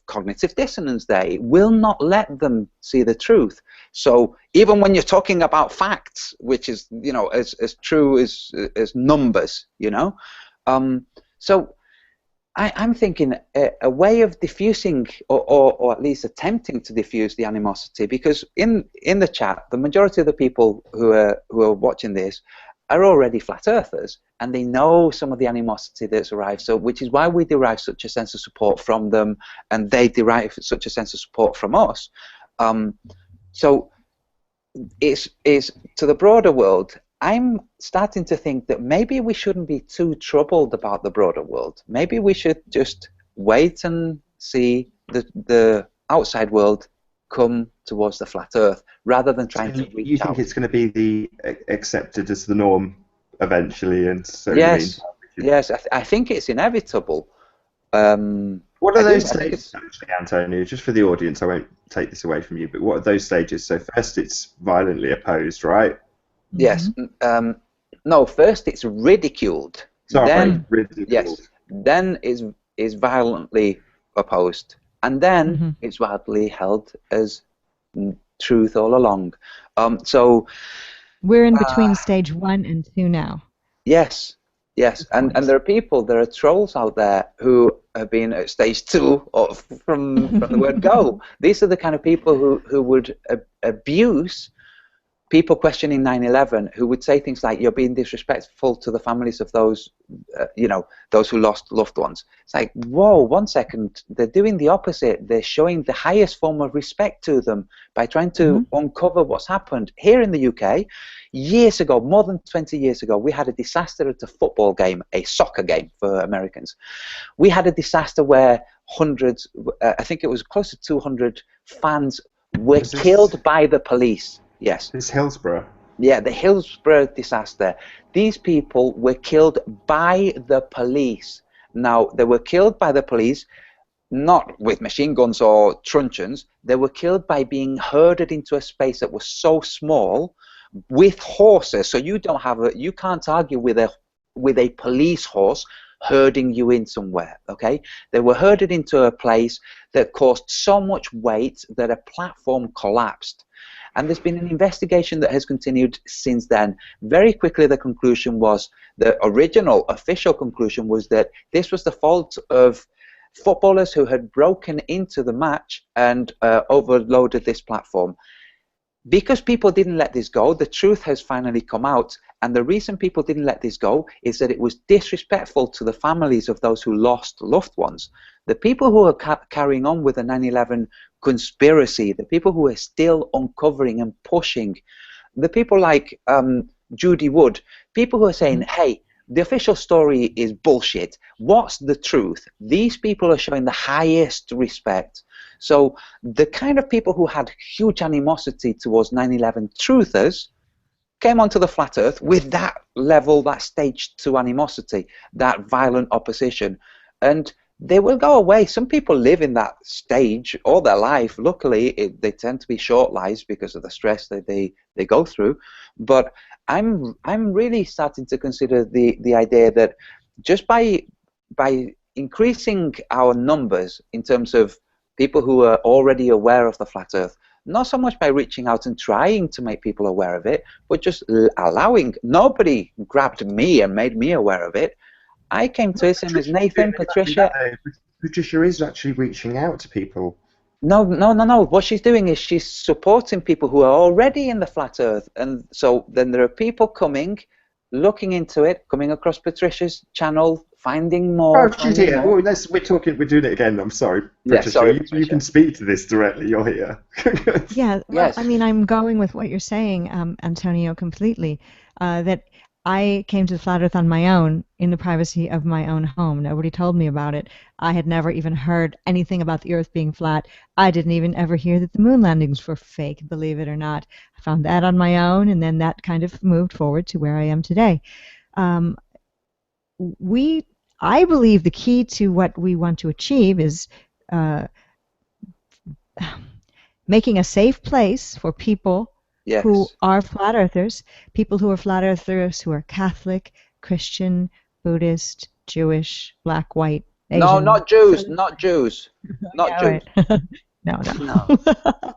cognitive dissonance there. It will not let them see the truth. So even when you're talking about facts, which is, you know, as true as numbers, you know, so I'm thinking a way of diffusing, or at least attempting to diffuse the animosity, because in the chat, the majority of the people who are watching this are already flat earthers, and they know some of the animosity that's arrived. So, which is why we derive such a sense of support from them, and they derive such a sense of support from us. So, it's to the broader world. I'm starting to think that maybe we shouldn't be too troubled about the broader world. Maybe we should just wait and see the outside world come towards the flat Earth, rather than trying to reach You think out. it's going to be accepted as the norm eventually, and so Yes, you mean yes, I think it's inevitable. what I are do. those I think stages it's actually, Antonio? Just for the audience, I won't take this away from you, but what are those stages? So first, it's violently opposed, right? yes. No, first it's ridiculed. Sorry, Then ridiculed. yes, then is violently opposed, and then it's widely held as truth all along. So We're in between stage 1 and 2 now. yes, yes, and there are trolls out there who have been at stage 2 from the word go. These are the kind of people who would abuse people questioning 9/11, who would say things like, "You're being disrespectful to the families of those, those who lost loved ones." It's like, whoa, 1 second. They're doing the opposite. They're showing the highest form of respect to them by trying to uncover what's happened. Here in the UK, years ago, more than 20 years ago, we had a disaster at a football game, a soccer game for Americans. We had a disaster where hundreds, I think it was close to 200 fans were killed by the police. Yes. This Hillsborough. Yeah, the Hillsborough disaster. These people were killed by the police. Now, they were killed by the police not with machine guns or truncheons. They were killed by being herded into a space that was so small with horses. So you can't argue with a police horse herding you in somewhere, okay? They were herded into a place that caused so much weight that a platform collapsed. And there's been an investigation that has continued since then. Very quickly, the conclusion was, the original official conclusion was that this was the fault of footballers who had broken into the match and overloaded this platform. Because people didn't let this go, the truth has finally come out. And the reason people didn't let this go is that it was disrespectful to the families of those who lost loved ones. The people who are carrying on with the 9/11 conspiracy, the people who are still uncovering and pushing, the people like Judy Wood, people who are saying, hey, the official story is bullshit. What's the truth? These people are showing the highest respect. So the kind of people who had huge animosity towards 9/11 truthers came onto the flat earth with that level, that stage 2 animosity, that violent opposition. And they will go away. Some people live in that stage all their life. Luckily, they tend to be short lives because of the stress that they go through. But I'm really starting to consider the idea that just by increasing our numbers in terms of people who are already aware of the flat earth, not so much by reaching out and trying to make people aware of it, but just allowing. Nobody grabbed me and made me aware of it. I came to it, same as Nathan, Patricia. Patricia is actually reaching out to people. No. What she's doing is she's supporting people who are already in the flat earth. And so then there are people coming looking into it, coming across Patricia's channel, finding Oh, more, she's finding here. more. Well, we're doing it again. I'm sorry, Yeah, Patricia. sorry, You Patricia. can speak to this directly. You're here. Yeah, well, Yes. I mean, I'm going with what you're saying, Antonio, completely. That I came to the Flat Earth on my own in the privacy of my own home. Nobody told me about it. I had never even heard anything about the Earth being flat. I didn't even ever hear that the moon landings were fake, believe it or not. I found that on my own, and then that kind of moved forward to where I am today. Um, I believe the key to what we want to achieve is uh, making a safe place for people who Yes. are flat earthers, people who are flat earthers who are Catholic, Christian, Buddhist, Jewish, black, white, No, Asian. not Jews, not Jews, not Yeah, Jews. right. No, No. no.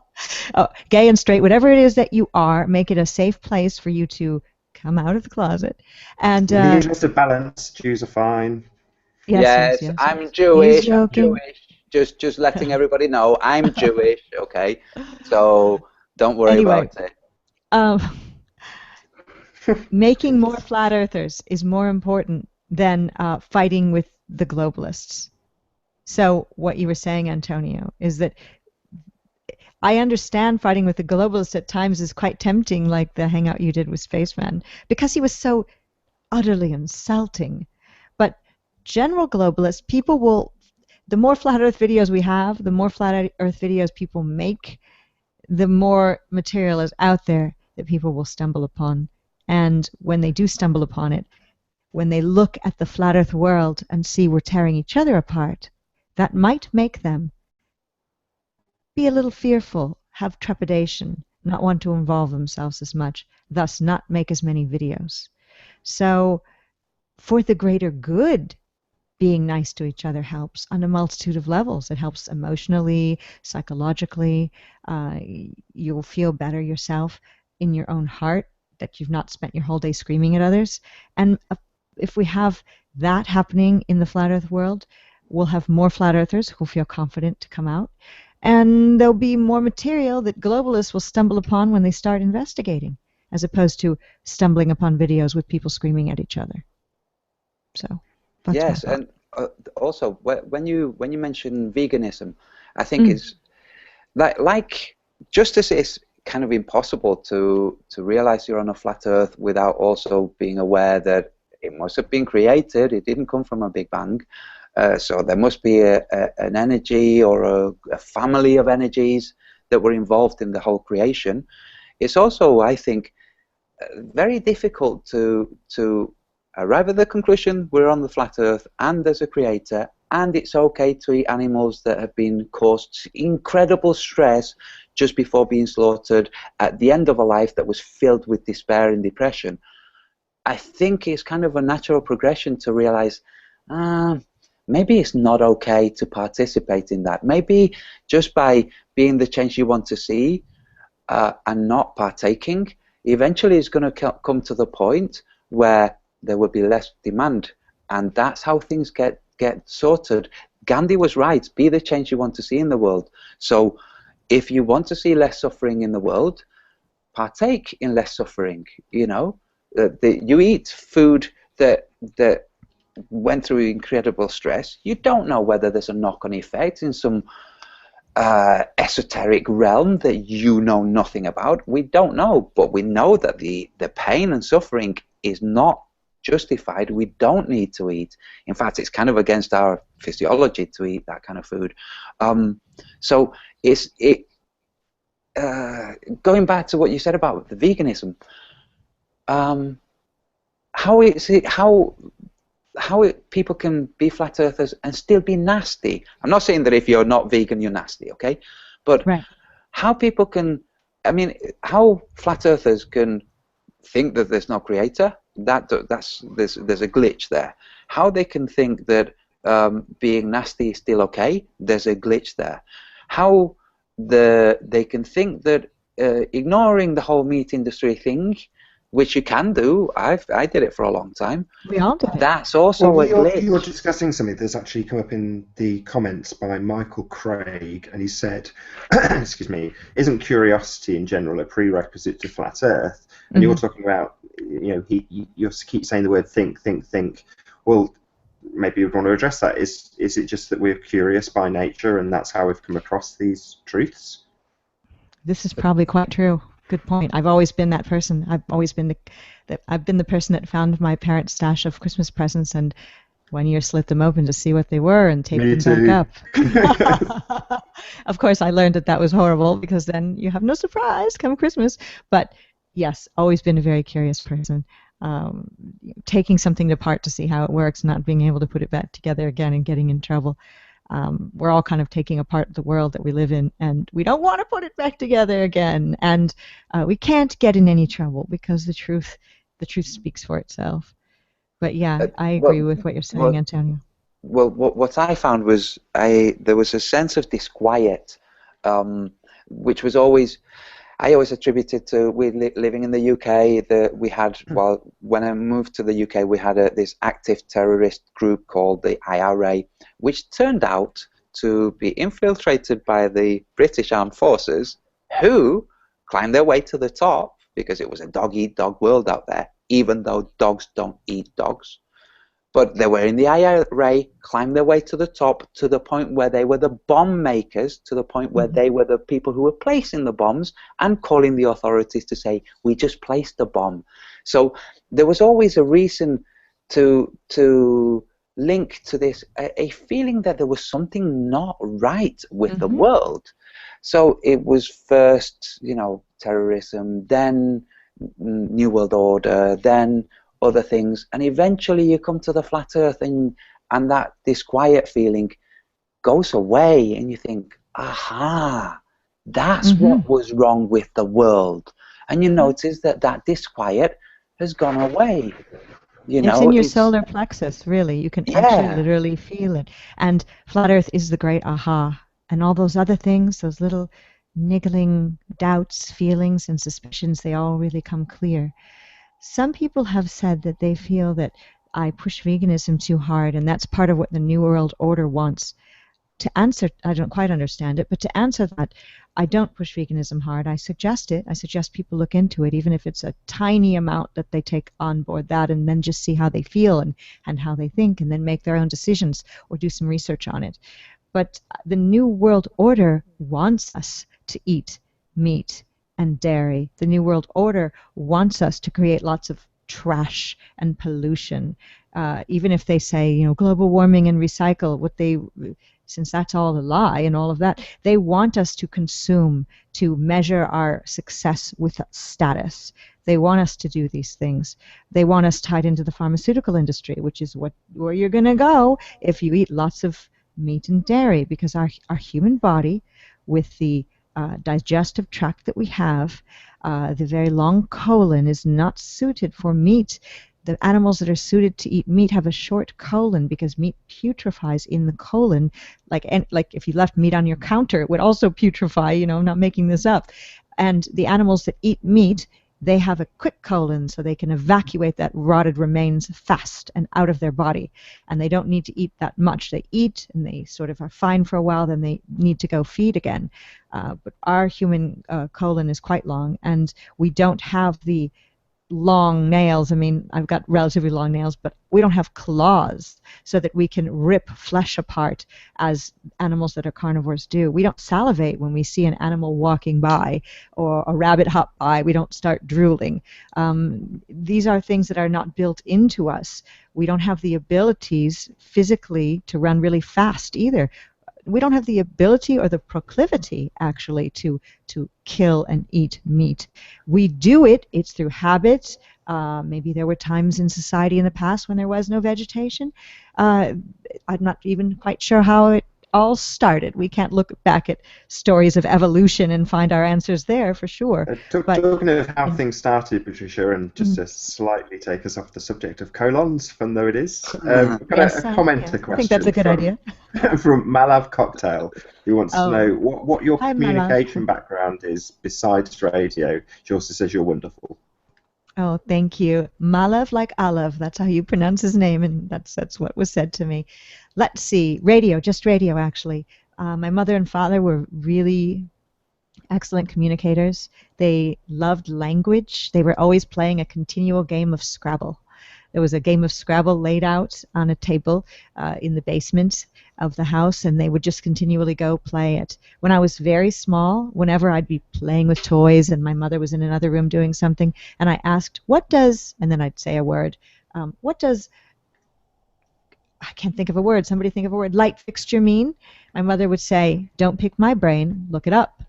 Oh, gay and straight, whatever it is that you are, make it a safe place for you to come out of the closet. And In the interest of balance, Jews are fine. yes, yes, Yes, yes, I'm yes. He's Jewish. I'm joking. Jewish. Just letting everybody know I'm Jewish. Okay, so don't worry Anyway, about it. um, making more flat earthers is more important than fighting with the globalists. So what you were saying, Antonio, is that I understand fighting with the globalists at times is quite tempting, like the hangout you did with Spaceman, because he was so utterly insulting. But general globalists, people will, the more flat earth videos we have, the more flat earth videos people make, the more material is out there that people will stumble upon. And when they do stumble upon it, when they look at the flat earth world and see we're tearing each other apart, that might make them be a little fearful, have trepidation, not want to involve themselves as much, thus not make as many videos. So for the greater good, being nice to each other helps on a multitude of levels. It helps emotionally, psychologically. You'll feel better yourself in your own heart that you've not spent your whole day screaming at others. And if we have that happening in the flat earth world, we'll have more flat earthers who'll feel confident to come out. And there'll be more material that globalists will stumble upon when they start investigating, as opposed to stumbling upon videos with people screaming at each other. So that's my Yes, thought. and also when you mention veganism, I think it's like just as it's kind of impossible to realize you're on a flat Earth without also being aware that it must have been created. It didn't come from a Big Bang. So there must be an energy or a family of energies that were involved in the whole creation. It's also, I think, very difficult to arrive at the conclusion we're on the flat Earth and there's a creator and it's okay to eat animals that have been caused incredible stress just before being slaughtered at the end of a life that was filled with despair and depression. I think it's kind of a natural progression to realize maybe it's not okay to participate in that. Maybe just by being the change you want to see and not partaking, eventually it's going to come to the point where there will be less demand, and that's how things get sorted. Gandhi was right, be the change you want to see in the world. So if you want to see less suffering in the world, partake in less suffering. You know, you eat food that went through incredible stress. You don't know whether there's a knock-on effect in some esoteric realm that you know nothing about. We don't know, but we know that the pain and suffering is not justified. We don't need to eat. In fact, it's kind of against our physiology to eat that kind of food. So going back to what you said about the veganism, how people can be flat earthers and still be nasty. I'm not saying that if you're not vegan, you're nasty, okay? But Right. how people can, I mean, how flat earthers can think that there's no creator, there's a glitch there. How they can think that being nasty is still okay, there's a glitch there. How they can think that ignoring the whole meat industry thing which you can do. I did it for a long time. We all did it. That's also Well, a glitch. you're discussing something that's actually come up in the comments by Michael Craig, and he said, excuse me, isn't curiosity in general a prerequisite to flat Earth? And you're talking about, you keep saying the word think. Well, maybe you'd want to address that. Is it just that we're curious by nature, and that's how we've come across these truths? This is probably quite true. Good point. I've always been that person. I've always been the person that found my parents' stash of Christmas presents and one year slit them open to see what they were and taped them back up. Of course, I learned that was horrible because then you have no surprise come Christmas. But yes, always been a very curious person. Taking something apart to see how it works, not being able to put it back together again and getting in trouble. We're all kind of taking apart the world that we live in, and we don't want to put it back together again. And we can't get in any trouble because the truth speaks for itself. But yeah, I agree with what you're saying, Antonio. Well, what I found was there was a sense of disquiet, which was always. I always attributed to living in the UK that we had, well, when I moved to the UK, we had this active terrorist group called the IRA, which turned out to be infiltrated by the British Armed Forces, who climbed their way to the top because it was a dog-eat-dog world out there, even though dogs don't eat dogs. But they were in the IRA, climbed their way to the top, to the point where they were the bomb makers, to the point where they were the people who were placing the bombs and calling the authorities to say, we just placed the bomb. So there was always a reason to link to this, a feeling that there was something not right with the world. So it was first, terrorism, then New World Order, then other things, and eventually you come to the flat Earth, and that disquiet feeling goes away, and you think, aha, that's what was wrong with the world, and you notice that disquiet has gone away. It's in your solar plexus, really. You can actually literally feel it. And flat Earth is the great aha, and all those other things, those little niggling doubts, feelings, and suspicions, they all really come clear. Some people have said that they feel that I push veganism too hard, and that's part of what the New World Order wants. To answer, I don't quite understand it, but to answer that, I don't push veganism hard. I suggest it. I suggest people look into it, even if it's a tiny amount that they take on board that, and then just see how they feel and how they think, and then make their own decisions or do some research on it. But the New World Order wants us to eat meat and dairy. The New World Order wants us to create lots of trash and pollution. Even if they say, global warming and recycle, since that's all a lie and all of that, they want us to consume, to measure our success with status. They want us to do these things. They want us tied into the pharmaceutical industry, which is where you're going to go if you eat lots of meat and dairy, because our human body, with the digestive tract that we have, the very long colon is not suited for meat. The animals that are suited to eat meat have a short colon because meat putrefies in the colon. Like if you left meat on your counter, it would also putrefy, I'm not making this up. And the animals that eat meat, they have a quick colon, so they can evacuate that rotted remains fast and out of their body. And they don't need to eat that much. They eat, and they sort of are fine for a while, then they need to go feed again. But our human colon is quite long, and we don't have the long nails. I mean, I've got relatively long nails, but we don't have claws so that we can rip flesh apart as animals that are carnivores do. We don't salivate when we see an animal walking by or a rabbit hop by. We don't start drooling. These are things that are not built into us. We don't have the abilities physically to run really fast either. We don't have the ability or the proclivity, actually, to kill and eat meat. We do it. It's through habits. Maybe there were times in society in the past when there was no vegetation. I'm not even quite sure how it all started. We can't look back at stories of evolution and find our answers there for sure. Talking of how things started, Patricia, and just to slightly take us off the subject of colons, fun though it is, a question. I think that's a good idea. From Malav Cocktail, who wants to know what your communication background is besides radio. She also says you're wonderful. Oh, thank you. Malav like Olive. That's how you pronounce his name, and that's what was said to me. Let's see. Radio, just radio, actually. My mother and father were really excellent communicators. They loved language. They were always playing a continual game of Scrabble. There was a game of Scrabble laid out on a table in the basement of the house, and they would just continually go play it. When I was very small, whenever I'd be playing with toys and my mother was in another room doing something, and I asked, what does, and then I'd say a word, what does, I can't think of a word, somebody think of a word, light fixture mean? My mother would say, don't pick my brain, look it up.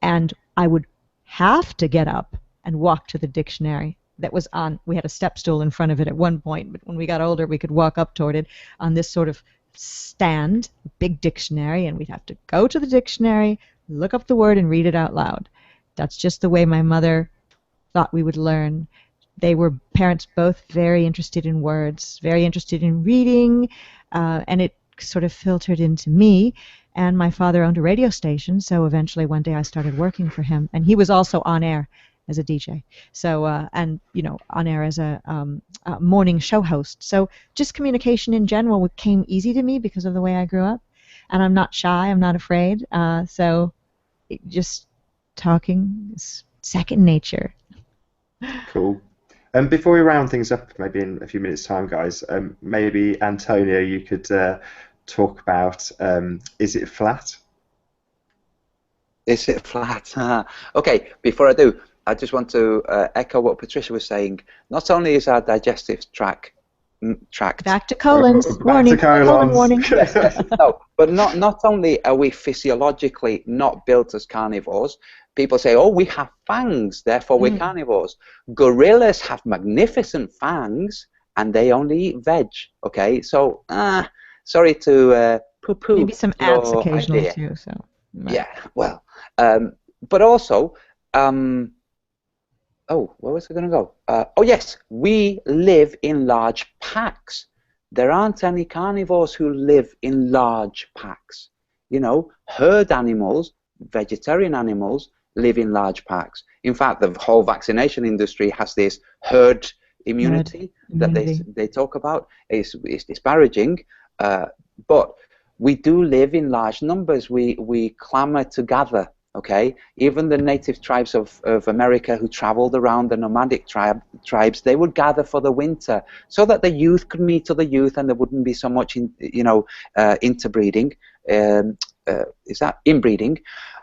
And I would have to get up and walk to the dictionary that was on, we had a step stool in front of it at one point, but when we got older we could walk up toward it on this sort of stand, big dictionary, and we'd have to go to the dictionary, look up the word, and read it out loud. That's just the way my mother thought we would learn. They were parents both very interested in words, very interested in reading, and it sort of filtered into me. And my father owned a radio station, so eventually one day I started working for him, and he was also on air as a DJ, so and you know, on air as a morning show host. So just communication in general came easy to me because of the way I grew up, and I'm not shy, I'm not afraid. So just talking is second nature. Cool. Before we round things up, maybe in a few minutes' time, guys, maybe Antonio, you could talk about is it flat? Is it flat? Okay, before I do, I just want to echo what Patricia was saying. Not only is our digestive tract back to colons, Back warning, to colons. colon warning. Yes. No, but not only are we physiologically not built as carnivores. People say, oh, we have fangs, therefore we're carnivores. Gorillas have magnificent fangs, and they only eat veg. Okay, so sorry to poo-poo. Maybe some ants your occasionally idea. too. So Yeah, well, but also, oh, where was I going to go? Oh, yes, we live in large packs. There aren't any carnivores who live in large packs. You know, herd animals, vegetarian animals, live in large packs. In fact, the whole vaccination industry has this herd immunity that they talk about. It's disparaging, but we do live in large numbers. We clamor together. Okay, even the native tribes of America who traveled around, the nomadic tribes, they would gather for the winter so that the youth could meet other youth and there wouldn't be so much interbreeding. Is that inbreeding?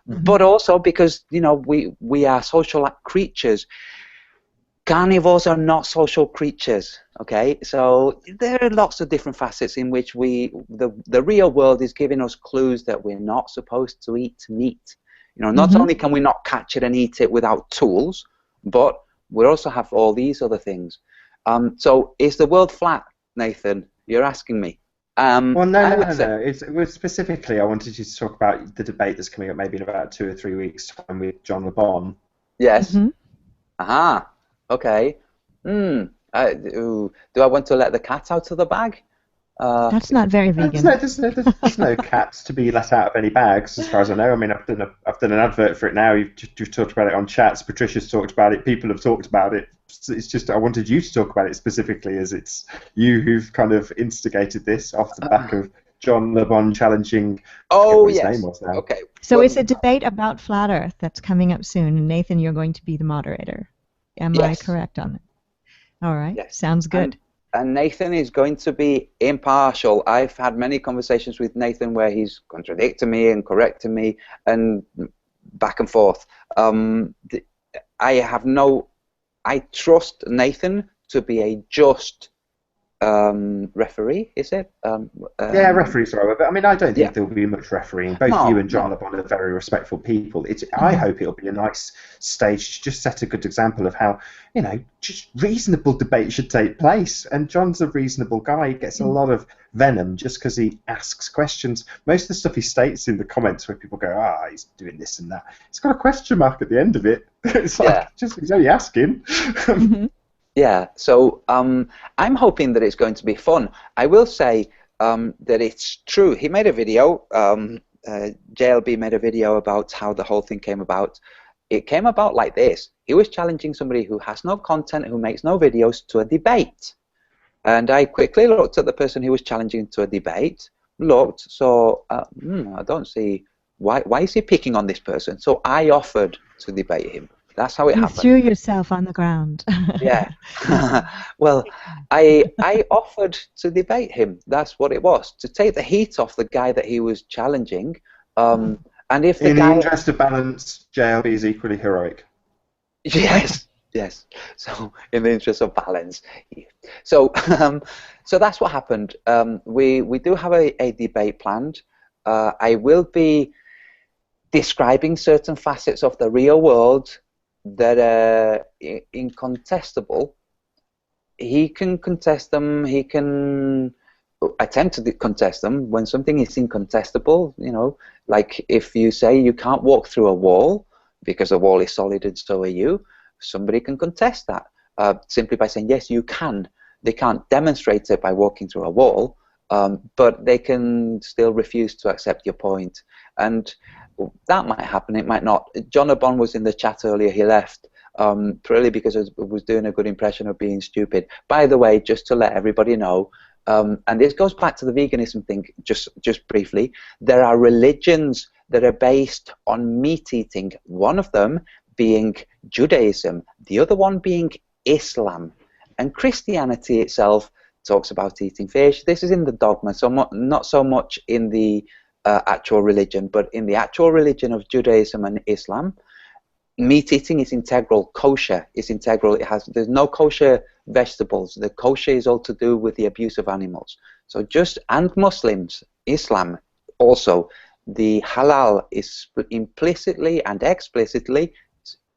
But also because we are social creatures. Carnivores are not social creatures. Okay, so there are lots of different facets in which the real world is giving us clues that we're not supposed to eat meat. Not only can we not catch it and eat it without tools, but we also have all these other things. So is the world flat, Nathan? You're asking me. Well, no. Specifically, I wanted you to talk about the debate that's coming up maybe in about 2 or 3 weeks' time with John Le Bon. Yes. Aha. Okay. Do I want to let the cat out of the bag? That's not very vegan. There's no cats to be let out of any bags, as far as I know. I mean, I've done an advert for it now. You've talked about it on chats. Patricia's talked about it. People have talked about it. It's just I wanted you to talk about it specifically, as it's you who've kind of instigated this off the back of John Le Bon challenging. Oh, his yes. Name was now. Okay. So it's a debate about flat Earth that's coming up soon. And Nathan, you're going to be the moderator. Am I correct on that? All right. Yes. Sounds good. And Nathan is going to be impartial. I've had many conversations with Nathan where he's contradicting me and correcting me and back and forth. I trust Nathan to be a just referee, is it? Yeah, referee's right. But I mean, I don't think there will be much refereeing. Both you and John Le Bon are very respectful people. I hope it'll be a nice stage to just set a good example of how, just reasonable debate should take place. And John's a reasonable guy. He gets a lot of venom just because he asks questions. Most of the stuff he states in the comments where people go, he's doing this and that, it's got a question mark at the end of it. It's like, he's only asking. Yeah, so I'm hoping that it's going to be fun. I will say that it's true. He made a video, JLB made a video about how the whole thing came about, it came about like this. He was challenging somebody who has no content, who makes no videos, to a debate. And I quickly looked at the person who was challenging to a debate, I don't see, why is he picking on this person? So I offered to debate him. That's how it happened. You threw yourself on the ground. Yeah. Well, I offered to debate him. That's what it was, to take the heat off the guy that he was challenging. And if the in guy, the interest of balance, JLB is equally heroic. yes, yes. So in the interest of balance, so so that's what happened. We do have a debate planned. I will be describing certain facets of the real world that are incontestable. He can contest them. He can attempt to contest them when something is incontestable. You know, like if you say you can't walk through a wall because the wall is solid and so are you, somebody can contest that simply by saying yes, you can. They can't demonstrate it by walking through a wall, but they can still refuse to accept your point. And that might happen, it might not. John Obon was in the chat earlier, he left, purely because I was doing a good impression of being stupid. By the way, just to let everybody know, and this goes back to the veganism thing just briefly, there are religions that are based on meat eating, one of them being Judaism, the other one being Islam. And Christianity itself talks about eating fish. This is in the dogma, so not so much in the actual religion, but in the actual religion of Judaism and Islam, meat eating is integral. Kosher is integral. There's no kosher vegetables. The kosher is all to do with the abuse of animals. So and Muslims, Islam also, the halal is implicitly and explicitly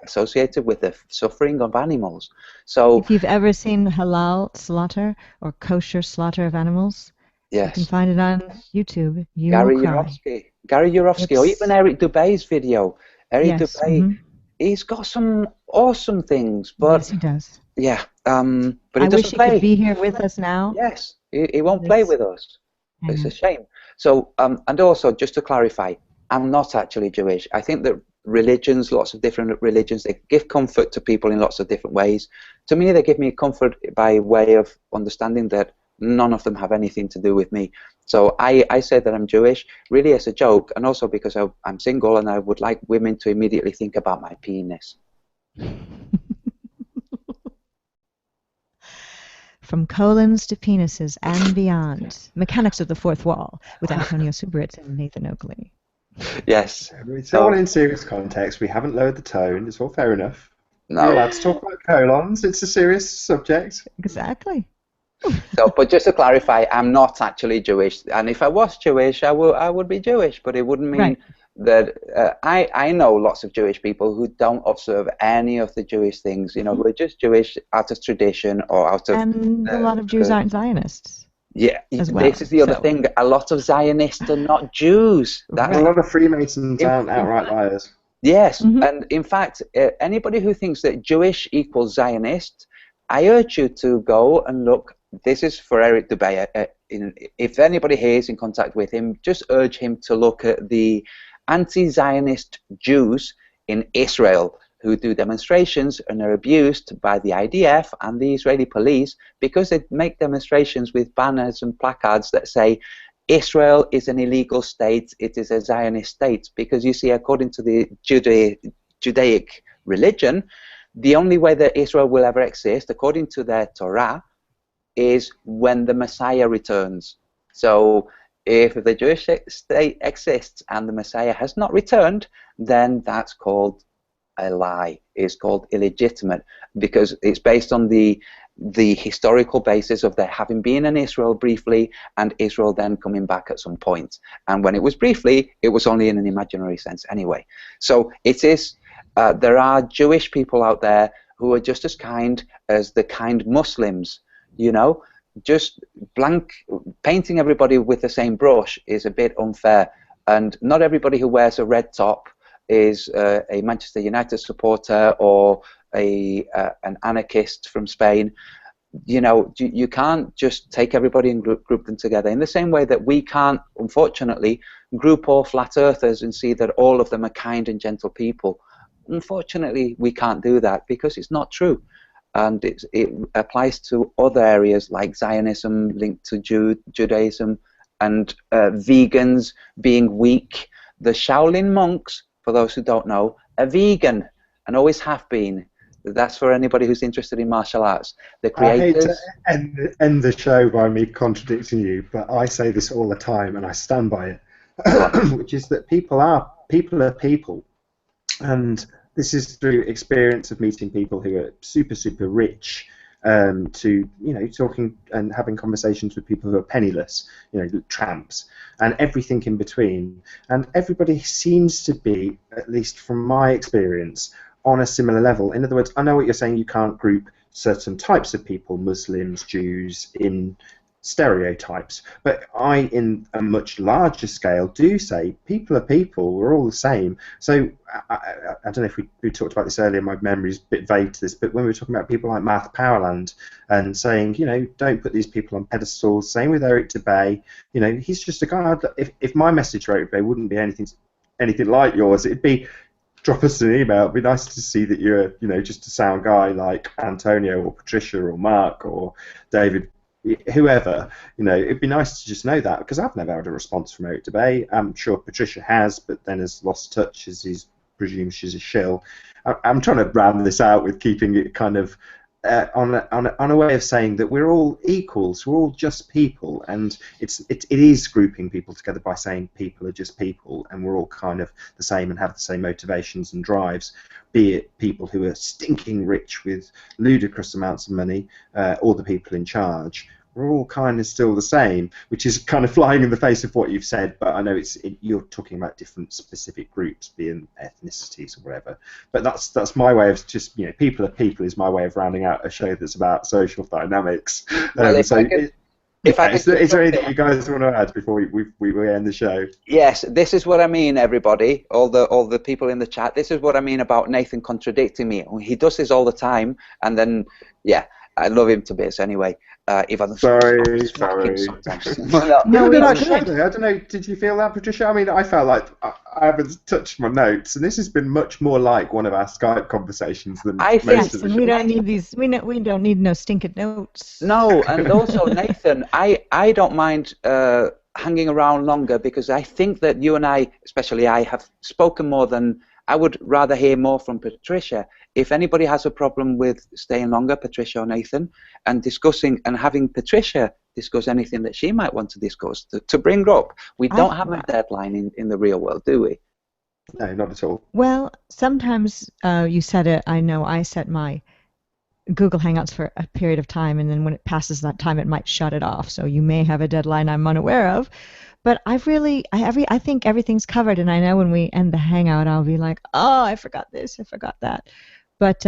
associated with the suffering of animals. So if you've ever seen halal slaughter or kosher slaughter of animals, yes, you can find it on YouTube. Gary Yourofsky, Yes. or even Eric Dubay's video. Eric Yes. Dubay, he's got some awesome things, but yes, he does. yeah, but I he wish doesn't he play. could be here with us now. Yes, he won't play with us. I It's know. a shame. So, and also, just to clarify, I'm not actually Jewish. I think that religions, lots of different religions, they give comfort to people in lots of different ways. To me, they give me comfort by way of understanding that none of them have anything to do with me. So I say that I'm Jewish, really as a joke, and also because I'm single and I would like women to immediately think about my penis. From colons to penises and beyond. Mechanics of the Fourth Wall with Antonio Subirats and Nathan Oakley. Yes. It's all in serious context. We haven't lowered the tone. It's all fair enough. No. We're allowed to talk about colons. It's a serious subject. Exactly. So, but just to clarify, I'm not actually Jewish, and if I was Jewish, I would be Jewish, but it wouldn't mean that I know lots of Jewish people who don't observe any of the Jewish things, you know, who are just Jewish out of tradition or out of. And a lot of Jews aren't Zionists. Yeah, as well, this is the other thing. A lot of Zionists are not Jews. A lot of Freemasons aren't outright liars. Yes, and in fact, anybody who thinks that Jewish equals Zionist, I urge you to go and look. This is for Eric Dubay. If anybody here is in contact with him, just urge him to look at the anti-Zionist Jews in Israel who do demonstrations and are abused by the IDF and the Israeli police because they make demonstrations with banners and placards that say Israel is an illegal state, it is a Zionist state. Because you see, according to the Judaic religion, the only way that Israel will ever exist, according to their Torah, is when the Messiah returns. So if the Jewish state exists and the Messiah has not returned, then that's called a lie. It's called illegitimate because it's based on the historical basis of there having been an Israel briefly and Israel then coming back at some point. And when it was briefly, it was only in an imaginary sense anyway. So it is, there are Jewish people out there who are just as kind as the kind Muslims. You know, just painting everybody with the same brush is a bit unfair. And not everybody who wears a red top is a Manchester United supporter or an anarchist from Spain. You know, you can't just take everybody and group them together in the same way that we can't, unfortunately, group all flat earthers and see that all of them are kind and gentle people. unfortunately, we can't do that because it's not true. And it applies to other areas like Zionism linked to Judaism, and vegans being weak. The Shaolin monks, for those who don't know, are vegan and always have been. That's for anybody who's interested in martial arts. The creators. I hate to end the show by me contradicting you, but I say this all the time and I stand by it, which is that people are people. And this is through experience of meeting people who are super, super rich, to, you know, talking and having conversations with people who are penniless, you know, tramps, and everything in between. And everybody seems to be, at least from my experience, on a similar level. In other words, I know what you're saying, you can't group certain types of people, Muslims, Jews, in stereotypes, but I, in a much larger scale, do say people are people, we're all the same. So I don't know if we talked about this earlier, my memory's a bit vague to this, but when we were talking about people like Martha Powerland and saying, you know, don't put these people on pedestals, same with Eric Dubay, you know, he's just a guy. If my message for Eric Dubay wouldn't be anything like yours, it'd be, drop us an email. It'd be nice to see that you're, you know, just a sound guy like Antonio or Patricia or Mark or David, whoever. You know, it'd be nice to just know that, because I've never had a response from Eric Dubay. I'm sure Patricia has, but then has lost touch as he's presumed she's a shill. I'm trying to round this out with keeping it kind of on a way of saying that we're all equals, we're all just people, and it is grouping people together by saying people are just people, and we're all kind of the same and have the same motivations and drives, be it people who are stinking rich with ludicrous amounts of money, or the people in charge. We're all kind of still the same, which is kind of flying in the face of what you've said, but I know you're talking about different specific groups, being ethnicities or whatever. But that's my way of just, you know, people are people is my way of rounding out a show that's about social dynamics. Well, Is there anything you guys want to add before we end the show? Yes, this is what I mean, everybody, all the people in the chat. This is what I mean about Nathan contradicting me. He does this all the time, and then, yeah, I love him to bits anyway. Sorry. No, I don't know. Did you feel that, Patricia? I mean, I felt like I haven't touched my notes, and this has been much more like one of our Skype conversations than most of the and we don't need these. We don't need no stinking notes. No, and also Nathan, I don't mind hanging around longer, because I think that you and I, especially I, have spoken more than. I would rather hear more from Patricia. If anybody has a problem with staying longer, Patricia or Nathan, and discussing and having Patricia discuss anything that she might want to discuss, to bring up. We don't have a deadline in the real world, do we? No, not at all. Well, sometimes you set it. I know I set my Google Hangouts for a period of time, and then when it passes that time, it might shut it off. So you may have a deadline I'm unaware of. But I think everything's covered, and I know when we end the Hangout, I'll be like, oh, I forgot this, I forgot that. But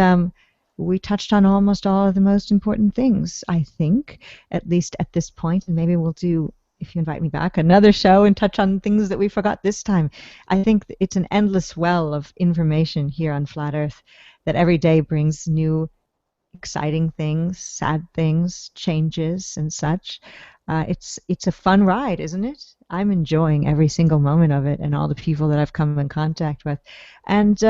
we touched on almost all of the most important things, I think, at least at this point, and maybe we'll do, if you invite me back, another show and touch on things that we forgot this time. I think it's an endless well of information here on Flat Earth that every day brings new exciting things, sad things, changes, and such. It's a fun ride, isn't it? I'm enjoying every single moment of it and all the people that I've come in contact with. And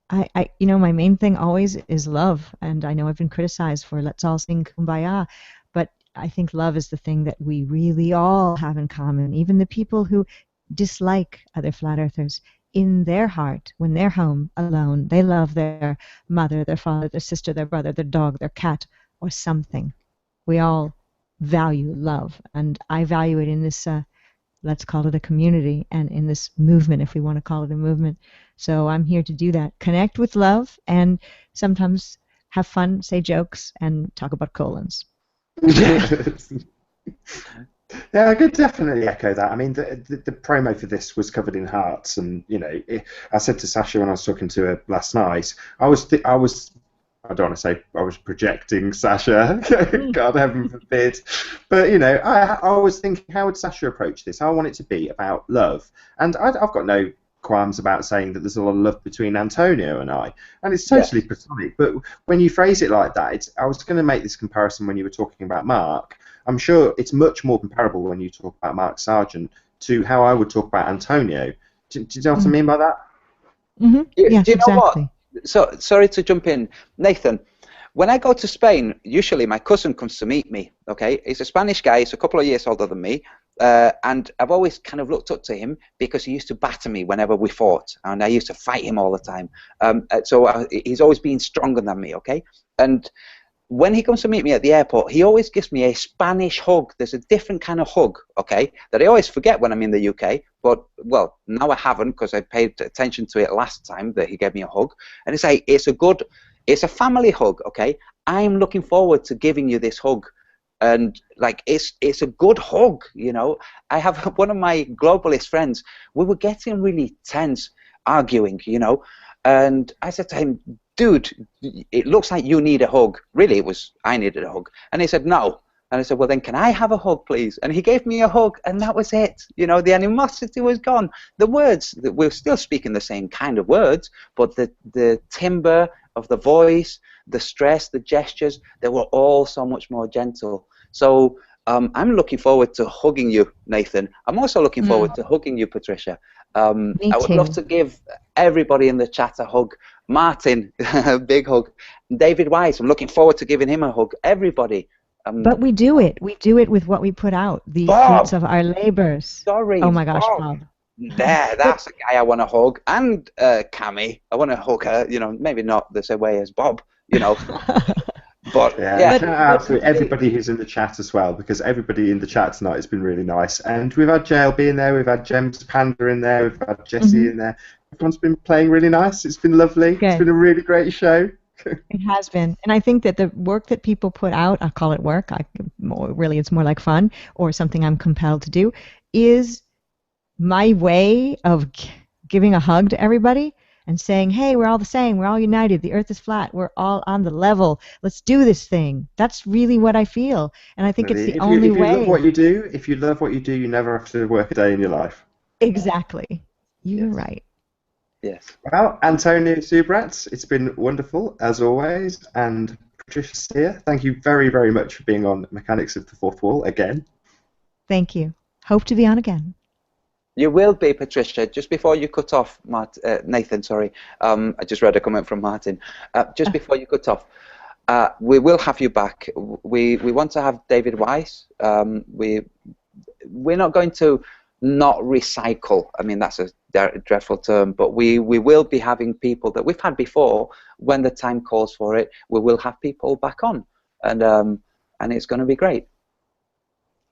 I you know, my main thing always is love. And I know I've been criticized for let's all sing Kumbaya, but I think love is the thing that we really all have in common. Even the people who dislike other flat earthers, in their heart, when they're home alone, they love their mother, their father, their sister, their brother, their dog, their cat, or something. We all value love, and I value it in this, let's call it a community, and in this movement, if we want to call it a movement. So I'm here to do that. Connect with love, and sometimes have fun, say jokes, and talk about colons. Yeah, I could definitely echo that. I mean, the promo for this was covered in hearts, and you know, I said to Sasha when I was talking to her last night, I don't want to say I was projecting Sasha, God heaven forbid, but you know, I was thinking, how would Sasha approach this? I want it to be about love, and I've got no qualms about saying that there's a lot of love between Antonio and I, and it's totally platonic. But when you phrase it like that, I was going to make this comparison when you were talking about Mark. I'm sure it's much more comparable when you talk about Mark Sargent to how I would talk about Antonio. Do you know what I mean by that? Yes, Do you know what? exactly. So sorry to jump in, Nathan. When I go to Spain, usually my cousin comes to meet me. Okay, he's a Spanish guy. He's a couple of years older than me, and I've always kind of looked up to him because he used to batter me whenever we fought, and I used to fight him all the time. He's always been stronger than me. Okay, and when he comes to meet me at the airport, he always gives me a Spanish hug. There's a different kind of hug, okay, that I always forget when I'm in the UK. But, well, now I haven't because I paid attention to it last time that he gave me a hug. And it's a family hug, okay? I'm looking forward to giving you this hug. And, like, it's a good hug, you know. I have one of my globalist friends. We were getting really tense, arguing, you know. And I said to him, dude, it looks like you need a hug. Really, it was I needed a hug. And he said, no. And I said, well, then can I have a hug, please? And he gave me a hug, and that was it. You know, the animosity was gone. The words, we're still speaking the same kind of words, but the timbre of the voice, the stress, the gestures, they were all so much more gentle. So I'm looking forward to hugging you, Nathan. I'm also looking forward to hugging you, Patricia. I would love to give everybody in the chat a hug. Martin, a big hug. David Wise, I'm looking forward to giving him a hug. Everybody. But we do it. We do it with what we put out, the fruits of our labors. Sorry. Oh my gosh, Bob. Bob. That's a guy I want to hug. And Cammy, I want to hug her. You know, maybe not the same way as Bob, you know. But yeah, shout out to everybody who's in the chat as well, because everybody in the chat tonight has been really nice. And we've had JLB in there, we've had James Panda in there, we've had Jesse in there. Everyone's been playing really nice. It's been lovely. Good. It's been a really great show. It has been. And I think that the work that people put out, I'll call it work, really it's more like fun or something I'm compelled to do, is my way of giving a hug to everybody and saying, hey, we're all the same, we're all united, the earth is flat, we're all on the level, let's do this thing. That's really what I feel. And I think it's the only way. If you love what you do, you never have to work a day in your life. Exactly. You're right. Yes. Well, Antonio Subirats, it's been wonderful, as always. And Patricia Steere, thank you very, very much for being on Mechanics of the Fourth Wall again. Thank you. Hope to be on again. You will be, Patricia. Just before you cut off, Nathan, sorry. I just read a comment from Martin. Just before you cut off, we will have you back. We want to have David Weiss. We're not going to not recycle. I mean, that's a dreadful term, but we will be having people that we've had before. When the time calls for it, we will have people back on, and it's going to be great.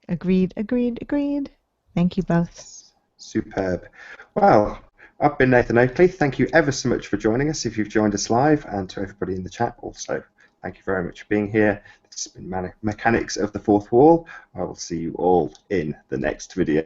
Agreed, agreed, agreed. Thank you both. Superb. Well, I've been Nathan Oakley. Thank you ever so much for joining us if you've joined us live, and to everybody in the chat also. Thank you very much for being here. This has been Mechanics of the Fourth Wall. I will see you all in the next video.